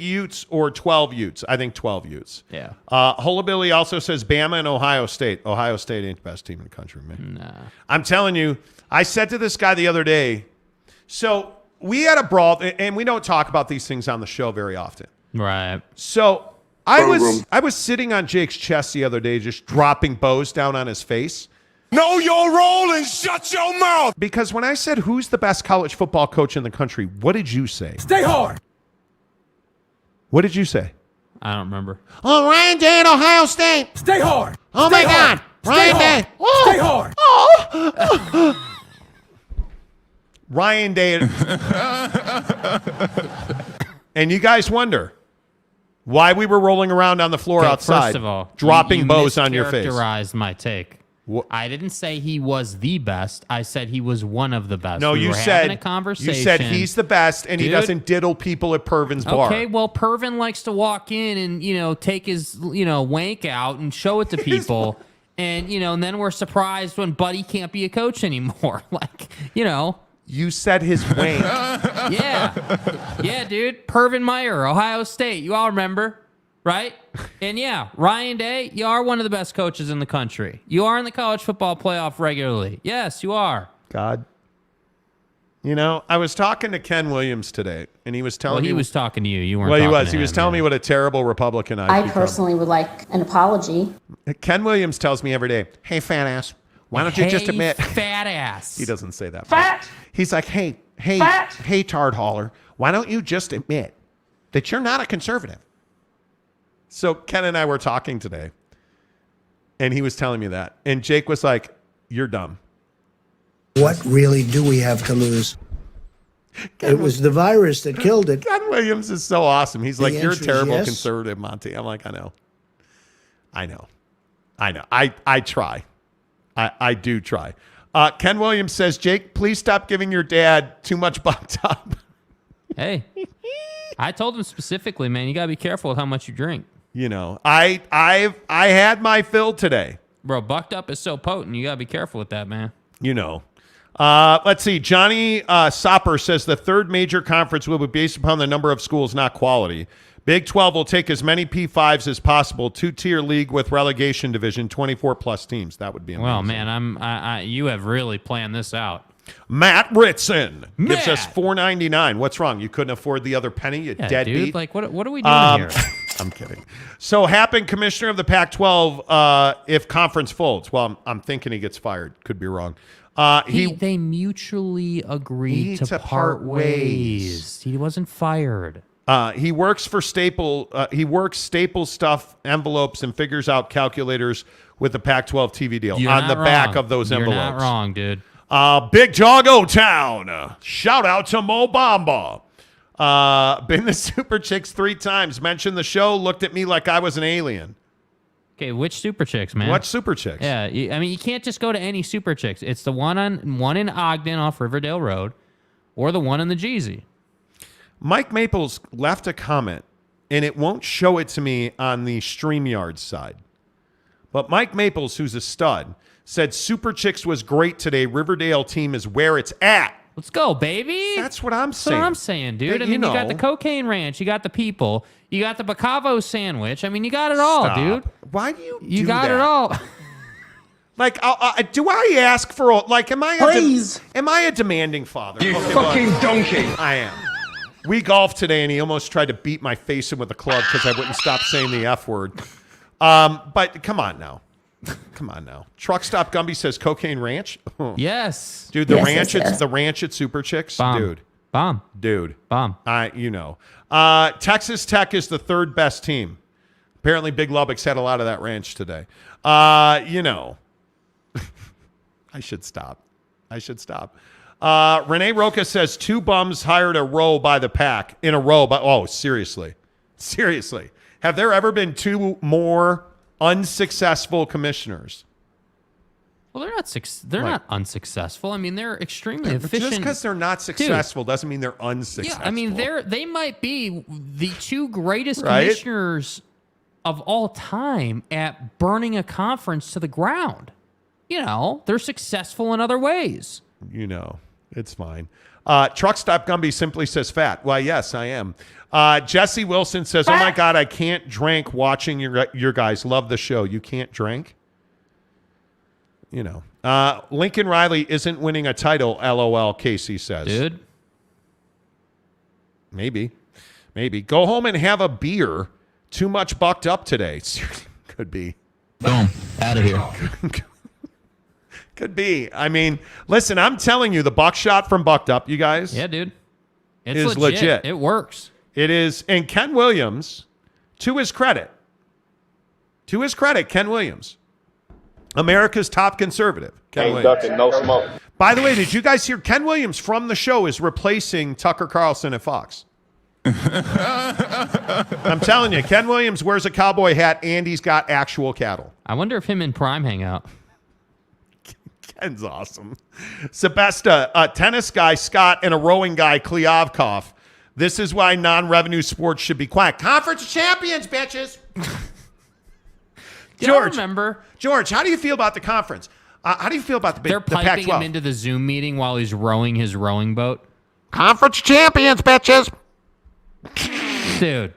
S2: Utes or 12 Utes? I think 12 Utes.
S4: Yeah.
S2: Hullabilly also says Bama and Ohio State. Ohio State ain't the best team in the country, man.
S4: Nah.
S2: I'm telling you, I said to this guy the other day, so we had a brawl, and we don't talk about these things on the show very often.
S4: Right.
S2: So I was sitting on Jake's chest the other day, just dropping bows down on his face.
S7: Know your role and shut your mouth.
S2: Because when I said, who's the best college football coach in the country, what did you say?
S7: Stay hard.
S2: What did you say?
S4: I don't remember.
S2: Oh, Ryan Day at Ohio State.
S7: Stay hard.
S2: Oh,
S7: Stay
S2: my
S7: hard.
S2: God. Ryan Day. Oh.
S7: Stay hard.
S2: Oh. Ryan Day. And you guys wonder why we were rolling around on the floor outside,
S4: first of all,
S2: dropping
S4: you
S2: bows on your face.
S4: Mischaracterized my take. I didn't say he was the best. I said he was one of the best.
S2: No,
S4: we
S2: you
S4: were
S2: said
S4: having a conversation.
S2: You said he's the best, and he doesn't diddle people at Pervin's bar.
S4: Okay, well, Pervin likes to walk in and take his wank out and show it to people, and and then we're surprised when Buddy can't be a coach anymore.
S2: You said his wank.
S4: Yeah, dude. Pervin Meyer, Ohio State. You all remember. Right? And yeah, Ryan Day, you are one of the best coaches in the country. You are in the college football playoff regularly. Yes, you are.
S2: God. I was talking to Ken Williams today, and he was telling me...
S4: he was talking to you. You weren't
S2: Well, he
S4: talking
S2: was.
S4: to
S2: He was
S4: him,
S2: telling me what a terrible Republican
S12: I personally would like an apology.
S2: Ken Williams tells me every day, hey, fat ass, why don't you just admit...
S4: fat ass.
S2: He doesn't say that.
S8: Fat.
S2: He's like, hey, tard hauler, why don't you just admit that you're not a conservative? So Ken and I were talking today, and he was telling me that. And Jake was like, you're dumb.
S13: What really do we have to lose? It was the virus that killed it.
S2: Ken Williams is so awesome. He's like, you're a terrible
S13: yes.
S2: conservative, Monty. I'm like, I know. I try. I do try. Ken Williams says, Jake, please stop giving your dad too much bucked up.
S4: Hey, I told him specifically, man, you got to be careful with how much you drink.
S2: I had my fill today.
S4: Bro, bucked up is so potent. You got to be careful with that, man.
S2: Let's see. Johnny Sopper says the third major conference will be based upon the number of schools, not quality. Big 12 will take as many P5s as possible. Two-tier league with relegation division, 24-plus teams. That would be amazing.
S4: Well, man, you have really planned this out.
S2: Matt Ritson gives us $4.99. What's wrong? You couldn't afford the other penny, you deadbeat?
S4: Dude, like, what are we doing here?
S2: I'm kidding. So Happen, commissioner of the Pac-12, if conference folds. Well, I'm thinking he gets fired. Could be wrong.
S4: They mutually agreed to part ways. He wasn't fired.
S2: He works for Staple. He works Staple stuff envelopes and figures out calculators with the Pac-12 TV deal on the back of those envelopes.
S4: You're not wrong, dude.
S2: Big Dog O-Town. Shout out to Mo Bamba. Been the Super Chicks 3 times. Mentioned the show. Looked at me like I was an alien.
S4: Okay, which Super Chicks, man?
S2: What Super Chicks?
S4: Yeah, you can't just go to any Super Chicks. It's the one in Ogden off Riverdale Road, or the one in the Jeezy.
S2: Mike Maples left a comment, and it won't show it to me on the StreamYard side. But Mike Maples, who's a stud, said Super Chicks was great today. Riverdale team is where it's at.
S4: Let's go, baby.
S2: That's what I'm saying.
S4: That's what I'm saying, dude. You got the Cocaine Ranch. You got the people. You got the Bacavo sandwich. I mean, you got it all, dude.
S2: Why do you
S4: You got it all.
S2: Like, do I ask for, like, am I a demanding father?
S10: You fucking donkey.
S2: I am. We golfed today, and he almost tried to beat my face in with a club because I wouldn't stop saying the F word. But come on now. Truck Stop Gumby says Cocaine Ranch.
S4: Yes.
S2: Dude, the ranch at Super Chicks.
S4: Bomb.
S2: Dude.
S4: Bomb.
S2: Dude.
S4: Bomb.
S2: Texas Tech is the third best team. Apparently Big Lubbock's had a lot of that ranch today. I should stop. Renee Roca says 2 bums hired a row by the PAC in a row. Seriously. Have there ever been 2 more unsuccessful commissioners?
S4: Well, they're not unsuccessful. I mean, they're extremely efficient.
S2: Just because they're not successful doesn't mean they're unsuccessful.
S4: Yeah, I mean, they might be the 2 greatest commissioners of all time at burning a conference to the ground. They're successful in other ways.
S2: It's fine. Truck Stop Gumby simply says fat. Why, yes, I am. Jesse Wilson says, oh, my God, I can't drink watching your guys. Love the show. You can't drink? Lincoln Riley isn't winning a title, LOL, Casey says.
S4: Dude.
S2: Maybe. Go home and have a beer. Too much bucked up today. Could be.
S6: Boom. Out of here.
S2: Could be. I mean, listen, I'm telling you, the buckshot from Bucked Up, you guys.
S4: Yeah, dude.
S2: It's legit.
S4: It works.
S2: It is. And Ken Williams, to his credit, Ken Williams, America's top conservative. Ken Williams.
S11: No smoke.
S2: By the way, did you guys hear Ken Williams from the show is replacing Tucker Carlson at Fox? I'm telling you, Ken Williams wears a cowboy hat and he's got actual cattle.
S4: I wonder if him and Prime hang out.
S2: Ken's awesome. Sebesta, a tennis guy, Scott, and a rowing guy, Kliavkov. This is why non-revenue sports should be quiet. Conference of Champions, bitches. George, how do you feel about the conference? How do you feel about the
S4: They're
S2: the
S4: piping
S2: Pac-12?
S4: him into the Zoom meeting while he's rowing his rowing boat.
S2: Conference of Champions, bitches.
S4: Dude.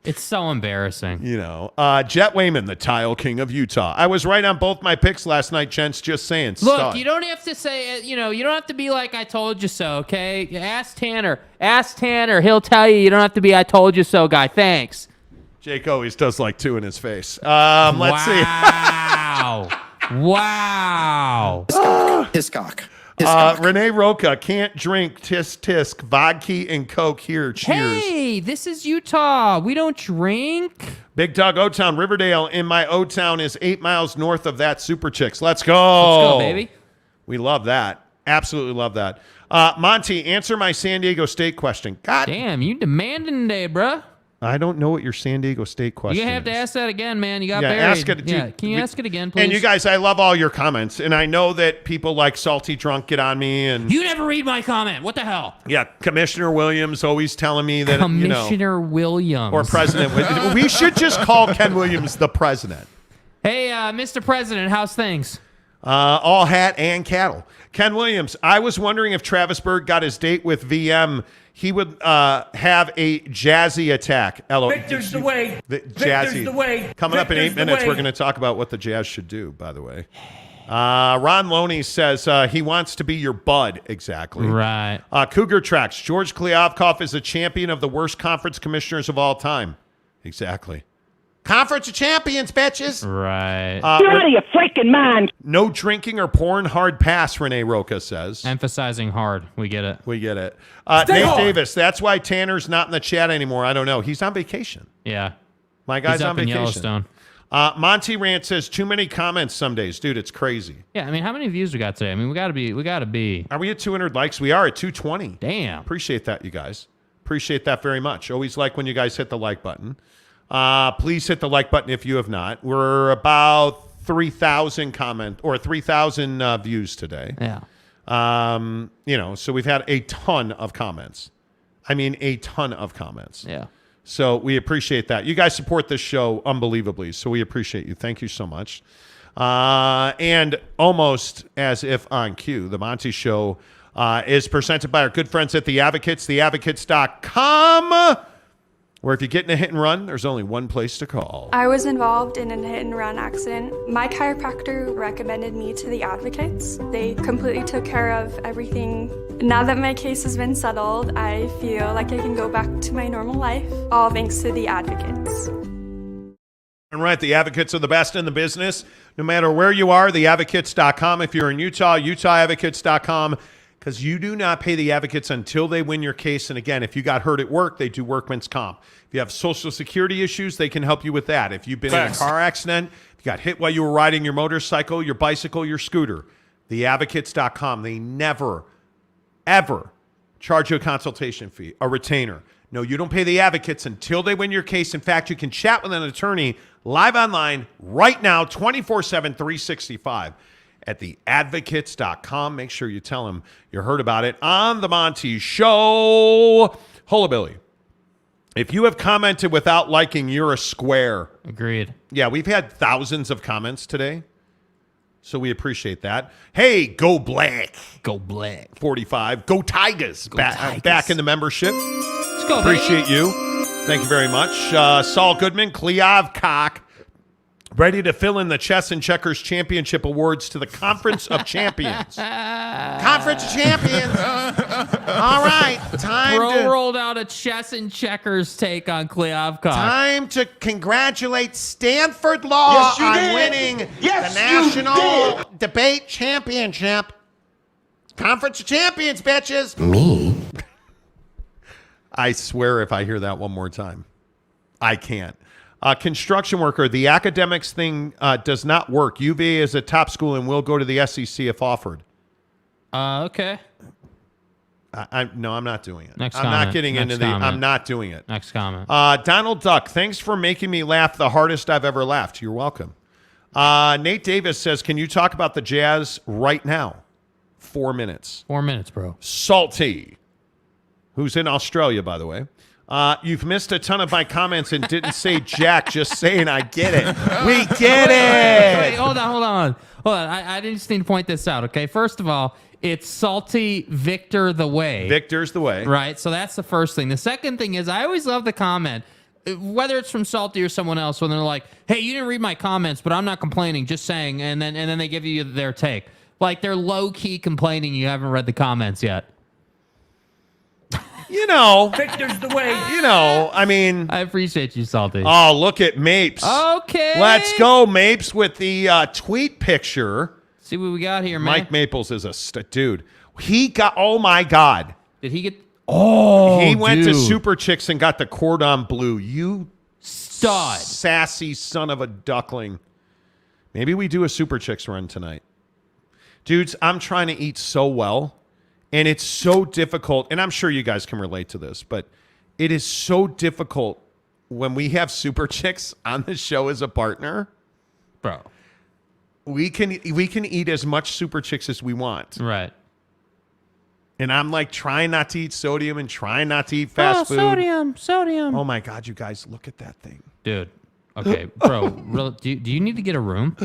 S4: It's so embarrassing.
S2: Jet Wayman, the tile king of Utah. I was right on both my picks last night, gents. Just saying.
S4: Look, you don't have to say it. You don't have to be like, I told you so, okay? Ask Tanner. He'll tell you. You don't have to be I told you so guy. Thanks.
S2: Jake always does like 2 in his face. Let's see.
S4: Wow.
S10: Hiscock.
S2: Renee Roca, can't drink tisk, vodka and Coke here. Cheers.
S4: Hey, this is Utah. We don't drink.
S2: Big Dog O-Town, Riverdale in my O-Town is 8 miles north of that Super Chicks. Let's go.
S4: Let's go, baby.
S2: We love that. Absolutely love that. Monty, answer my San Diego State question. God
S4: damn, you demanding today, bruh.
S2: I don't know what your San Diego State question is.
S4: You have to ask that again, man. You got buried.
S2: Ask it.
S4: Can you ask it again, please?
S2: And you guys, I love all your comments. And I know that people like Salty Drunk get on me. And
S4: you never read my comment. What the hell?
S2: Yeah, Commissioner Williams always telling me that,
S4: Commissioner Williams.
S2: Or President. We should just call Ken Williams the president.
S4: Hey, Mr. President, how's things?
S2: All hat and cattle. Ken Williams, I was wondering if Travis Berg got his date with VM, he would have a jazzy attack.
S14: Victor's the way. Victor's the way.
S2: Coming up in 8 minutes, we're going to talk about what the Jazz should do, by the way. Ron Loney says he wants to be your bud. Exactly.
S4: Right.
S2: Cougar Tracks. George Kliavkov is a champion of the worst conference commissioners of all time. Exactly. Conference of Champions, bitches.
S4: Right.
S8: You're out of your freaking mind.
S2: No drinking or porn, hard pass, Renee Roca says.
S4: Emphasizing hard. We get it.
S2: Nate Davis, that's why Tanner's not in the chat anymore. I don't know. He's on vacation.
S4: Yeah.
S2: My guy's
S4: He's up
S2: on vacation.
S4: In Yellowstone.
S2: Monty Rant says too many comments some days. Dude, it's crazy.
S4: Yeah, I mean, how many views we got today? I mean, we gotta be.
S2: Are we at 200 likes? We are at 220.
S4: Damn.
S2: Appreciate that, you guys. Appreciate that very much. Always like when you guys hit the like button. Please hit the like button if you have not. We're about 3,000 views today.
S4: Yeah.
S2: So we've had a ton of comments. I mean, a ton of comments.
S4: Yeah.
S2: So we appreciate that. You guys support this show unbelievably, so we appreciate you. Thank you so much. And almost as if on cue, the Monty Show is presented by our good friends at The Advocates, theadvocates.com. Where if you get in a hit and run, there's only one place to call.
S15: I was involved in a hit and run accident. My chiropractor recommended me to the Advocates. They completely took care of everything. Now that my case has been settled, I feel like I can go back to my normal life, all thanks to the Advocates.
S2: All right, the Advocates are the best in the business. No matter where you are, theadvocates.com. If you're in Utah, utahadvocates.com. because you do not pay the advocates until they win your case. And again, if you got hurt at work, they do workman's comp. If you have Social Security issues, they can help you with that. If you've been in a car accident, if you got hit while you were riding your motorcycle, your bicycle, your scooter, theadvocates.com, they never, ever charge you a consultation fee, a retainer. No, you don't pay the advocates until they win your case. In fact, you can chat with an attorney live online right now, 24/7, 365 at theadvocates.com. Make sure you tell them you heard about it on the Monty Show. Hola, Billy. If you have commented without liking, you're a square.
S4: Agreed.
S2: Yeah, we've had thousands of comments today, so we appreciate that. Hey, go black.
S4: Go black.
S2: 45. Go Tigers. Back in the membership.
S4: Let's go,
S2: Appreciate you. Thank you very much. Saul Goodman, Cleav Cock, ready to fill in the Chess and Checkers Championship Awards to the Conference of Champions. Conference of Champions. All right.
S4: Bro rolled out a Chess and Checkers take on Cleav Cock.
S2: Time to congratulate Stanford Law on winning the National Debate Championship. Conference of Champions, bitches.
S11: Me?
S2: I swear if I hear that one more time, I can't. Construction worker, the academics thing does not work. UVA is a top school and will go to the SEC if offered.
S4: Okay.
S2: No, I'm not doing it.
S4: Next
S2: I'm
S4: comment.
S2: not getting into the. I'm not doing it.
S4: Next comment.
S2: Donald Duck, thanks for making me laugh the hardest I've ever laughed. You're welcome. Nate Davis says, can you talk about the Jazz right now? 4 minutes.
S4: 4 minutes, bro.
S2: Salty, who's in Australia, by the way. You've missed a ton of my comments and didn't say jack. Just saying I get it. We get it.
S4: Wait, hold on. I just need to point this out, okay? First of all, it's Salty Victor the Way.
S2: Victor's the way.
S4: Right, so that's the first thing. The second thing is I always love the comment, whether it's from Salty or someone else, when they're like, hey, you didn't read my comments, but I'm not complaining, just saying, and then they give you their take. Like they're low-key complaining you haven't read the comments yet.
S2: You know.
S14: Victor's the way.
S2: You know, I mean.
S4: I appreciate you, Salty.
S2: Oh, look at Mapes.
S4: Okay.
S2: Let's go, Mapes, with the tweet picture.
S4: See what we got here, man.
S2: Mike Maples is a dude. He got, oh my God.
S4: Did he get,
S2: he went to Super Chicks and got the cordon bleu. You
S4: stud.
S2: Sassy son of a duckling. Maybe we do a Super Chicks run tonight. Dudes, I'm trying to eat so well. And it's so difficult, and I'm sure you guys can relate to this, but it is so difficult when we have Super Chicks on the show as a partner.
S4: Bro.
S2: We can eat as much Super Chicks as we want.
S4: Right.
S2: And I'm like trying not to eat sodium and trying not to eat fast food.
S4: Sodium.
S2: Oh my God, you guys, look at that thing.
S4: Dude. Okay, bro, do you need to get a room?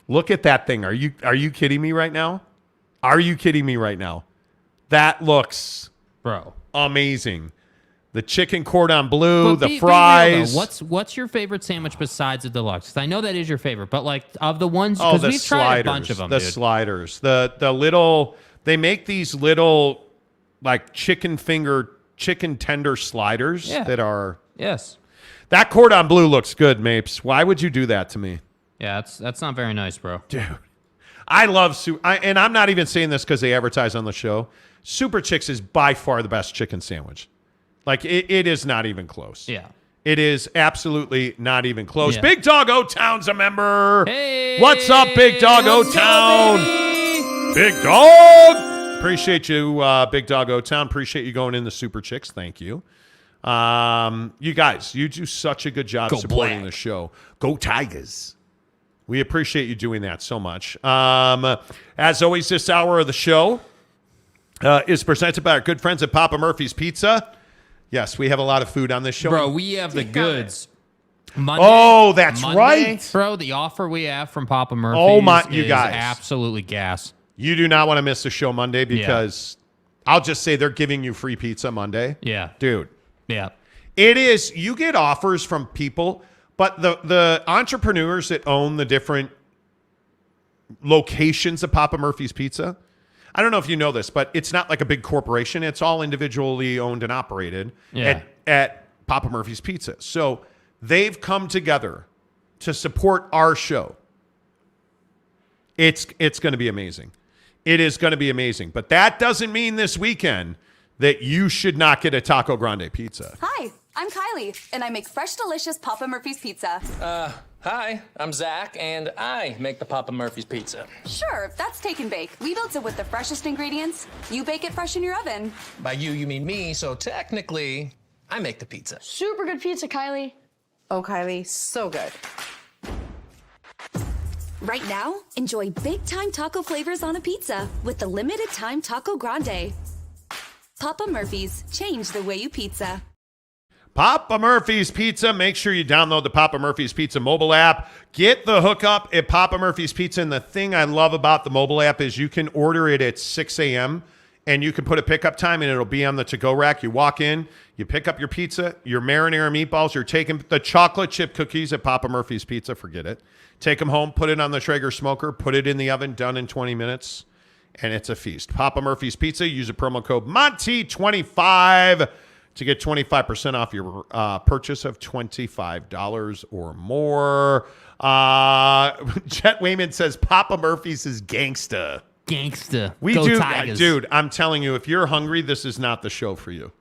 S2: Look at that thing. Are you kidding me right now? Are you kidding me right now? That looks amazing. The chicken cordon bleu, the fries.
S4: Be real, what's your favorite sandwich besides the deluxe? 'Cause I know that is your favorite, but like of the ones, because we've tried a bunch of them.
S2: The sliders, the little. They make these little like chicken tender sliders that are.
S4: Yes.
S2: That cordon bleu looks good, Mapes. Why would you do that to me?
S4: Yeah, that's not very nice, bro.
S2: Dude, I love and I'm not even saying this because they advertise on the show. Super Chicks is by far the best chicken sandwich. Like, it is not even close.
S4: Yeah.
S2: It is absolutely not even close.
S4: Yeah.
S2: Big Dog O-Town's a member.
S4: Hey,
S2: what's up, Big Dog O-Town? Big Dog. Appreciate you, Big Dog O-Town. Appreciate you going in the Super Chicks. Thank you. You guys, you do such a good job supporting the show. Go Tigers. We appreciate you doing that so much. As always, this hour of the show is presented by our good friends at Papa Murphy's Pizza. Yes, we have a lot of food on this show.
S4: Bro, we have the goods. Monday,
S2: that's right.
S4: Bro, the offer we have from Papa Murphy's is absolutely gas.
S2: You do not want to miss the show Monday because I'll just say they're giving you free pizza Monday.
S4: Yeah.
S2: Dude.
S4: Yeah.
S2: It is. You get offers from people. But the entrepreneurs that own the different locations of Papa Murphy's Pizza, I don't know if you know this, but it's not like a big corporation. It's all individually owned and operated at Papa Murphy's Pizza. So they've come together to support our show. It's going to be amazing. It is going to be amazing. But that doesn't mean this weekend that you should not get a Taco Grande pizza.
S16: Hi, I'm Kylie, and I make fresh, delicious Papa Murphy's pizza.
S17: Hi, I'm Zach, and I make the Papa Murphy's pizza.
S16: Sure, that's take and bake. We built it with the freshest ingredients. You bake it fresh in your oven.
S17: By you mean me, so technically, I make the pizza.
S18: Super good pizza, Kylie.
S19: Oh, Kylie, so good.
S16: Right now, enjoy big-time taco flavors on a pizza with the limited-time Taco Grande. Papa Murphy's, change the way you pizza.
S2: Papa Murphy's Pizza. Make sure you download the Papa Murphy's Pizza mobile app. Get the hookup at Papa Murphy's Pizza. And the thing I love about the mobile app is you can order it at 6 a.m. and you can put a pickup time and it'll be on the to-go rack. You walk in, you pick up your pizza, your marinara meatballs, you're taking the chocolate chip cookies at Papa Murphy's Pizza. Forget it. Take them home, put it on the Traeger smoker, put it in the oven, done in 20 minutes, and it's a feast. Papa Murphy's Pizza. Use a promo code Monty25 to get 25% off your purchase of $25 or more. Jet Wayman says Papa Murphy's is gangsta.
S4: Gangsta.
S2: We
S4: Go
S2: do,
S4: Tigers.
S2: dude. I'm telling you, if you're hungry, this is not the show for you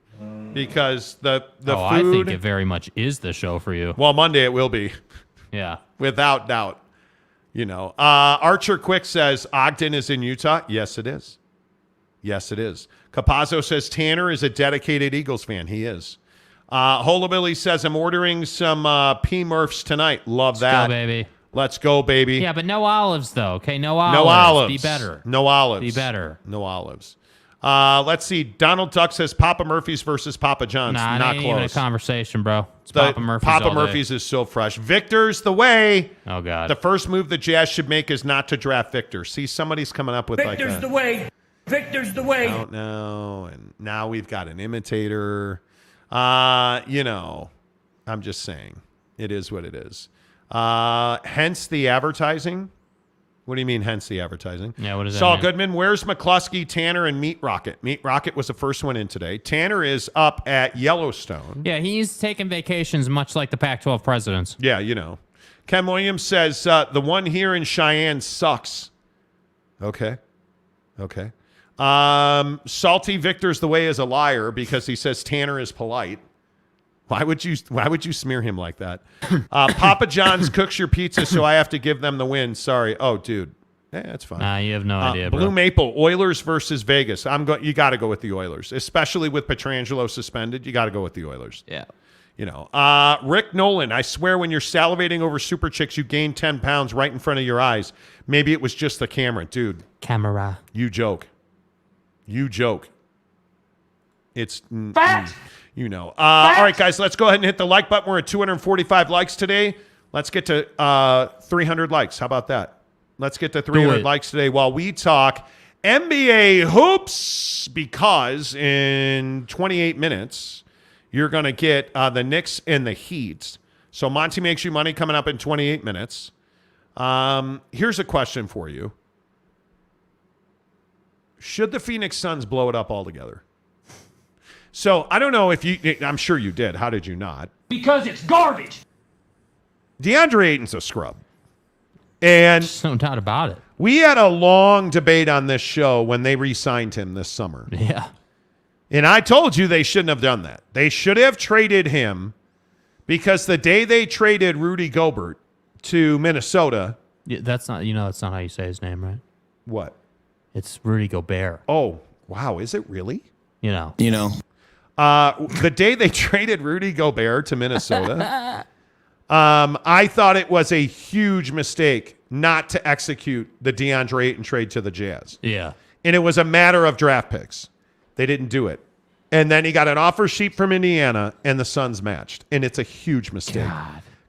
S2: because the food.
S4: I think it very much is the show for you.
S2: Well, Monday it will be.
S4: Yeah,
S2: without doubt. You know, Archer Quick says Ogden is in Utah. Yes, it is. Yes, it is. Capazzo says Tanner is a dedicated Eagles fan. He is. Holabilly says I'm ordering some P-Murphs tonight. Love that.
S4: Let's go, baby.
S2: Let's go, baby.
S4: Yeah, but no olives, though. Okay, no olives.
S2: No olives.
S4: Be better.
S2: No olives.
S4: Be better.
S2: No olives. Let's see. Donald Duck says Papa Murphy's versus Papa John's.
S4: Nah,
S2: not
S4: it ain't
S2: close.
S4: even a conversation, bro. It's Papa Murphy's.
S2: Papa
S4: all day.
S2: Murphy's is so fresh. Victor's the way.
S4: Oh, God.
S2: The first move the Jazz should make is not to draft Victor. See, somebody's coming up with
S14: Victor's
S2: like
S14: the way. Victor's the way.
S2: I don't know. And now we've got an imitator. You know, I'm just saying. It is what it is. Hence the advertising. What do you mean, hence the advertising?
S4: Yeah, what does that
S2: Saul
S4: mean?
S2: Goodman, where's McCluskey, Tanner, and Meat Rocket? Meat Rocket was the first one in today. Tanner is up at Yellowstone.
S4: Yeah, he's taking vacations much like the Pac-12 presidents.
S2: Yeah, you know. Ken Williams says, the one here in Cheyenne sucks. Okay. Salty Victor's the way is a liar because he says Tanner is polite. Why would you smear him like that? Papa John's cooks your pizza, so I have to give them the win. Sorry. Oh, dude. That's fine.
S4: Nah, you have no idea,
S2: Blue
S4: bro.
S2: Maple, Oilers versus Vegas. You got to go with the Oilers, especially with Pietrangelo suspended. You got to go with the Oilers.
S4: Yeah.
S2: You know, Rick Nolan, I swear when you're salivating over Super Chicks, you gain 10 pounds right in front of your eyes. Maybe it was just the camera. Dude.
S4: Camera.
S2: You joke. It's
S14: Fact.
S2: You know. All right, guys, let's go ahead and hit the like button. We're at 245 likes today. Let's get to 300 likes. How about that? Let's get to 300 likes today while we talk NBA hoops because in 28 minutes, you're going to get the Knicks and the Heat. So Monty Makes You Money coming up in 28 minutes. Here's a question for you. Should the Phoenix Suns blow it up altogether? So I don't know if you, I'm sure you did. How did you not?
S14: Because it's garbage.
S2: Deandre Ayton's a scrub. And
S4: There's no doubt about it.
S2: We had a long debate on this show when they re-signed him this summer.
S4: Yeah.
S2: And I told you they shouldn't have done that. They should have traded him because the day they traded Rudy Gobert to Minnesota.
S4: Yeah, that's not how you say his name, right?
S2: What?
S4: It's Rudy Gobert.
S2: Oh, wow. Is it really?
S4: You know.
S2: The day they traded Rudy Gobert to Minnesota, I thought it was a huge mistake not to execute the DeAndre Ayton trade to the Jazz.
S4: Yeah.
S2: And it was a matter of draft picks. They didn't do it. And then he got an offer sheet from Indiana, and the Suns matched. And it's a huge mistake.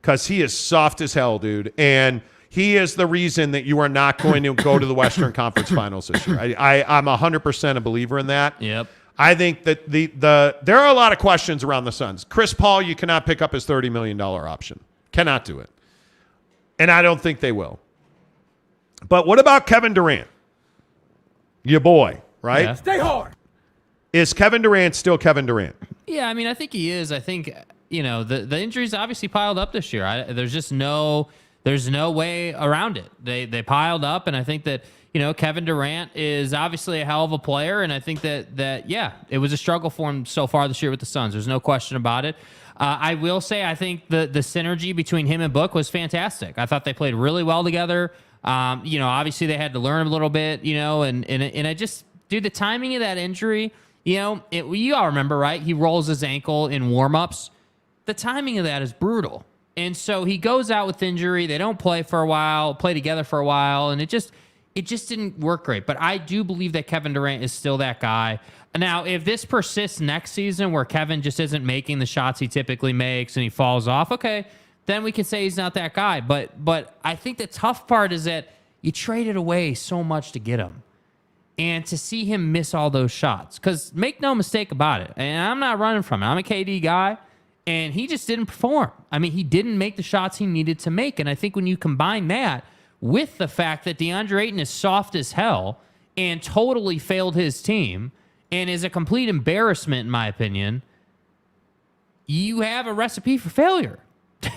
S2: Because he is soft as hell, dude. And he is the reason that you are not going to go to the Western Conference Finals this year. I'm 100% a believer in that.
S4: Yep.
S2: I think that there are a lot of questions around the Suns. Chris Paul, you cannot pick up his $30 million option. Cannot do it. And I don't think they will. But what about Kevin Durant? Your boy, right?
S4: Yeah.
S14: Stay hard.
S2: Is Kevin Durant still Kevin Durant?
S4: Yeah, I mean, I think he is. I think, the injuries obviously piled up this year. There's There's no way around it. They piled up, and I think that, Kevin Durant is obviously a hell of a player, and I think that it was a struggle for him so far this year with the Suns. There's no question about it. I will say I think the synergy between him and Book was fantastic. I thought they played really well together. Obviously they had to learn a little bit, and I just, dude, the timing of that injury, you all remember, right? He rolls his ankle in warmups. The timing of that is brutal. And so he goes out with injury. They don't play together for a while, and it just didn't work great. But I do believe that Kevin Durant is still that guy. Now, if this persists next season where Kevin just isn't making the shots he typically makes and he falls off, okay, then we can say he's not that guy. But I think the tough part is that you traded away so much to get him. And to see him miss all those shots, because make no mistake about it, and I'm not running from it. I'm a KD guy, and he just didn't perform. I mean, he didn't make the shots he needed to make. And I think when you combine that with the fact that Deandre Ayton is soft as hell and totally failed his team and is a complete embarrassment, in my opinion, you have a recipe for failure.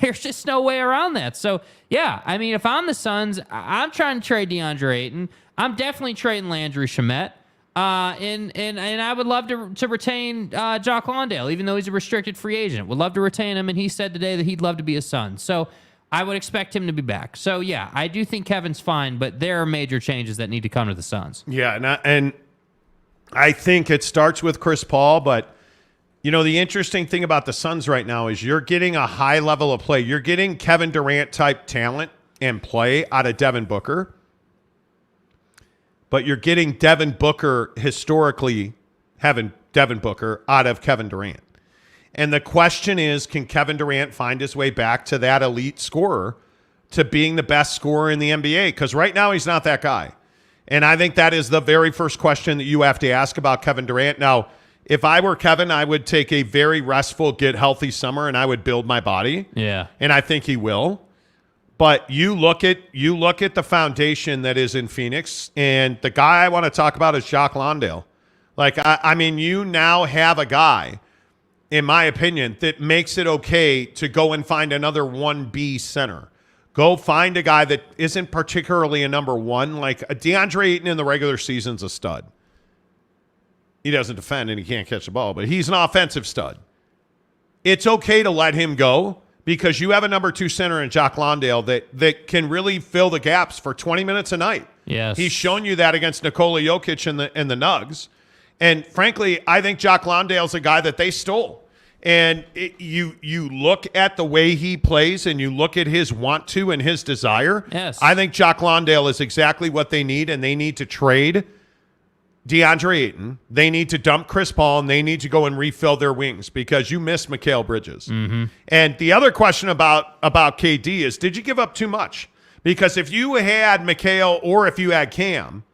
S4: There's just no way around that. So, yeah, I mean, if I'm the Suns, I'm trying to trade DeAndre Ayton. I'm definitely trading Landry Shamet. And I would love to retain Jock Lawndale, even though he's a restricted free agent. Would love to retain him, and he said today that he'd love to be a Sun. So I would expect him to be back. So, yeah, I do think Kevin's fine, but there are major changes that need to come to the Suns.
S2: Yeah, and I think it starts with Chris Paul, but the interesting thing about the Suns right now is you're getting a high level of play. You're getting Kevin Durant type talent and play out of Devin Booker, but you're getting Devin Booker historically having Devin Booker out of Kevin Durant. And the question is, can Kevin Durant find his way back to that elite scorer, to being the best scorer in the NBA? Because right now he's not that guy. And I think that is the very first question that you have to ask about Kevin Durant. Now, if I were Kevin, I would take a very restful, get healthy summer, and I would build my body.
S4: Yeah.
S2: And I think he will. But you look at the foundation that is in Phoenix, and the guy I want to talk about is Jock Lawndale. Like, I mean, you now have a guy, in my opinion, that makes it okay to go and find another 1B center. Go find a guy that isn't particularly a number one. Like a DeAndre Ayton in the regular season's a stud. He doesn't defend and he can't catch the ball, but he's an offensive stud. It's okay to let him go because you have a number 2 center in Jock Lawndale that can really fill the gaps for 20 minutes a night.
S4: Yes.
S2: He's shown you that against Nikola Jokic and the Nugs. And frankly, I think Jock Lawndale's a guy that they stole. And you look at the way he plays and you look at his want to and his desire.
S4: Yes.
S2: I think Jock Lawndale is exactly what they need, and they need to trade DeAndre Ayton. They need to dump Chris Paul, and they need to go and refill their wings because you missed Mikal Bridges.
S4: Mm-hmm.
S2: And the other question about KD is, did you give up too much? Because if you had Mikal or if you had Cam,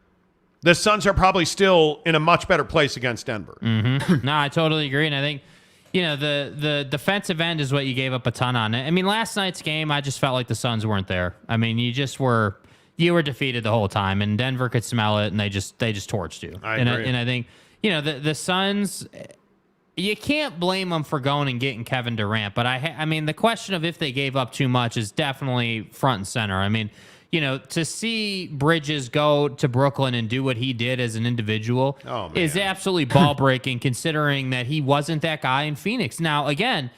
S2: the Suns are probably still in a much better place against Denver.
S4: Mm-hmm. No, I totally agree. And I think, the defensive end is what you gave up a ton on. I mean, last night's game, I just felt like the Suns weren't there. I mean, you were defeated the whole time, and Denver could smell it, and they just torched you.
S2: I agree.
S4: And I think, the Suns, you can't blame them for going and getting Kevin Durant, but I mean, the question of if they gave up too much is definitely front and center. I mean, to see Bridges go to Brooklyn and do what he did as an individual is absolutely ball-breaking, considering that he wasn't that guy in Phoenix. Now, again,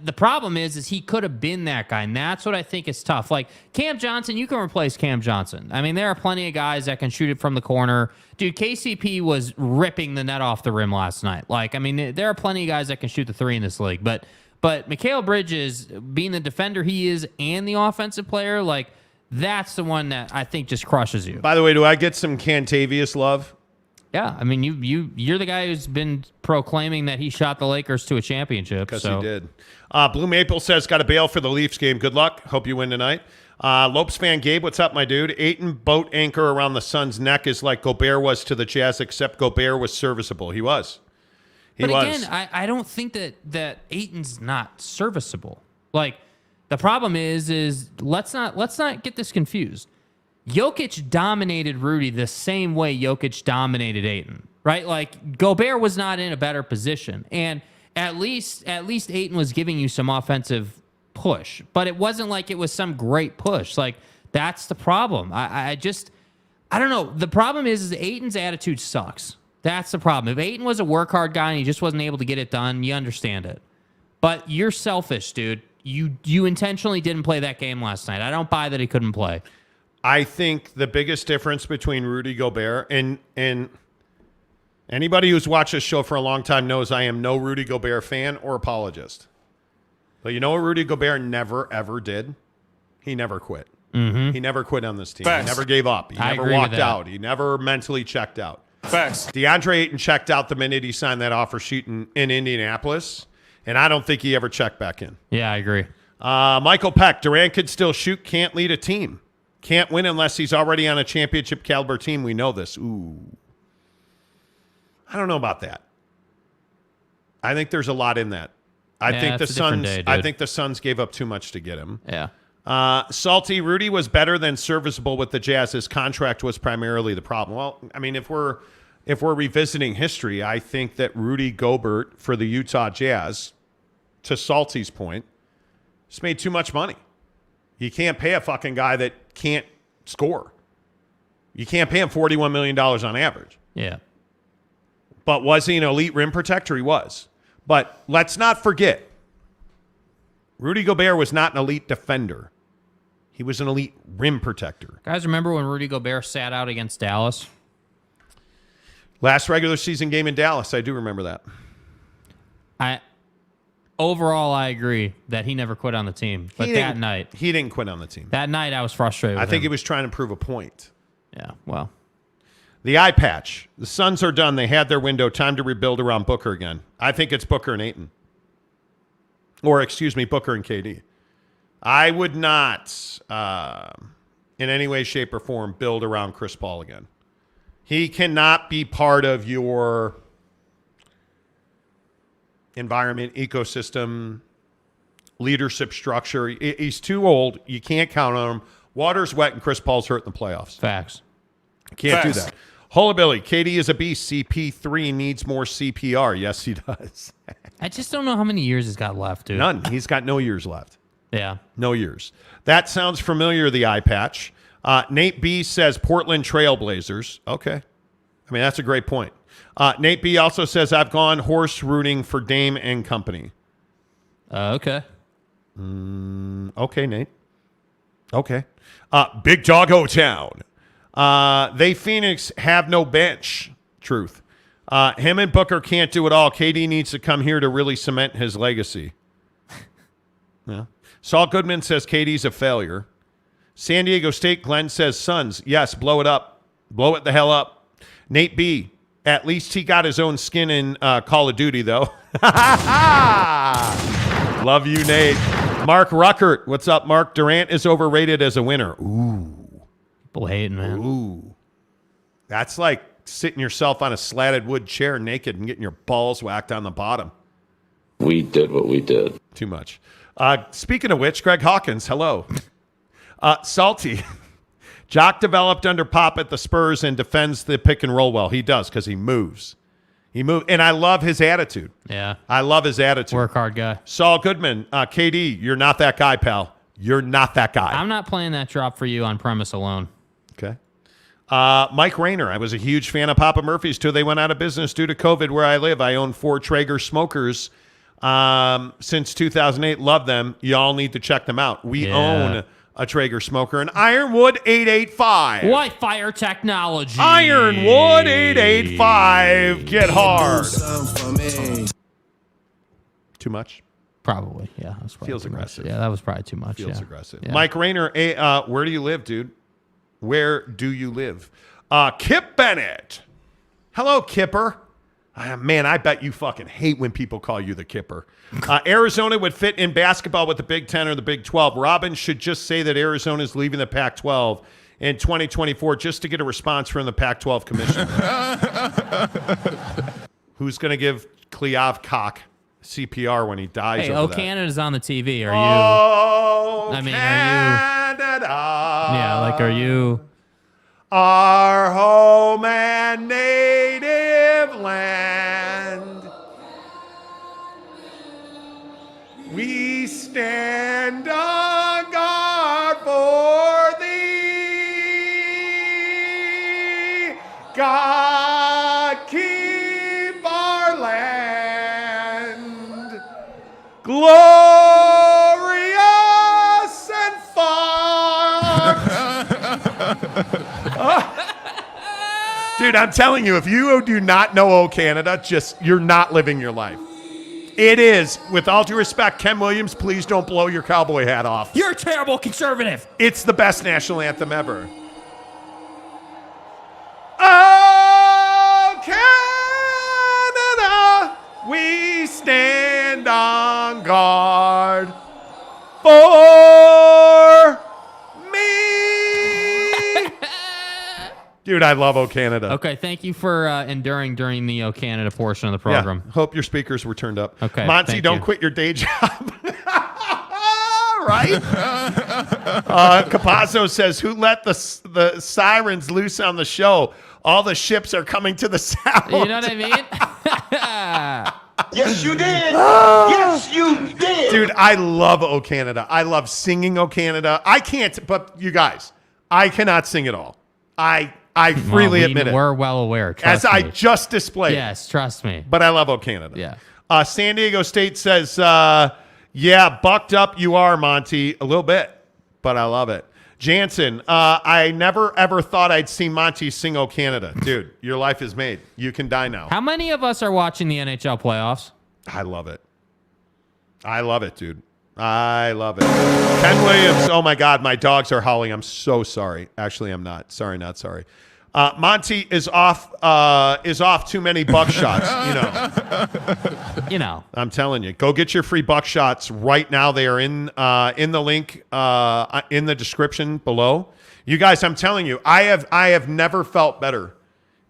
S4: the problem is he could have been that guy, and that's what I think is tough. Like, Cam Johnson, you can replace Cam Johnson. I mean, there are plenty of guys that can shoot it from the corner. Dude, KCP was ripping the net off the rim last night. Like, I mean, there are plenty of guys that can shoot the three in this league. But Mikal Bridges, being the defender he is and the offensive player, like, that's the one that I think just crushes you.
S2: By the way, do I get some Cantavius love?
S4: Yeah, I mean, you're the guy who's been proclaiming that he shot the Lakers to a championship.
S2: Because he did. Blue Maple says, got to bail for the Leafs game. Good luck. Hope you win tonight. Lopes fan Gabe, what's up, my dude? Ayton boat anchor around the Suns' neck is like Gobert was to the Jazz, except Gobert was serviceable. He was.
S4: But again, I don't think that Ayton's not serviceable. Like, the problem is let's not get this confused. Jokic dominated Rudy the same way Jokic dominated Ayton, right? Like, Gobert was not in a better position, and at least Ayton was giving you some offensive push, but it wasn't like it was some great push. Like, that's the problem. I don't know. The problem is Ayton's attitude sucks. That's the problem. If Ayton was a work hard guy and he just wasn't able to get it done, you understand it. But you're selfish, dude. You intentionally didn't play that game last night. I don't buy that he couldn't play.
S2: I think the biggest difference between Rudy Gobert and anybody who's watched this show for a long time knows I am no Rudy Gobert fan or apologist. But you know what Rudy Gobert never, ever did? He never quit.
S4: Mm-hmm.
S2: He never quit on this team.
S7: Facts.
S2: He never gave up. He never walked out. He never mentally checked out.
S7: Facts.
S2: DeAndre Ayton checked out the minute he signed that offer sheet in Indianapolis, and I don't think he ever checked back in.
S4: Yeah, I agree.
S2: Michael Peck, Durant could still shoot, can't lead a team. Can't win unless he's already on a championship caliber team. We know this. Ooh. I don't know about that. I think there's a lot in that. I think the Suns gave up too much to get him.
S4: Yeah.
S2: Salty, Rudy was better than serviceable with the Jazz. His contract was primarily the problem. Well, I mean, if we're revisiting history, I think that Rudy Gobert for the Utah Jazz, to Salty's point, just made too much money. You can't pay a fucking guy that can't score. You can't pay him $41 million on average.
S4: Yeah.
S2: But was he an elite rim protector? He was. But let's not forget, Rudy Gobert was not an elite defender. He was an elite rim protector.
S4: Guys, remember when Rudy Gobert sat out against Dallas?
S2: Last regular season game in Dallas. I do remember that.
S4: Overall, I agree that he never quit on the team. But that night...
S2: He didn't quit on the team.
S4: That night, I was frustrated with
S2: I think
S4: him.
S2: he was trying to prove a point.
S4: Yeah, well...
S2: The eye patch. The Suns are done. They had their window. Time to rebuild around Booker again. I think it's Booker and Ayton. Or, excuse me, Booker and KD. I would not, in any way, shape, or form, build around Chris Paul again. He cannot be part of your environment, ecosystem, leadership structure. He's too old. You can't count on him. Water's wet and Chris Paul's hurt in the playoffs.
S4: Facts.
S2: Can't do that. Hullabilly, KD is a beast. CP3 needs more CPR. Yes, he does.
S4: I just don't know how many years he's got left, dude.
S2: None. He's got no years left.
S4: Yeah.
S2: No years. That sounds familiar, the eye patch. Nate B says Portland Trailblazers. Okay. I mean, that's a great point. Nate B also says, I've gone horse rooting for Dame and company.
S4: Okay.
S2: Okay, Nate. Okay. Big Dog O-Town. They Phoenix have no bench. Truth. Him and Booker can't do it all. KD needs to come here to really cement his legacy. Yeah. Saul Goodman says KD's a failure. San Diego State Glenn says Suns. Yes, blow it up. Blow it the hell up. Nate B. At least he got his own skin in Call of Duty, though. Love you, Nate. Mark Ruckert. What's up, Mark? Durant is overrated as a winner. Ooh.
S4: People hating, man.
S2: Ooh. That's like sitting yourself on a slatted wood chair naked and getting your balls whacked on the bottom.
S5: We did what we did.
S2: Too much. Speaking of which, Greg Hawkins, hello. Salty. Jock developed under Pop at the Spurs and defends the pick and roll well. He does because he moves. And I love his attitude.
S4: Yeah.
S2: I love his attitude.
S4: Work hard guy.
S2: Saul Goodman, KD, you're not that guy, pal. You're not that guy.
S4: I'm not playing that drop for you on premise alone.
S2: Okay. Mike Rayner, I was a huge fan of Papa Murphy's till they went out of business due to COVID where I live. I own 4 Traeger smokers since 2008. Love them. Y'all need to check them out. We own a Traeger smoker, an Ironwood 885.
S4: White fire technology.
S2: Ironwood 885. Get hard. Too much?
S4: Probably, yeah. That was probably
S2: Feels
S4: too
S2: aggressive.
S4: Much. Yeah, that was probably too much.
S2: Feels aggressive.
S4: Yeah.
S2: Mike Rayner, where do you live, dude? Where do you live? Kip Bennett. Hello, Kipper. Man, I bet you fucking hate when people call you the Kipper. Arizona would fit in basketball with the Big 10 or the Big 12. Robin should just say that Arizona is leaving the Pac-12 in 2024 just to get a response from the Pac-12 commissioner. Who's going to give Kliavkovic Cock CPR when he dies?
S4: Hey,
S2: over that?
S4: Canada's on the TV. Are you?
S2: Oh,
S4: I mean,
S2: Canada.
S4: are you?
S2: Our home and native land. We stand God keep our land glorious and far. Dude, I'm telling you, if you do not know "O Canada," you're not living your life. It is, with all due respect, Ken Williams, please don't blow your cowboy hat off.
S4: You're a terrible conservative.
S2: It's the best national anthem ever. Oh, Canada, we stand on guard for me. Dude, I love "O Canada."
S4: Okay, thank you for enduring during the "O Canada" portion of the program.
S2: Yeah, hope your speakers were turned up.
S4: Okay,
S2: Monty, don't quit your day job. Right? Capazzo says, who let the sirens loose on the show? All the ships are coming to the south.
S4: You know what I mean?
S7: Yes, you did. Yes, you did.
S2: Dude, I love "O Canada." I love singing "O Canada." I can't, but you guys, I cannot sing it all. I freely admit it.
S4: We're well aware.
S2: As
S4: me.
S2: I just displayed.
S4: Yes, trust me.
S2: But I love "O Canada."
S4: Yeah.
S2: San Diego State says, yeah, bucked up you are, Monty. A little bit, but I love it. Jansen, I never, ever thought I'd see Monty sing "O Canada." Dude, your life is made. You can die now.
S4: How many of us are watching the NHL playoffs?
S2: I love it. I love it, dude. I love it. Ken Williams, oh my God, my dogs are howling. I'm so sorry. Actually, I'm not. Sorry, not sorry. Monty is off too many buck shots,
S4: You know.
S2: I'm telling you. Go get your free buck shots right now. They are in the link in the description below. You guys, I'm telling you, I have never felt better.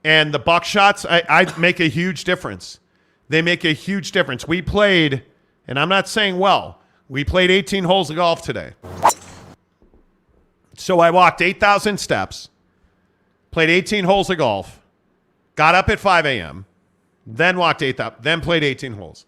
S2: And the buck shots, I make a huge difference. They make a huge difference. We played, and I'm not saying we played 18 holes of golf today. So I walked 8,000 steps, played 18 holes of golf, got up at 5 a.m., then walked 8,000, then played 18 holes.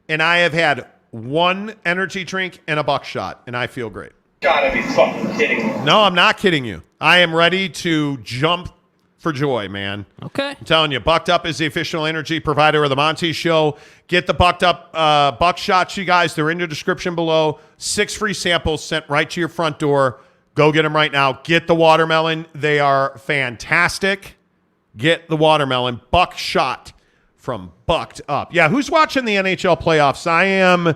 S2: And I have had one energy drink and a buckshot, and I feel great.
S14: Gotta be fucking kidding me.
S2: No, I'm not kidding you. I am ready to jump for joy, man.
S4: Okay.
S2: I'm telling you, Bucked Up is the official energy provider of the Monty Show. Get the Bucked Up buck shots, you guys. They're in the description below. 6 free samples sent right to your front door. Go get them right now. Get the watermelon. They are fantastic. Get the watermelon. Buck shot from Bucked Up. Yeah, who's watching the NHL playoffs? I am.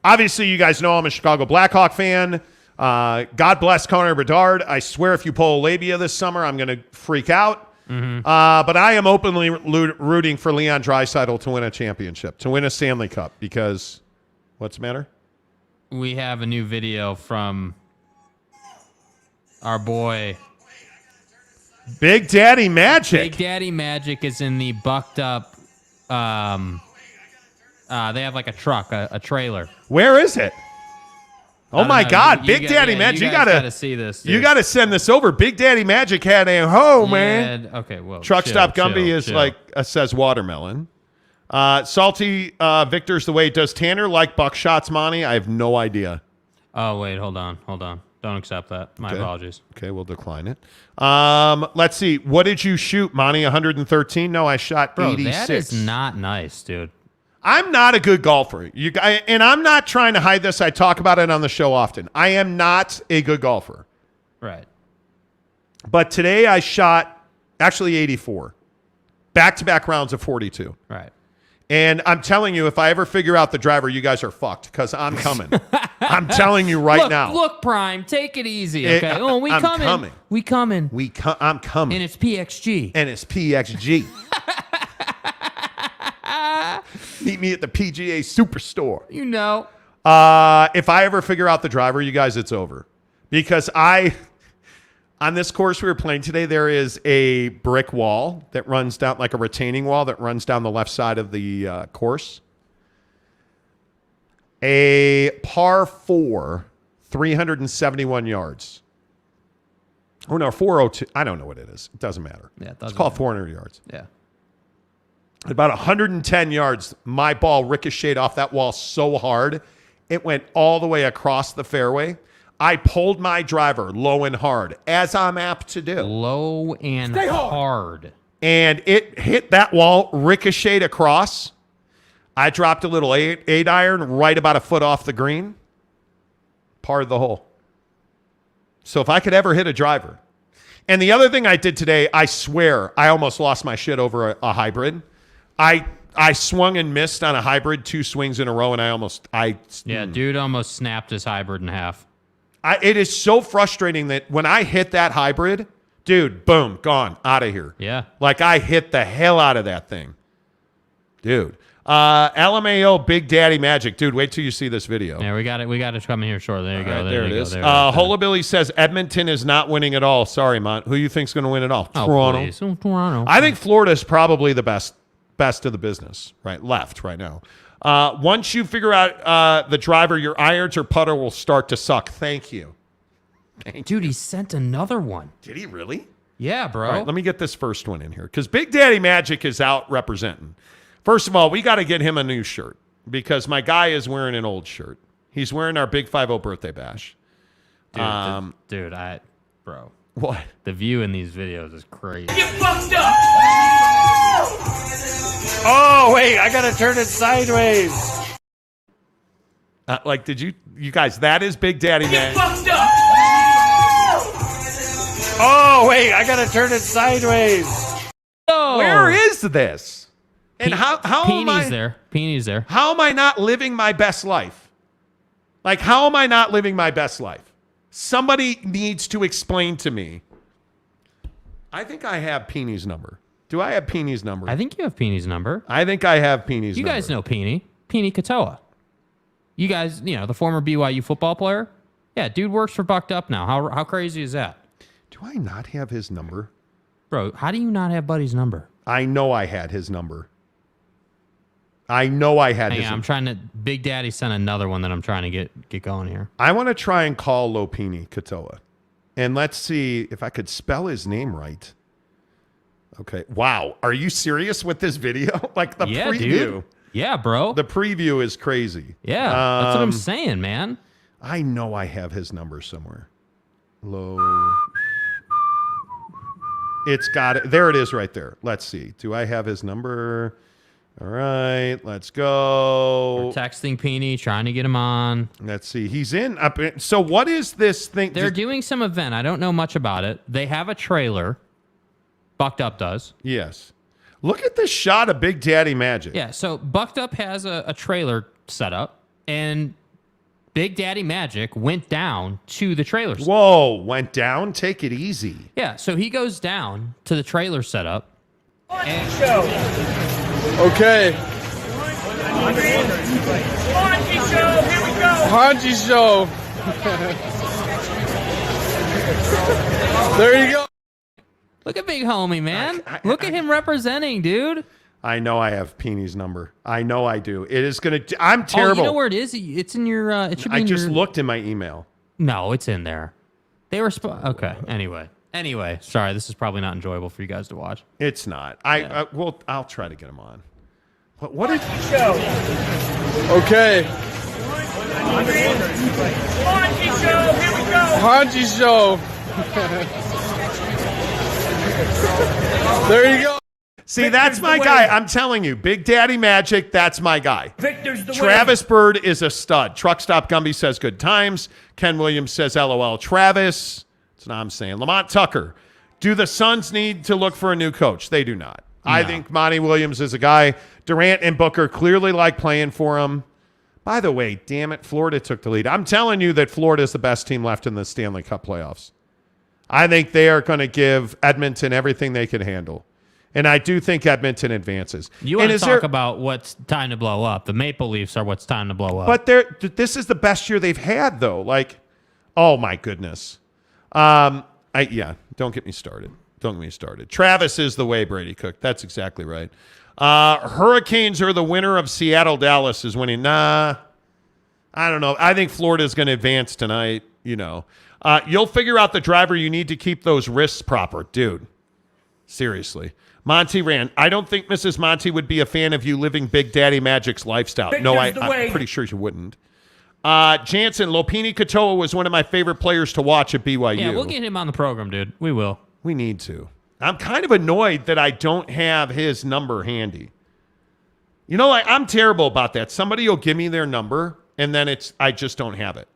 S2: Obviously, you guys know I'm a Chicago Blackhawk fan. God bless Connor Bedard. I swear if you pull a labia this summer, I'm going to freak out.
S4: Mm-hmm.
S2: But I am openly rooting for Leon Draisaitl to win a championship, to win a Stanley Cup, because what's the matter?
S4: We have a new video from our boy
S2: Big Daddy Magic.
S4: Big Daddy Magic is in the Bucked Up. They have like a truck, a trailer.
S2: Where is it? Oh my God, Big Daddy Magic! You gotta
S4: see this. Dude.
S2: You gotta send this over. Big Daddy Magic had a home, man.
S4: Okay, well,
S2: Truck Stop Gumby is like says watermelon. Salty Victor's the way. Does Tanner like buckshots, Monty? I have no idea.
S4: Oh wait, hold on. Don't accept that. My apologies.
S2: Okay, we'll decline it. Let's see. What did you shoot, Monty? 113? No, I shot 86.
S4: That is not nice, dude.
S2: I'm not a good golfer. And I'm not trying to hide this. I talk about it on the show often. I am not a good golfer.
S4: Right.
S2: But today I shot actually 84. Back-to-back rounds of 42.
S4: Right.
S2: And I'm telling you, if I ever figure out the driver, you guys are fucked because I'm coming. I'm telling you right now.
S4: Look, Prime, take it easy, okay? I'm coming.
S2: I'm coming.
S4: And it's PXG.
S2: Meet me at the PGA Superstore.
S4: You know.
S2: If I ever figure out the driver, you guys, it's over. Because on this course we were playing today, there is a brick wall that runs down, like a retaining wall that runs down the left side of the course. A par 4, 371 yards. Oh, no, 402. I don't know what it is. It doesn't matter.
S4: Yeah,
S2: it's called 400 yards.
S4: Yeah.
S2: About 110 yards, my ball ricocheted off that wall so hard, it went all the way across the fairway. I pulled my driver low and hard, as I'm apt to do.
S4: Low and hard.
S2: And it hit that wall, ricocheted across. I dropped a little 8-iron right about a foot off the green. Parred the hole. So if I could ever hit a driver. And the other thing I did today, I swear, I almost lost my shit over a hybrid. I swung and missed on a hybrid 2 swings in a row, and
S4: dude almost snapped his hybrid in half.
S2: It is so frustrating that when I hit that hybrid, dude, boom, gone, out of here.
S4: Yeah.
S2: Like I hit the hell out of that thing. Dude. LMAO Big Daddy Magic. Dude, wait till you see this video.
S4: Yeah, we got it. We got it coming here shortly. There you go.
S2: Right, there it is. Holabilly says Edmonton is not winning at all. Sorry, Mont. Who you think's going to win it all? Toronto.
S4: Please. Toronto.
S2: I think Florida is probably the best of the business. Left right now. Once you figure out the driver, your irons or putter will start to suck. Thank you.
S4: Dude, he sent another one.
S2: Did he really?
S4: Yeah, bro.
S2: All right, let me get this first one in here because Big Daddy Magic is out representing. First of all, we got to get him a new shirt because my guy is wearing an old shirt. He's wearing our Big 5-0 birthday bash.
S4: Bro.
S2: What?
S4: The view in these videos is crazy.
S7: Get fucked up!
S2: Oh, wait, I got to turn it sideways. Did you guys, that is Big Daddy
S7: Get
S2: Magic.
S7: fucked up!
S2: Oh, wait, I got to turn it sideways.
S4: Oh.
S2: Where is this? And how am I
S4: there? Peeny's there.
S2: How am I not living my best life? How am I not living my best life? Somebody needs to explain to me. I think I have Peeny's number. Do I have Peeny's number?
S4: I think you have Peeny's number.
S2: I think I have Peeny's number.
S4: You guys know Peeny Katoa. You guys, the former BYU football player. Yeah, dude works for Bucked Up now. How crazy is that?
S2: Do I not have his number?
S4: Bro, how do you not have Buddy's number?
S2: I know I had his number. I'm
S4: trying to. Big Daddy sent another one that I'm trying to get going here.
S2: I want to try and call Lopini Katoa. And let's see if I could spell his name right. Okay. Wow. Are you serious with this video? Preview.
S4: Dude. Yeah, bro.
S2: The preview is crazy.
S4: Yeah, that's what I'm saying, man.
S2: I know I have his number somewhere. It's got it. There it is right there. Let's see. Do I have his number? All right, let's go.
S4: We're texting Peeny, trying to get him on.
S2: Let's see. He's in. So what is this thing?
S4: They're doing some event. I don't know much about it. They have a trailer. Bucked Up does.
S2: Yes. Look at this shot of Big Daddy Magic.
S4: Yeah, so Bucked Up has a trailer set up, and Big Daddy Magic went down to the trailer setup.
S2: Whoa, went down? Take it easy.
S4: Yeah, so he goes down to the trailer setup.
S7: Monty Show!
S10: Okay.
S7: Monty Show, here we go!
S10: Monty Show. There you go.
S4: Look at big homie, man. Look at him representing, dude.
S2: I know I have Peeny's number. I know I do. It is going to... I'm terrible.
S4: Oh, you know where it is? It's in your... it should be
S2: I just looked in my email.
S4: No, it's in there. They were... Okay, Anyway, sorry, this is probably not enjoyable for you guys to watch.
S2: It's not. I'll try to get him on. What is...
S7: Show!
S10: Okay.
S7: Monty Show, here we go!
S10: Monty Show. There you go.
S2: See,
S7: Victor's
S2: that's my
S7: the
S2: guy.
S7: way.
S2: I'm telling you, Big Daddy Magic, that's my guy.
S7: Victor's the
S2: Travis Bird is a stud. Truck Stop Gumby says good times. Ken Williams says LOL. Travis, that's what I'm saying. Lamont Tucker, do the Suns need to look for a new coach? They do not. No. I think Monty Williams is a guy. Durant and Booker clearly like playing for him. By the way, damn it, Florida took the lead. I'm telling you that Florida is the best team left in the Stanley Cup playoffs. I think they are going to give Edmonton everything they can handle. And I do think Edmonton advances.
S4: You want to talk about what's time to blow up. The Maple Leafs are what's time to blow up.
S2: But this is the best year they've had, though. Oh, my goodness. Don't get me started. Don't get me started. Travis is the way, Brady Cook. That's exactly right. Hurricanes are the winner of Seattle. Dallas is winning. Nah, I don't know. I think Florida is going to advance tonight. You'll figure out the driver. You need to keep those wrists proper. Dude, seriously. Monty Rand, I don't think Mrs. Monty would be a fan of you living Big Daddy Magic's lifestyle.
S7: Victor's
S2: No,
S7: the way.
S2: I'm pretty sure she wouldn't. Jansen, Lopini Katoa was one of my favorite players to watch at BYU.
S4: Yeah, we'll get him on the program, dude. We will.
S2: We need to. I'm kind of annoyed that I don't have his number handy. You know, like, I'm terrible about that. Somebody will give me their number, and then I just don't have it.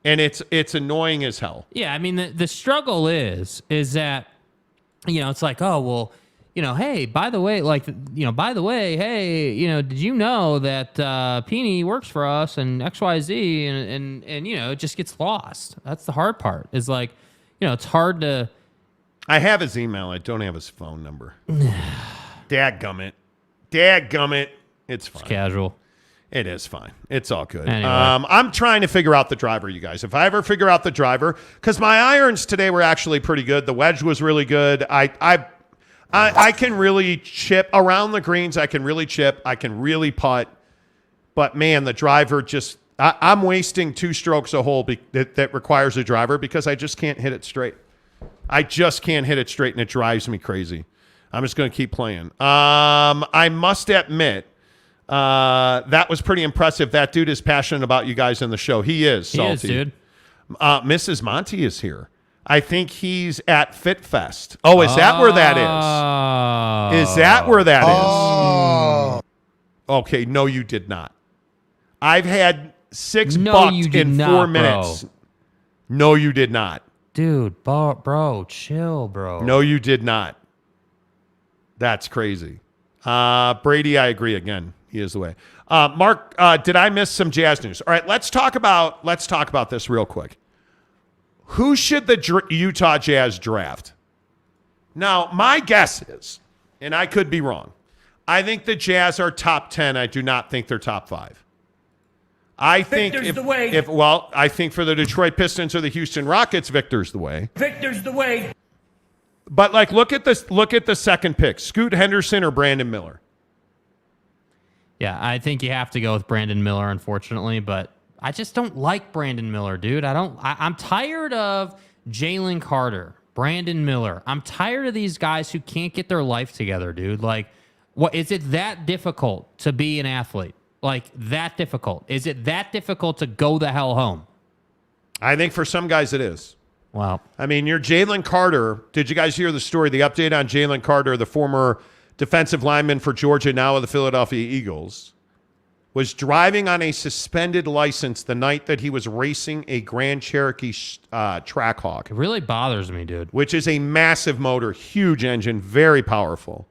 S2: And it's annoying as hell.
S4: Yeah, I mean, the struggle is that, it's like, oh, well, hey, by the way, hey, did you know that Peony works for us and XYZ and it just gets lost. That's the hard part. Is like, it's hard to.
S2: I have his email. I don't have his phone number. Dadgummit. It's fine.
S4: It's casual.
S2: It is fine. It's all good.
S4: Anyway.
S2: I'm trying to figure out the driver, you guys. If I ever figure out the driver, because my irons today were actually pretty good. The wedge was really good. I can really chip around the greens. I can really chip. I can really putt. But, man, the driver just – I'm wasting 2 strokes a hole that requires a driver because I just can't hit it straight. I just can't hit it straight, and it drives me crazy. I'm just going to keep playing. I must admit, that was pretty impressive. That dude is passionate about you guys in the show. He is, Salty.
S4: He is, dude.
S2: Mrs. Monty is here. I think he's at Fit Fest. Oh, is that where that is? Is that where that is? Okay, no, you did not. I've had 6 bucks in 4 minutes.
S4: Bro.
S2: No, you did not.
S4: Dude, bro, chill, bro.
S2: No, you did not. That's crazy. Brady, I agree again. He is the way. Mark, did I miss some Jazz news? All right, let's talk about this real quick. Who should the Utah Jazz draft? Now, my guess is, and I could be wrong, I think the Jazz are top 10. I do not think they're top 5. I think
S7: Victor's the way.
S2: I think for the Detroit Pistons or the Houston Rockets, Victor's the way.
S7: Victor's the way.
S2: But like, look at the second pick: Scoot Henderson or Brandon Miller.
S4: Yeah, I think you have to go with Brandon Miller, unfortunately, but I just don't like Brandon Miller, dude. I'm tired of Jalen Carter, Brandon Miller. I'm tired of these guys who can't get their life together, dude. Like, what is it that difficult to be an athlete? Like, that difficult? Is it that difficult to go the hell home?
S2: I think for some guys it is.
S4: Wow.
S2: I mean, you're Jalen Carter. Did you guys hear the story, the update on Jalen Carter, the former defensive lineman for Georgia, now with the Philadelphia Eagles, was driving on a suspended license the night that he was racing a Grand Cherokee Trackhawk.
S4: It really bothers me, dude.
S2: Which is a massive motor, huge engine, very powerful.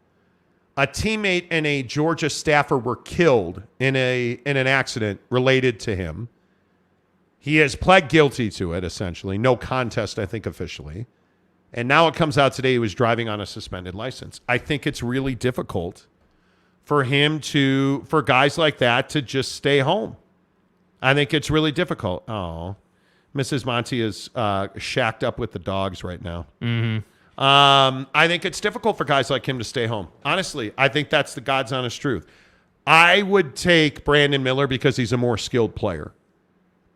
S2: A teammate and a Georgia staffer were killed in an accident related to him. He has pled guilty to it, essentially. No contest, I think, officially. And now it comes out today he was driving on a suspended license. I think it's really difficult for guys like that to just stay home. I think it's really difficult. Oh, Mrs. Monty is shacked up with the dogs right now.
S4: Mm-hmm.
S2: I think it's difficult for guys like him to stay home. Honestly, I think that's the God's honest truth. I would take Brandon Miller because he's a more skilled player.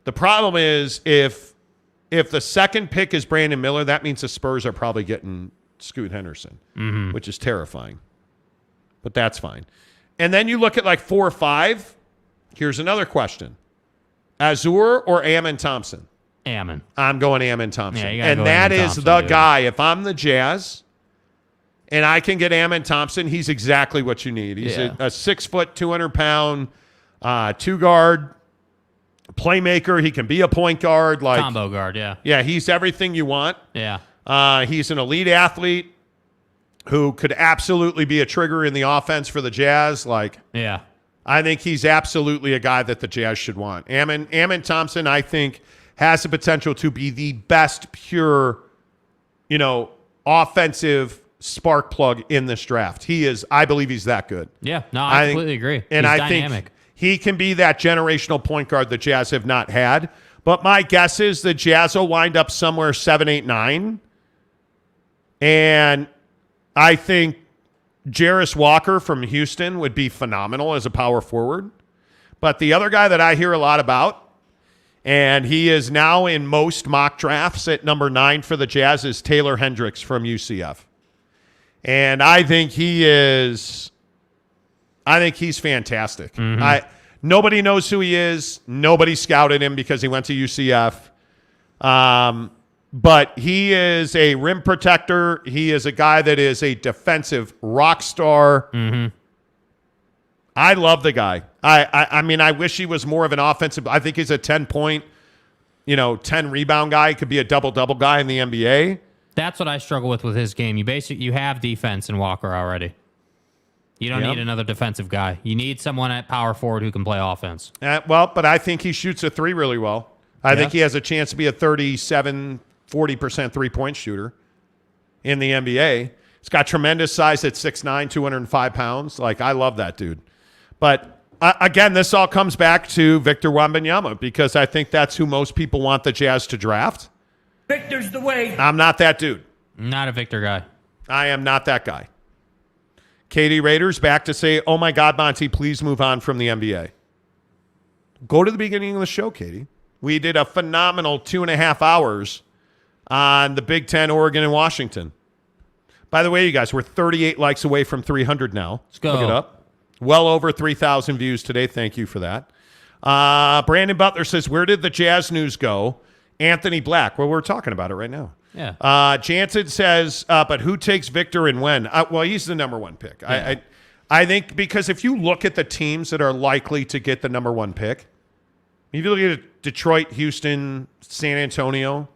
S2: The problem is if the second pick is Brandon Miller, that means the Spurs are probably getting Scoot Henderson, which is terrifying. But that's fine. And then you look at like 4 or 5. Here's another question. Azure or Ammon Thompson?
S4: Ammon.
S2: I'm going Ammon Thompson.
S4: Yeah,
S2: and that is the guy. If I'm the Jazz and I can get Ammon Thompson, he's exactly what you need. He's a 6 foot, 200-pound, 2-guard playmaker. He can be a point guard.
S4: Combo guard, yeah.
S2: Yeah, he's everything you want.
S4: Yeah.
S2: He's an elite athlete who could absolutely be a trigger in the offense for the Jazz.
S4: Yeah.
S2: I think he's absolutely a guy that the Jazz should want. Ammon Thompson, I think, has the potential to be the best pure, offensive spark plug in this draft. He is, I believe he's that good.
S4: Yeah, no, I completely agree.
S2: And
S4: he's
S2: I
S4: dynamic.
S2: think he can be that generational point guard the Jazz have not had. But my guess is the Jazz will wind up somewhere 7, 8, 9. And I think Jarris Walker from Houston would be phenomenal as a power forward. But the other guy that I hear a lot about, and he is now in most mock drafts at number 9 for the Jazz, is Taylor Hendricks from UCF. And I think he's fantastic. Nobody knows who he is. Nobody scouted him because he went to UCF. But he is a rim protector. He is a guy that is a defensive rock star.
S4: Mm-hmm.
S2: I love the guy. I mean, I wish he was more of an offensive. I think he's a 10-point, 10 rebound guy. He could be a double-double guy in the NBA.
S4: That's what I struggle with his game. You have defense in Walker already. You don't need another defensive guy. You need someone at power forward who can play offense.
S2: But I think he shoots a three really well. I think he has a chance to be a 40% three-point shooter in the NBA. He's got tremendous size at 6'9", 205 pounds. I love that dude. But, again, this all comes back to Victor Wembanyama because I think that's who most people want the Jazz to draft.
S7: Victor's the way.
S2: I'm not that dude.
S4: Not a Victor guy.
S2: I am not that guy. Katie Rader's back to say, oh, my God, Monty, please move on from the NBA. Go to the beginning of the show, Katie. We did a phenomenal 2.5 hours on the Big Ten, Oregon, and Washington. By the way, you guys, we're 38 likes away from 300 now.
S4: Let's go.
S2: Look it up. Well over 3,000 views today. Thank you for that. Brandon Butler says, where did the Jazz news go? Anthony Black. Well, we're talking about it right now.
S4: Yeah.
S2: Jansen says, but who takes Victor and when? Well, he's the number one pick. Yeah. I think because if you look at the teams that are likely to get the number one pick, if you look at Detroit, Houston, San Antonio,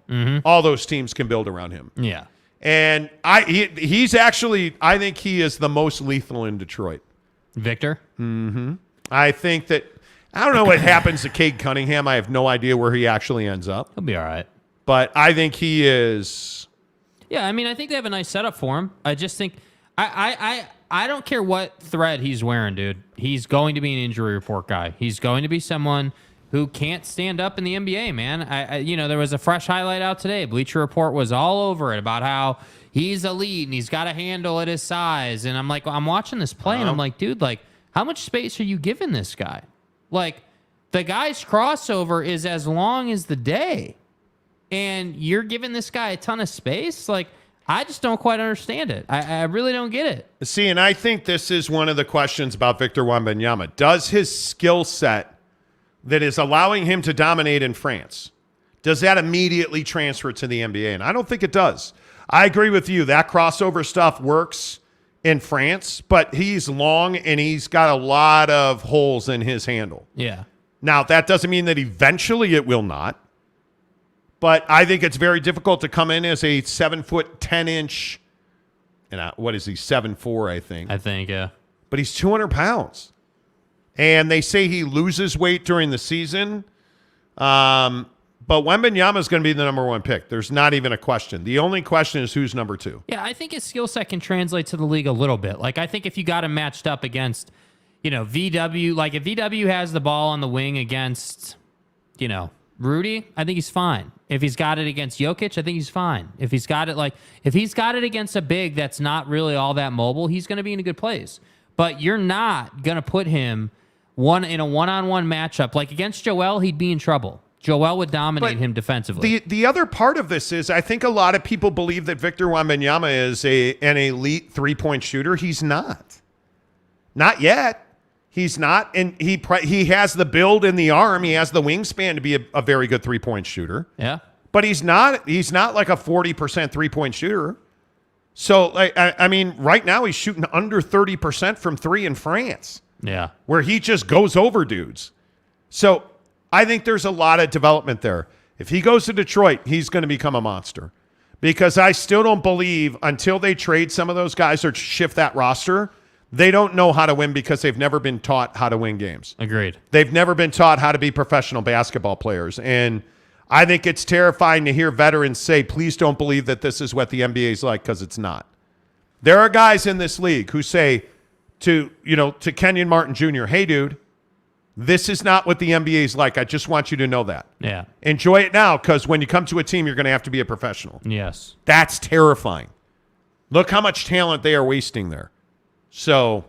S2: all those teams can build around him.
S4: Yeah.
S2: And he's actually, I think he is the most lethal in Detroit.
S4: Victor?
S2: Mm-hmm. I think that, I don't know what happens to Cade Cunningham. I have no idea where he actually ends up.
S4: He'll be all right.
S2: But I think he is.
S4: Yeah, I mean, I think they have a nice setup for him. I just think, I don't care what thread he's wearing, dude. He's going to be an injury report guy. He's going to be someone who can't stand up in the NBA, man. There was a fresh highlight out today. Bleacher Report was all over it about how he's elite and he's got a handle at his size. And I'm watching this play and I'm like, dude, how much space are you giving this guy? The guy's crossover is as long as the day. And you're giving this guy a ton of space? I just don't quite understand it. I really don't get it.
S2: See, and I think this is one of the questions about Victor Wembanyama. Does his skill set that is allowing him to dominate in France, does that immediately transfer to the NBA? And I don't think it does. I agree with you. That crossover stuff works in France, but he's long and he's got a lot of holes in his handle.
S4: Yeah.
S2: Now, that doesn't mean that eventually it will not, but I think it's very difficult to come in as a 7-foot, 10-inch, and what is he, 7'4", I think.
S4: I think, yeah.
S2: But he's 200 pounds. And they say he loses weight during the season. But Wembanyama is going to be the number one pick. There's not even a question. The only question is who's number two.
S4: Yeah, I think his skill set can translate to the league a little bit. I think if you got him matched up against, VW, if VW has the ball on the wing against, Rudy, I think he's fine. If he's got it against Jokic, I think he's fine. If he's got it against a big that's not really all that mobile, he's going to be in a good place. But you're not going to put him in a one-on-one matchup. Against Joel, he'd be in trouble. Joel would dominate him defensively.
S2: The other part of this is I think a lot of people believe that Victor Wembanyama is an elite three-point shooter. He's not. Not yet. He's not. And he has the build and the arm. He has the wingspan to be a very good three-point shooter.
S4: Yeah.
S2: But he's not like a 40% three-point shooter. So, I mean, right now he's shooting under 30% from three in France.
S4: Yeah.
S2: Where he just goes over dudes. So I think there's a lot of development there. If he goes to Detroit, he's going to become a monster. Because I still don't believe until they trade some of those guys or shift that roster, they don't know how to win because they've never been taught how to win games.
S4: Agreed.
S2: They've never been taught how to be professional basketball players. And I think it's terrifying to hear veterans say, please don't believe that this is what the NBA is like, because it's not. There are guys in this league who say to Kenyon Martin Jr., hey, dude, this is not what the NBA is like. I just want you to know that.
S4: Yeah.
S2: Enjoy it now, because when you come to a team, you're going to have to be a professional.
S4: Yes.
S2: That's terrifying. Look how much talent they are wasting there. So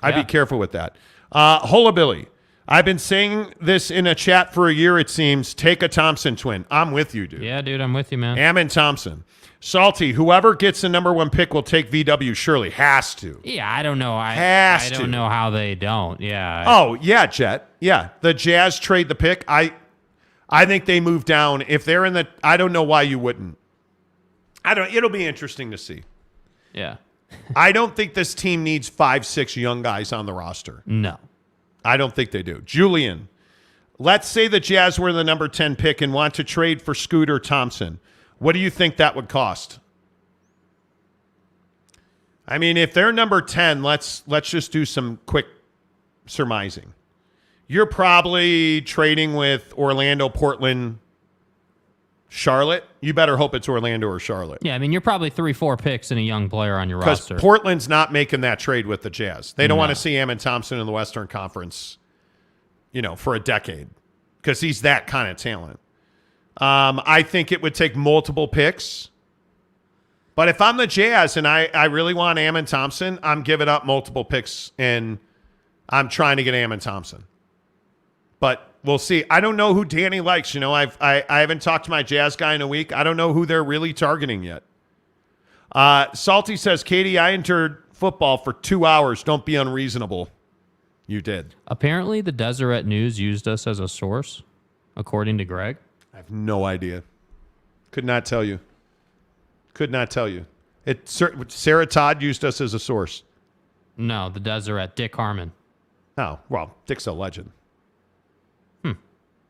S2: I'd be careful with that. Hullabilly. I've been saying this in a chat for a year, it seems. Take a Thompson twin. I'm with you, dude.
S4: Yeah, dude, I'm with you, man.
S2: Ammon Thompson. Salty, whoever gets the number 1 pick will take VW. Surely has to.
S4: Yeah, I don't know.
S2: I
S4: don't know how they don't. Yeah.
S2: Oh, yeah, Jet. Yeah, the Jazz trade the pick. I think they move down. If they're in the, I don't know why you wouldn't. It'll be interesting to see.
S4: Yeah.
S2: I don't think this team needs 5-6 young guys on the roster.
S4: No.
S2: I don't think they do. Julian, let's say the Jazz were the number 10 pick and want to trade for Scooter Thompson. What do you think that would cost? I mean, if they're number 10, let's just do some quick surmising. You're probably trading with Orlando, Portland, Charlotte. You better hope it's Orlando or Charlotte.
S4: Yeah, I mean, you're probably 3-4 picks and a young player on your roster.
S2: Because Portland's not making that trade with the Jazz. They don't want to see Ammon Thompson in the Western Conference, for a decade, because he's that kind of talent. I think it would take multiple picks. But if I'm the Jazz and I really want Ammon Thompson, I'm giving up multiple picks and I'm trying to get Ammon Thompson. But we'll see. I don't know who Danny likes. I haven't talked to my Jazz guy in a week. I don't know who they're really targeting yet. Salty says, Katie, I entered football for 2 hours. Don't be unreasonable. You did.
S4: Apparently, the Deseret News used us as a source, according to Greg.
S2: I have no idea. Could not tell you. Sarah Todd used us as a source.
S4: No, the Deseret. Dick Harmon.
S2: Oh, well, Dick's a legend.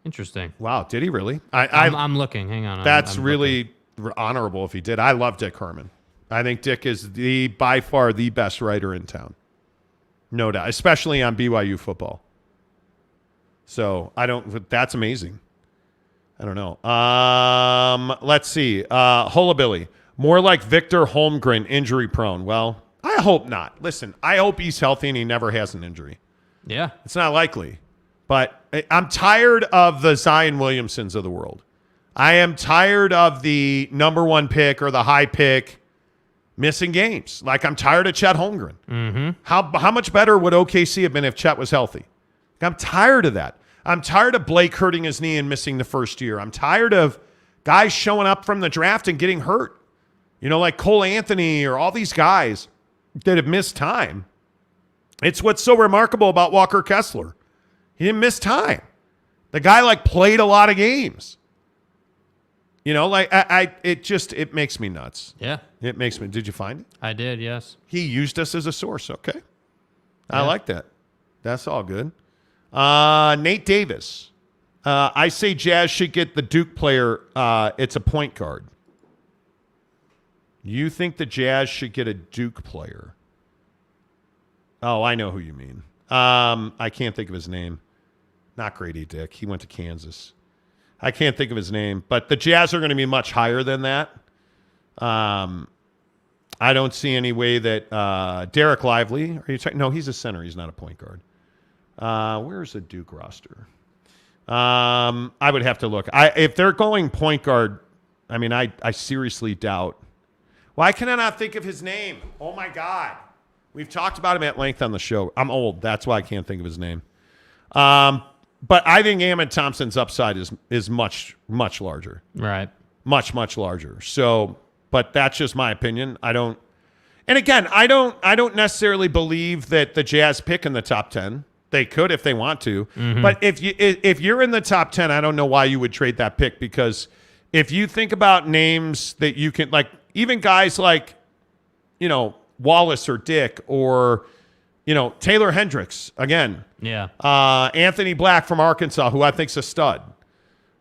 S4: Interesting.
S2: Wow, did he really?
S4: I'm looking. Hang on.
S2: That's
S4: I'm
S2: really honorable if he did. I love Dick Harmon. I think Dick is by far the best writer in town. No doubt, especially on BYU football. So that's amazing. I don't know. Let's see. Hullabilly. More like Victor Holmgren, injury prone. Well, I hope not. Listen, I hope he's healthy and he never has an injury.
S4: Yeah.
S2: It's not likely. But I'm tired of the Zion Williamsons of the world. I am tired of the number 1 pick or the high pick missing games. Like, I'm tired of Chet Holmgren.
S4: Mm-hmm.
S2: How much better would OKC have been if Chet was healthy? I'm tired of that. I'm tired of Blake hurting his knee and missing the first year. I'm tired of guys showing up from the draft and getting hurt. Like Cole Anthony or all these guys that have missed time. It's what's so remarkable about Walker Kessler. He didn't miss time. The guy played a lot of games. It makes me nuts.
S4: Yeah.
S2: It makes me. Did you find it?
S4: I did, yes.
S2: He used us as a source. Okay. I like that. That's all good. Nate Davis. I say Jazz should get the Duke player. It's a point guard. You think the Jazz should get a Duke player? Oh, I know who you mean. I can't think of his name. Not Grady Dick. He went to Kansas. I can't think of his name, but the Jazz are going to be much higher than that. I don't see any way that Derek Lively. Are you talking? No, he's a center. He's not a point guard. Where's the Duke roster? I would have to look. If they're going point guard, I seriously doubt. Why can I not think of his name? Oh my God. We've talked about him at length on the show. I'm old. That's why I can't think of his name. But I think Ammon Thompson's upside is much, much larger.
S4: Right.
S2: Much, much larger. So, but that's just my opinion. And again, I don't necessarily believe that the Jazz pick in the top 10. They could if they want to. Mm-hmm. But if you're in the top 10, I don't know why you would trade that pick, because if you think about names that you can, even guys like, Wallace or Dick or, Taylor Hendricks, again.
S4: Yeah.
S2: Anthony Black from Arkansas, who I think's a stud.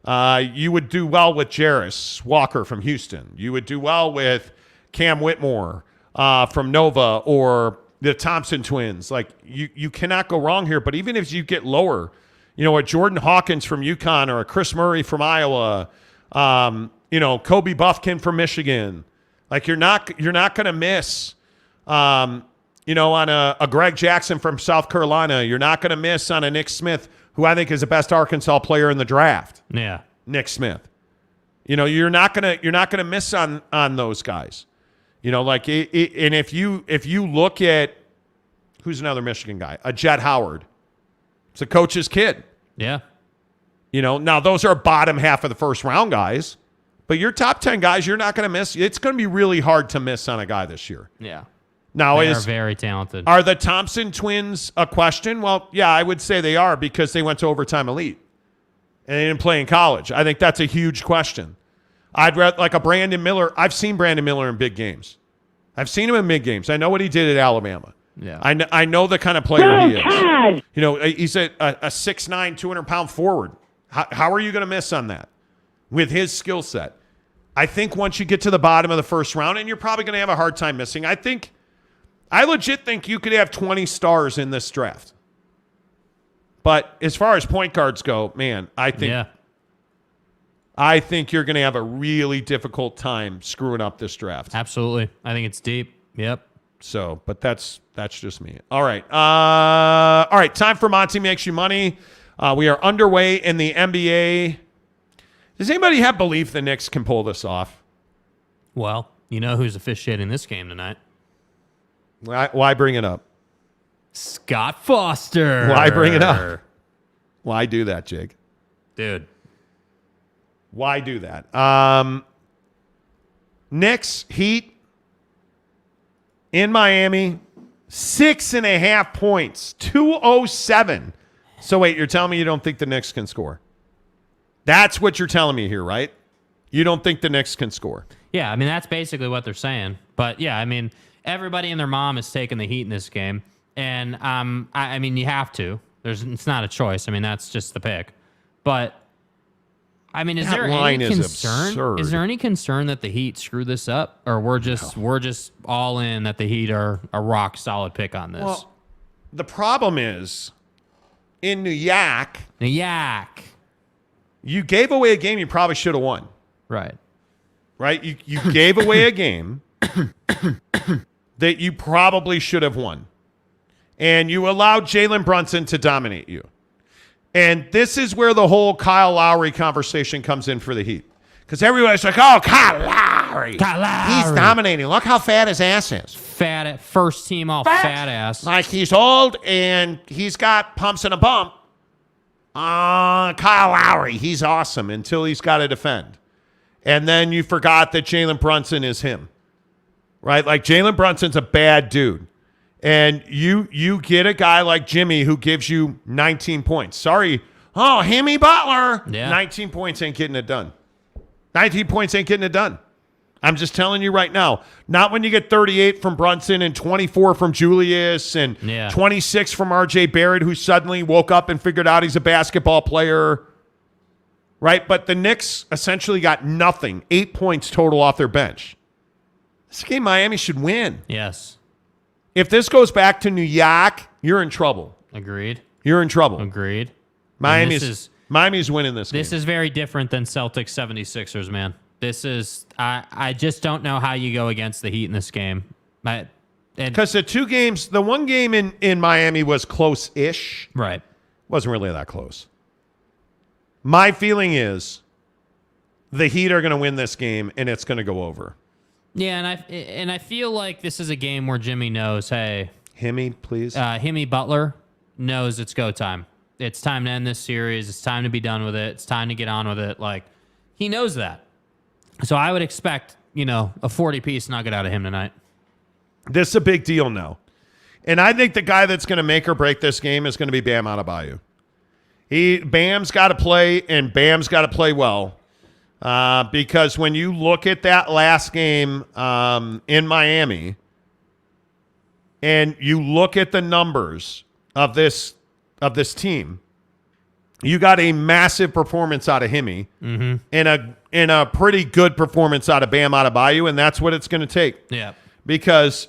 S2: You would do well with Jarris Walker from Houston. You would do well with Cam Whitmore from Nova or the Thompson twins. You cannot go wrong here. But even if you get lower, a Jordan Hawkins from UConn or a Chris Murray from Iowa, Kobe Buffkin from Michigan, you're not going to miss. On a Greg Jackson from South Carolina, you're not going to miss on a Nick Smith, who I think is the best Arkansas player in the draft.
S4: Yeah,
S2: Nick Smith. You're not gonna miss on those guys. And if you look at who's another Michigan guy, a Jet Howard. It's a coach's kid.
S4: Yeah.
S2: Now those are bottom half of the first round guys, but your top 10 guys, you're not going to miss. It's going to be really hard to miss on a guy this year.
S4: Yeah.
S2: Now,
S4: they are very talented.
S2: Are the Thompson twins a question? Well, yeah, I would say they are because they went to overtime elite and they didn't play in college. I think that's a huge question. I'd rather like a Brandon Miller. I've seen Brandon Miller in big games. I've seen him in big games. I know what he did at Alabama.
S4: Yeah.
S2: I know the kind of player he is. He's a 6'9", 200-pound forward. How are you going to miss on that with his skill set? I think once you get to the bottom of the first round, and you're probably going to have a hard time missing, I legit think you could have 20 stars in this draft. But as far as point guards go, man, I think you're going to have a really difficult time screwing up this draft.
S4: Absolutely. I think it's deep. Yep.
S2: So, but that's just me. All right. All right. Time for Monty Makes You Money. We are underway in the NBA. Does anybody have belief the Knicks can pull this off?
S4: Well, you know who's officiating this game tonight?
S2: Why bring it up?
S4: Scott Foster.
S2: Why bring it up? Why do that, Jake?
S4: Dude.
S2: Why do that? Knicks, Heat in Miami, 6.5 points, 207. So wait, you're telling me you don't think the Knicks can score? That's what you're telling me here, right? You don't think the Knicks can score?
S4: Yeah, I mean, that's basically what they're saying. But yeah, I mean, everybody and their mom is taking the Heat in this game. And I mean, you have to. It's not a choice. I mean, that's just the pick. But I mean, is there any concern?
S2: Absurd.
S4: Is there any concern that the Heat screw this up, or we're just all in that the Heat are a rock solid pick on this?
S2: Well, the problem is in New York, you gave away a game you probably should have won.
S4: Right.
S2: You gave away a game that you probably should have won. And you allowed Jalen Brunson to dominate you. And this is where the whole Kyle Lowry conversation comes in for the Heat. Because everybody's like, oh, Kyle Lowry. He's dominating. Look how fat his ass is.
S4: Fat, first team all fat ass.
S2: Like he's old and he's got pumps and a bump. Kyle Lowry, he's awesome until he's got to defend. And then you forgot that Jalen Brunson is him. Right? Like Jalen Brunson's a bad dude. And you get a guy like Jimmy who gives you 19 points. Sorry. Oh, Himmy Butler.
S4: Yeah.
S2: 19 points ain't getting it done. 19 points ain't getting it done. I'm just telling you right now. Not when you get 38 from Brunson and 24 from Julius and 26 from RJ Barrett, who suddenly woke up and figured out he's a basketball player. Right? But the Knicks essentially got nothing. 8 points total off their bench. This game Miami should win.
S4: Yes.
S2: If this goes back to New York, you're in trouble.
S4: Agreed.
S2: You're in trouble.
S4: Agreed.
S2: Miami's winning this game.
S4: This is very different than Celtics 76ers, man. This is I just don't know how you go against the Heat in this game.
S2: Because the one game in Miami was close-ish.
S4: Right.
S2: Wasn't really that close. My feeling is the Heat are going to win this game, and it's going to go over.
S4: Yeah, and I feel like this is a game where Jimmy knows, hey,
S2: Himmy, please.
S4: Himmy Butler knows it's go time. It's time to end this series. It's time to be done with it. It's time to get on with it. Like, he knows that. So I would expect, a 40-piece nugget out of him tonight.
S2: This is a big deal now. And I think the guy that's going to make or break this game is going to be Bam Adebayo. Bam's got to play, and Bam's got to play well. Because when you look at that last game in Miami and you look at the numbers of this team, you got a massive performance out of Himmy and a pretty good performance out of Bam Adebayo, and that's what it's going to take.
S4: Yeah.
S2: Because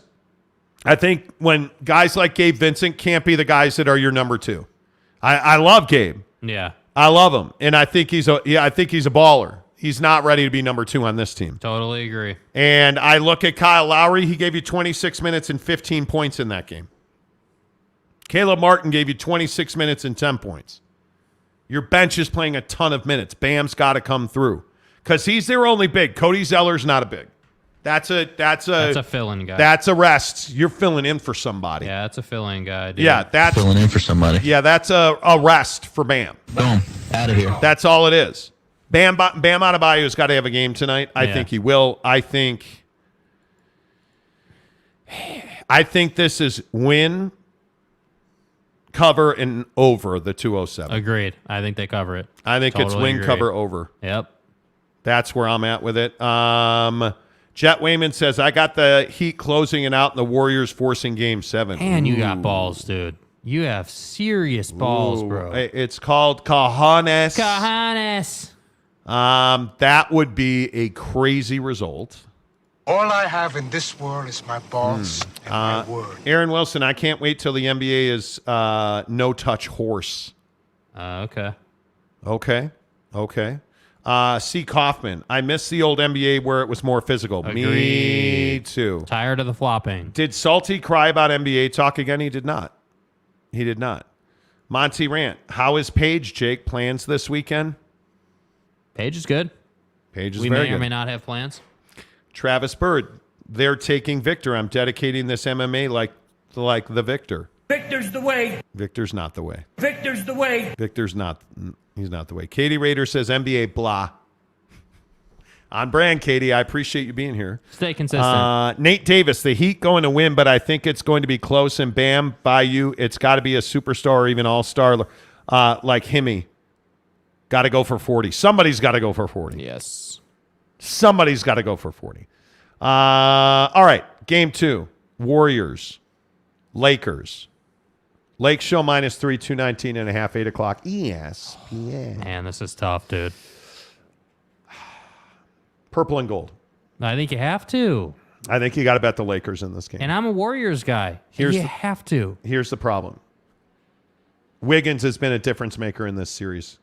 S2: I think when guys like Gabe Vincent can't be the guys that are your number two. I love Gabe.
S4: Yeah.
S2: I love him, and I think he's a baller. He's not ready to be number two on this team.
S4: Totally agree.
S2: And I look at Kyle Lowry. He gave you 26 minutes and 15 points in that game. Caleb Martin gave you 26 minutes and 10 points. Your bench is playing a ton of minutes. Bam's got to come through because he's their only big. Cody Zeller's not a big. That's a
S4: fill-in guy.
S2: That's a rest. You're filling in for somebody.
S4: Yeah, that's a fill-in guy. Dude.
S2: Yeah, that's
S6: filling in for somebody.
S2: Yeah, that's a rest for Bam.
S6: Boom, out of here.
S2: That's all it is. Bam Adebayo's got to have a game tonight. I think he will. I think this is win, cover, and over the 207.
S4: Agreed. I think they cover it.
S2: I think it's win, cover, over.
S4: Yep.
S2: That's where I'm at with it. Jet Wayman says, I got the Heat closing it out and the Warriors forcing Game 7.
S4: And you got balls, dude. You have serious balls, bro.
S2: It's called cojones.
S4: Cojones.
S2: That would be a crazy result.
S18: All I have in this world is my balls and my word.
S2: Aaron Wilson, I can't wait till the NBA is no-touch horse.
S4: Okay.
S2: C. Kaufman, I miss the old NBA where it was more physical.
S4: Agreed.
S2: Me too.
S4: Tired of the flopping.
S2: Did Salty cry about NBA talk again? He did not. Monty Rant, how is Paige, Jake? Plans this weekend?
S4: Paige is good.
S2: Paige is
S4: we
S2: very
S4: may
S2: good.
S4: or may not have plans.
S2: Travis Bird, they're taking Victor. I'm dedicating this MMA like the Victor.
S7: Victor's the way.
S2: Victor's not the way.
S7: Victor's the way.
S2: Victor's not. He's not the way. Katie Rader says NBA blah. On brand, Katie. I appreciate you being here.
S4: Stay consistent.
S2: Nate Davis, the Heat going to win, but I think it's going to be close. And Bam, by you, it's got to be a superstar or even all-star like Himmy. Got to go for 40. Somebody's got to go for 40.
S4: Yes.
S2: Somebody's got to go for 40. All right, Game 2. Warriors. Lakers. Lake Show -3, 219.5, 8 o'clock. ESPN.
S4: Man, this is tough, dude.
S2: Purple and gold.
S4: I think you have to.
S2: I think you got to bet the Lakers in this game.
S4: And I'm a Warriors guy. Have to.
S2: Here's the problem. Wiggins has been a difference maker in this series.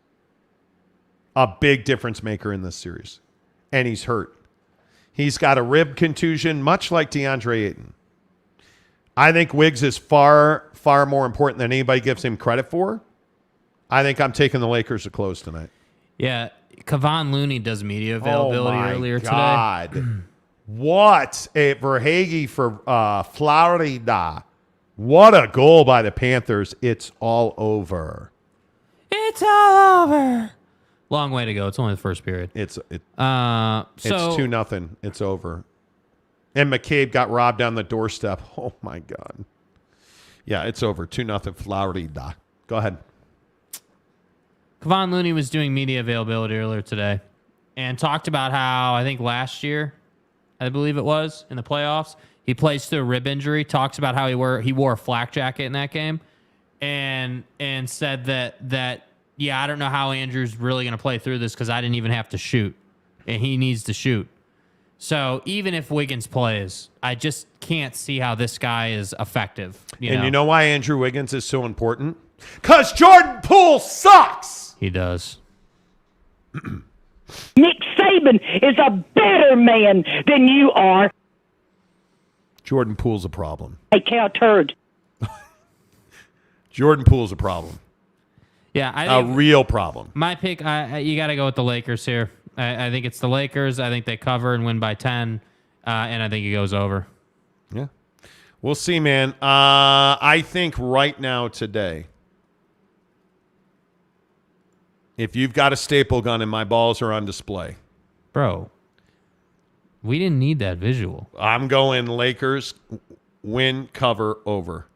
S2: A big difference maker in this series. And he's hurt. He's got a rib contusion, much like Deandre Ayton. I think Wiggs is far, far more important than anybody gives him credit for. I think I'm taking the Lakers to close tonight.
S4: Yeah, Kevon Looney does media availability earlier today.
S2: What a Verhage for Florida. What a goal by the Panthers. It's all over.
S4: It's all over. Long way to go. It's only the first period.
S2: It's 2-0. It's over. And McCabe got robbed on the doorstep. Oh, my God. Yeah, it's over. 2-0 Florida. Go ahead.
S4: Kevon Looney was doing media availability earlier today and talked about how, I think last year, I believe it was, in the playoffs, he plays through a rib injury, talks about how he wore a flak jacket in that game, and said that yeah, I don't know how Andrew's really going to play through this because I didn't even have to shoot, and he needs to shoot. So even if Wiggins plays, I just can't see how this guy is effective.
S2: You know why Andrew Wiggins is so important? Because Jordan Poole sucks.
S4: He does.
S8: Nick Saban is a better man than you are.
S2: Jordan Poole's a problem.
S8: Hey, cow turd.
S2: Jordan Poole's a problem.
S4: Yeah,
S2: a real problem.
S4: My pick, you got to go with the Lakers here. I think it's the Lakers. I think they cover and win by 10, and I think it goes over.
S2: Yeah. We'll see, man. I think right now today, if you've got a staple gun and my balls are on display.
S4: Bro, we didn't need that visual.
S2: I'm going Lakers, win, cover, over.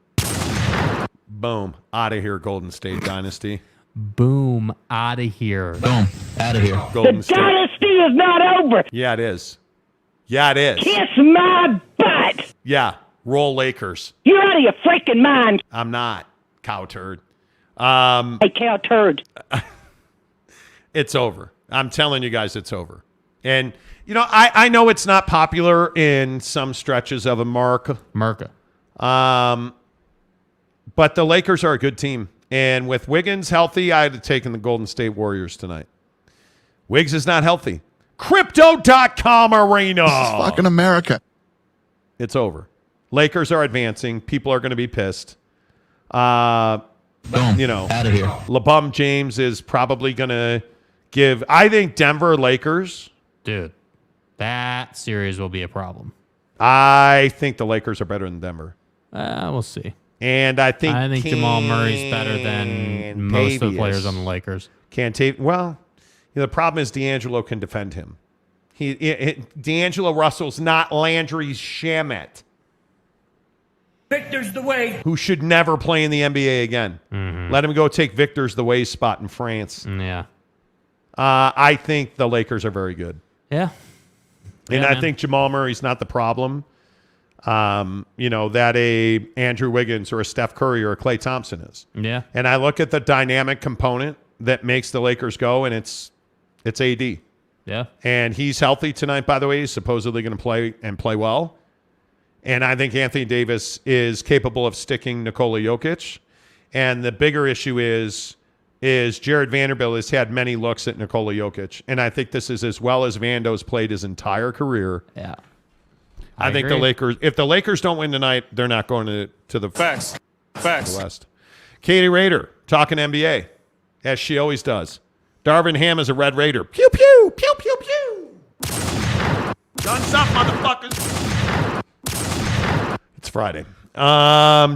S2: Boom. Out of here, Golden State Dynasty.
S4: Boom. Out of here.
S6: Boom. Out of here.
S2: Golden State.
S8: Dynasty is not over.
S2: Yeah, it is. Yeah, it is.
S8: Kiss my butt.
S2: Yeah. Roll Lakers.
S8: You're out of your freaking mind.
S2: I'm not. Cow turd.
S8: Hey, cow turd.
S2: It's over. I'm telling you guys it's over. And, I know it's not popular in some stretches of America. But the Lakers are a good team. And with Wiggins healthy, I'd have taken the Golden State Warriors tonight. Wiggs is not healthy. Crypto.com arena.
S6: This is fucking America.
S2: It's over. Lakers are advancing. People are going to be pissed.
S6: Boom. Out of here.
S2: LeBron James is probably going to give, I think Denver Lakers.
S4: Dude. That series will be a problem.
S2: I think the Lakers are better than Denver.
S4: We'll see.
S2: And I think
S4: Jamal Murray's better than most of the players on the Lakers.
S2: Well, the problem is D'Angelo can defend him. D'Angelo Russell's not Landry Shamet.
S7: Victor's the way.
S2: Who should never play in the NBA again.
S4: Mm-hmm.
S2: Let him go take Victor's the way spot in France.
S4: Yeah.
S2: I think the Lakers are very good.
S4: Yeah.
S2: And I think Jamal Murray's not the problem. That a Andrew Wiggins or a Steph Curry or a Klay Thompson is.
S4: Yeah.
S2: And I look at the dynamic component that makes the Lakers go, and it's AD.
S4: Yeah.
S2: And he's healthy tonight, by the way. He's supposedly going to play well. And I think Anthony Davis is capable of sticking Nikola Jokic. And the bigger issue is Jared Vanderbilt has had many looks at Nikola Jokic. And I think this is as well as Vando's played his entire career.
S4: Yeah.
S2: I think the Lakers, if the Lakers don't win tonight, they're not going to the
S10: Facts.
S2: The West. Katie Rader talking NBA, as she always does. Darvin Ham is a Red Raider. Pew, pew, pew, pew, pew. Guns up, motherfuckers. It's Friday.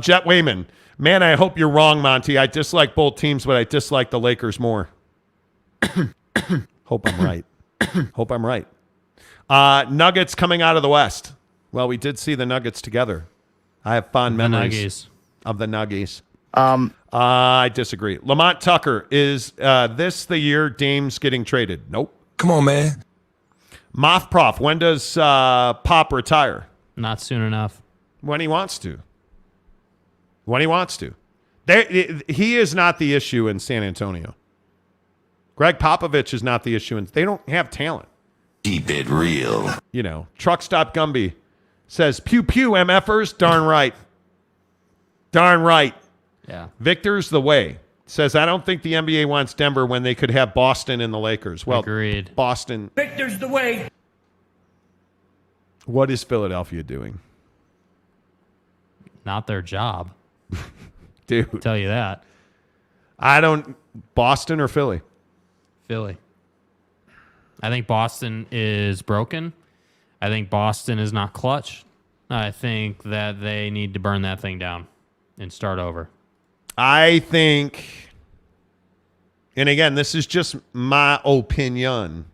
S2: Jet Wayman. Man, I hope you're wrong, Monty. I dislike both teams, but I dislike the Lakers more. Hope I'm right. Hope I'm right. Nuggets coming out of the West. Well, we did see the Nuggets together. I have fond memories of the Nuggies. I disagree. Lamont Tucker, is this the year Dame's getting traded? Nope.
S10: Come on, man.
S2: Moth Prof, when does Pop retire?
S4: Not soon enough.
S2: When he wants to. When he wants to. He is not the issue in San Antonio. Greg Popovich is not the issue. They don't have talent.
S6: Keep it real.
S2: Truck Stop Gumby says, pew, pew, MFers. Darn right. Darn right.
S4: Yeah.
S2: Victor's the way. Says, I don't think the NBA wants Denver when they could have Boston and the Lakers. Well,
S4: agreed.
S2: Boston.
S7: Victor's the way.
S2: What is Philadelphia doing?
S4: Not their job.
S2: Dude.
S4: I'll tell you that.
S2: Boston or Philly?
S4: Philly. I think Boston is broken. I think Boston is not clutch. I think that they need to burn that thing down and start over.
S2: I think, and again, this is just my opinion.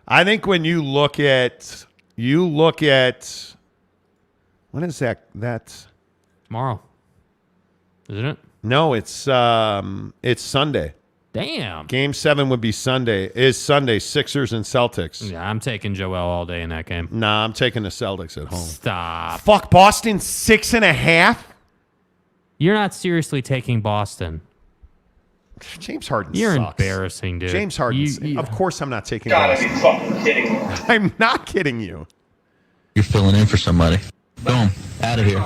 S2: I think when you look at, when is that? That's
S4: tomorrow, isn't it?
S2: No, it's Sunday.
S4: Damn.
S2: Game 7 would be Sunday. Is Sunday, Sixers and Celtics.
S4: Yeah, I'm taking Joel all day in that game.
S2: Nah, I'm taking the Celtics at home.
S4: Stop.
S2: Fuck, Boston 6.5?
S4: You're not seriously taking Boston.
S2: James Harden
S4: You're
S2: sucks.
S4: Embarrassing, dude.
S2: James Harden. Of course I'm not taking
S14: Gotta
S2: Boston.
S14: be fucking kidding me.
S2: I'm not kidding you.
S6: You're filling in for somebody. Boom. Out of here.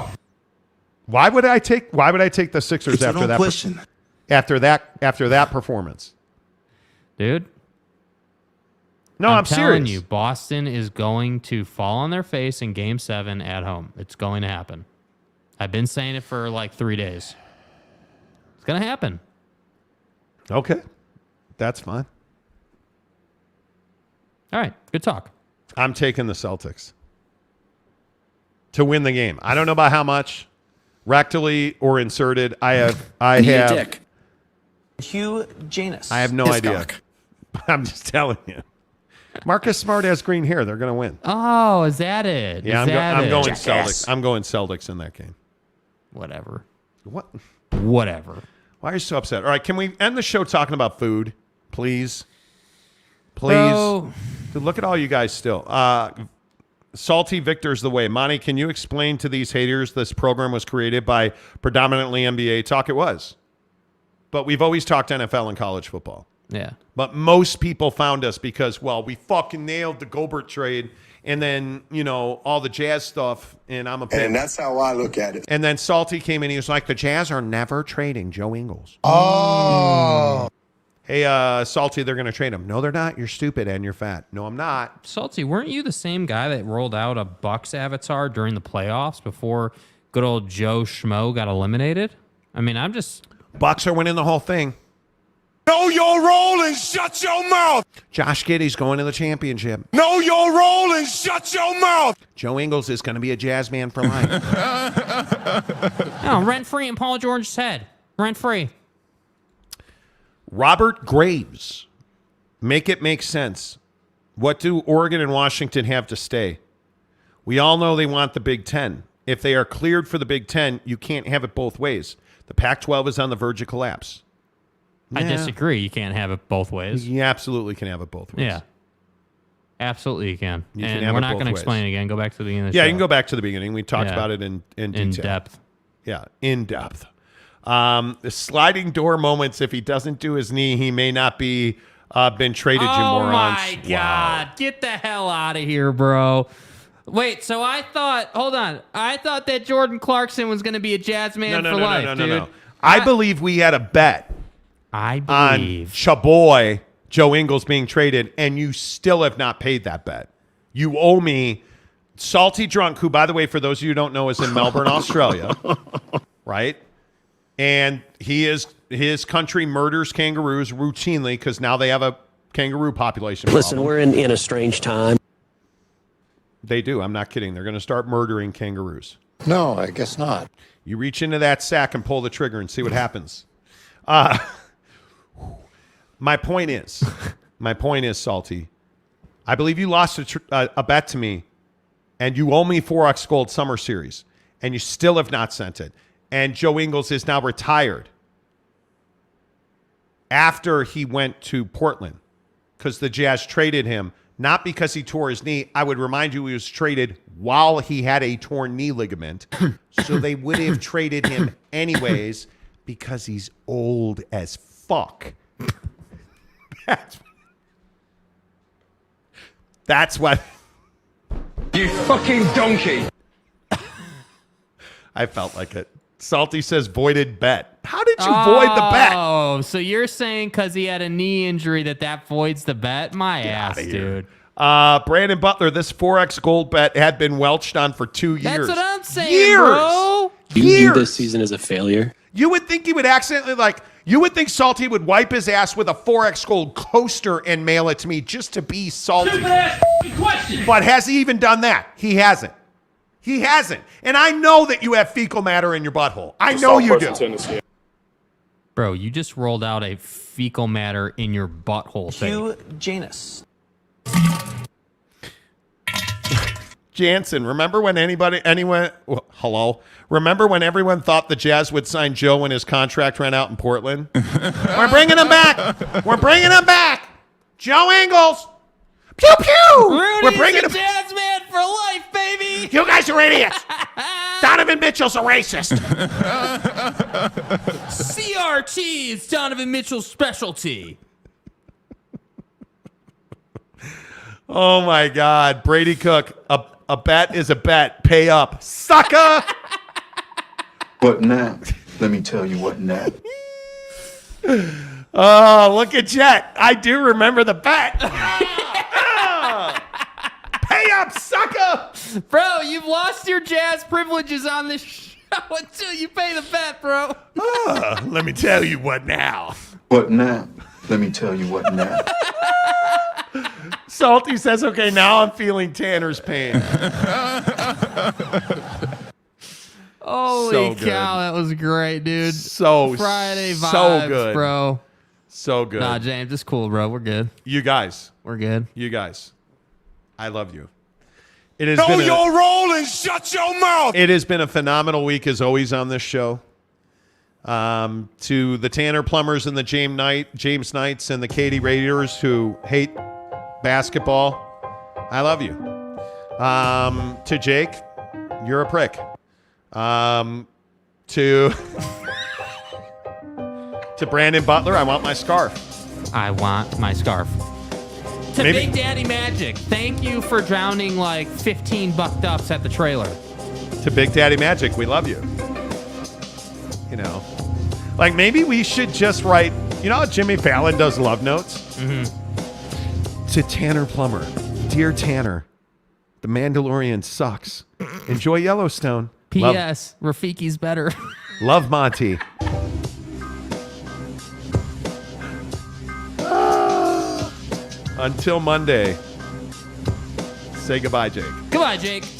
S2: Why would I take the Sixers
S6: It's
S2: after
S6: an
S2: that?
S6: question.
S2: After that performance,
S4: dude.
S2: No, I'm
S4: telling
S2: serious.
S4: you, Boston is going to fall on their face in Game 7 at home. It's going to happen. I've been saying it for like 3 days. It's going to happen.
S2: Okay, that's fine.
S4: All right, good talk.
S2: I'm taking the Celtics to win the game. I don't know by how much, rectally or inserted. I have.
S20: Dick. Hugh Janus.
S2: I have no idea. I'm just telling you. Marcus Smart has green hair. They're going to win.
S4: Oh, is that it?
S2: Yeah, I'm going
S20: Jackass.
S2: Celtics. I'm going Celtics in that game.
S4: Whatever.
S2: What?
S4: Whatever.
S2: Why are you so upset? All right, can we end the show talking about food, please? Please.
S4: Bro.
S2: Dude, look at all you guys still. Salty Victor's the way. Monty, can you explain to these haters this program was created by predominantly NBA talk? It was. But we've always talked NFL and college football.
S4: Yeah.
S2: But most people found us because, well, we fucking nailed the Gobert trade and then, all the Jazz stuff, and I'm a fan.
S11: And that's how I look at it.
S2: And then Salty came in, he was like, the Jazz are never trading Joe Ingles.
S11: Oh.
S2: Hey, Salty, they're going to trade him. No, they're not. You're stupid and you're fat. No, I'm not.
S4: Salty, weren't you the same guy that rolled out a Bucks avatar during the playoffs before good old Joe Schmo got eliminated? I mean, I'm just...
S2: Bucks are winning the whole thing.
S11: Know your role and shut your mouth.
S2: Josh Giddey's going to the championship.
S11: Know your role and shut your mouth.
S2: Joe Ingles is going to be a jazz man for life.
S4: No, rent-free in Paul George's head. Rent-free.
S2: Robert Graves. Make it make sense. What do Oregon and Washington have to stay? We all know they want the Big Ten. If they are cleared for the Big Ten, you can't have it both ways. The Pac-12 is on the verge of collapse.
S4: I disagree. You can't have it both ways.
S2: You absolutely can have it both ways.
S4: Yeah. Absolutely you can.
S2: You can
S4: and
S2: have
S4: we're
S2: it
S4: not
S2: both
S4: going to
S2: ways.
S4: explain it again. Go back to the beginning of the
S2: Yeah,
S4: show.
S2: you can go back to the beginning. We talked about it in detail.
S4: depth.
S2: Yeah, in depth. The sliding door moments, if he doesn't do his knee, he may not be been traded, you morons.
S4: Oh, my God. Wow. Get the hell out of here, bro. Wait, so I thought that Jordan Clarkson was going to be a jazz man for life, dude.
S2: No. I believe we had a bet on Chaboy, Joe Ingles being traded, and you still have not paid that bet. You owe me Salty Drunk, who, by the way, for those of you who don't know, is in Melbourne, Australia, right? And his country murders kangaroos routinely because now they have a kangaroo population
S21: Listen,
S2: problem.
S21: we're in a strange time.
S2: They do. I'm not kidding. They're going to start murdering kangaroos.
S11: No, I guess not.
S2: You reach into that sack and pull the trigger and see what happens. My point is, Salty, I believe you lost a bet to me, and you owe me 4X Gold Summer Series, and you still have not sent it. And Joe Ingles is now retired after he went to Portland because the Jazz traded him, not because he tore his knee. I would remind you he was traded while he had a torn knee ligament. So they would have traded him anyways because he's old as fuck. That's what.
S11: You fucking donkey.
S2: I felt like it. Salty says voided bet. How did you void the bet?
S4: Oh, so you're saying because he had a knee injury that voids the bet? My ass, dude.
S2: Brandon Butler, this 4X Gold bet had been welched on for 2 years.
S4: That's what I'm saying, bro.
S21: Do you view this season as a failure?
S2: You would think he would accidentally, you would think Salty would wipe his ass with a 4X Gold coaster and mail it to me just to be salty.
S7: Stupid-ass question.
S2: But has he even done that? He hasn't. He hasn't. And I know that you have fecal matter in your butthole. I know you do.
S4: Bro, you just rolled out a fecal matter in your butthole thing.
S20: Hugh Janus.
S2: Jansen, remember when remember when everyone thought the Jazz would sign Joe when his contract ran out in Portland? We're bringing him back. We're bringing him back. Joe Ingles. Pew, pew. We're bringing him.
S4: Jazz man for life, baby.
S2: You guys are idiots. Donovan Mitchell's a racist.
S4: CRT is Donovan Mitchell's specialty.
S2: Oh, my God. Brady Cook, a bet is a bet. Pay up. Sucker.
S11: What now? Let me tell you what now.
S2: Oh, look at Jet. I do remember the bet. Pay up, sucker.
S4: Bro, you've lost your Jazz privileges on this show until you pay the bet, bro.
S2: Let me tell you what now.
S11: What now? Let me tell you what now.
S2: Salty says, okay, now I'm feeling Tanner's pain.
S4: Holy cow, that was great, dude.
S2: Friday
S4: Friday vibes,
S2: so good,
S4: bro.
S2: So good.
S4: Nah, James, it's cool, bro. We're good.
S2: You guys.
S4: We're good.
S2: You guys. I love you. It has
S11: Know
S2: been
S11: your role and shut your mouth.
S2: It has been a phenomenal week, as always, on this show. To the Tanner Plumbers and the James Knights and the Katy Raiders who hate basketball, I love you. To Jake, you're a prick. To Brandon Butler, I want my scarf.
S4: I want my scarf. To Big Daddy Magic, thank you for drowning like 15 bucked ups at the trailer.
S2: To Big Daddy Magic, we love you. You know, like maybe we should just write, you know how Jimmy Fallon does love notes? Mm-hmm. To Tanner Plummer, dear Tanner, The Mandalorian sucks. Enjoy Yellowstone.
S4: P.S. Rafiki's better.
S2: Love Monty. Until Monday, say goodbye, Jake.
S4: Goodbye, Jake.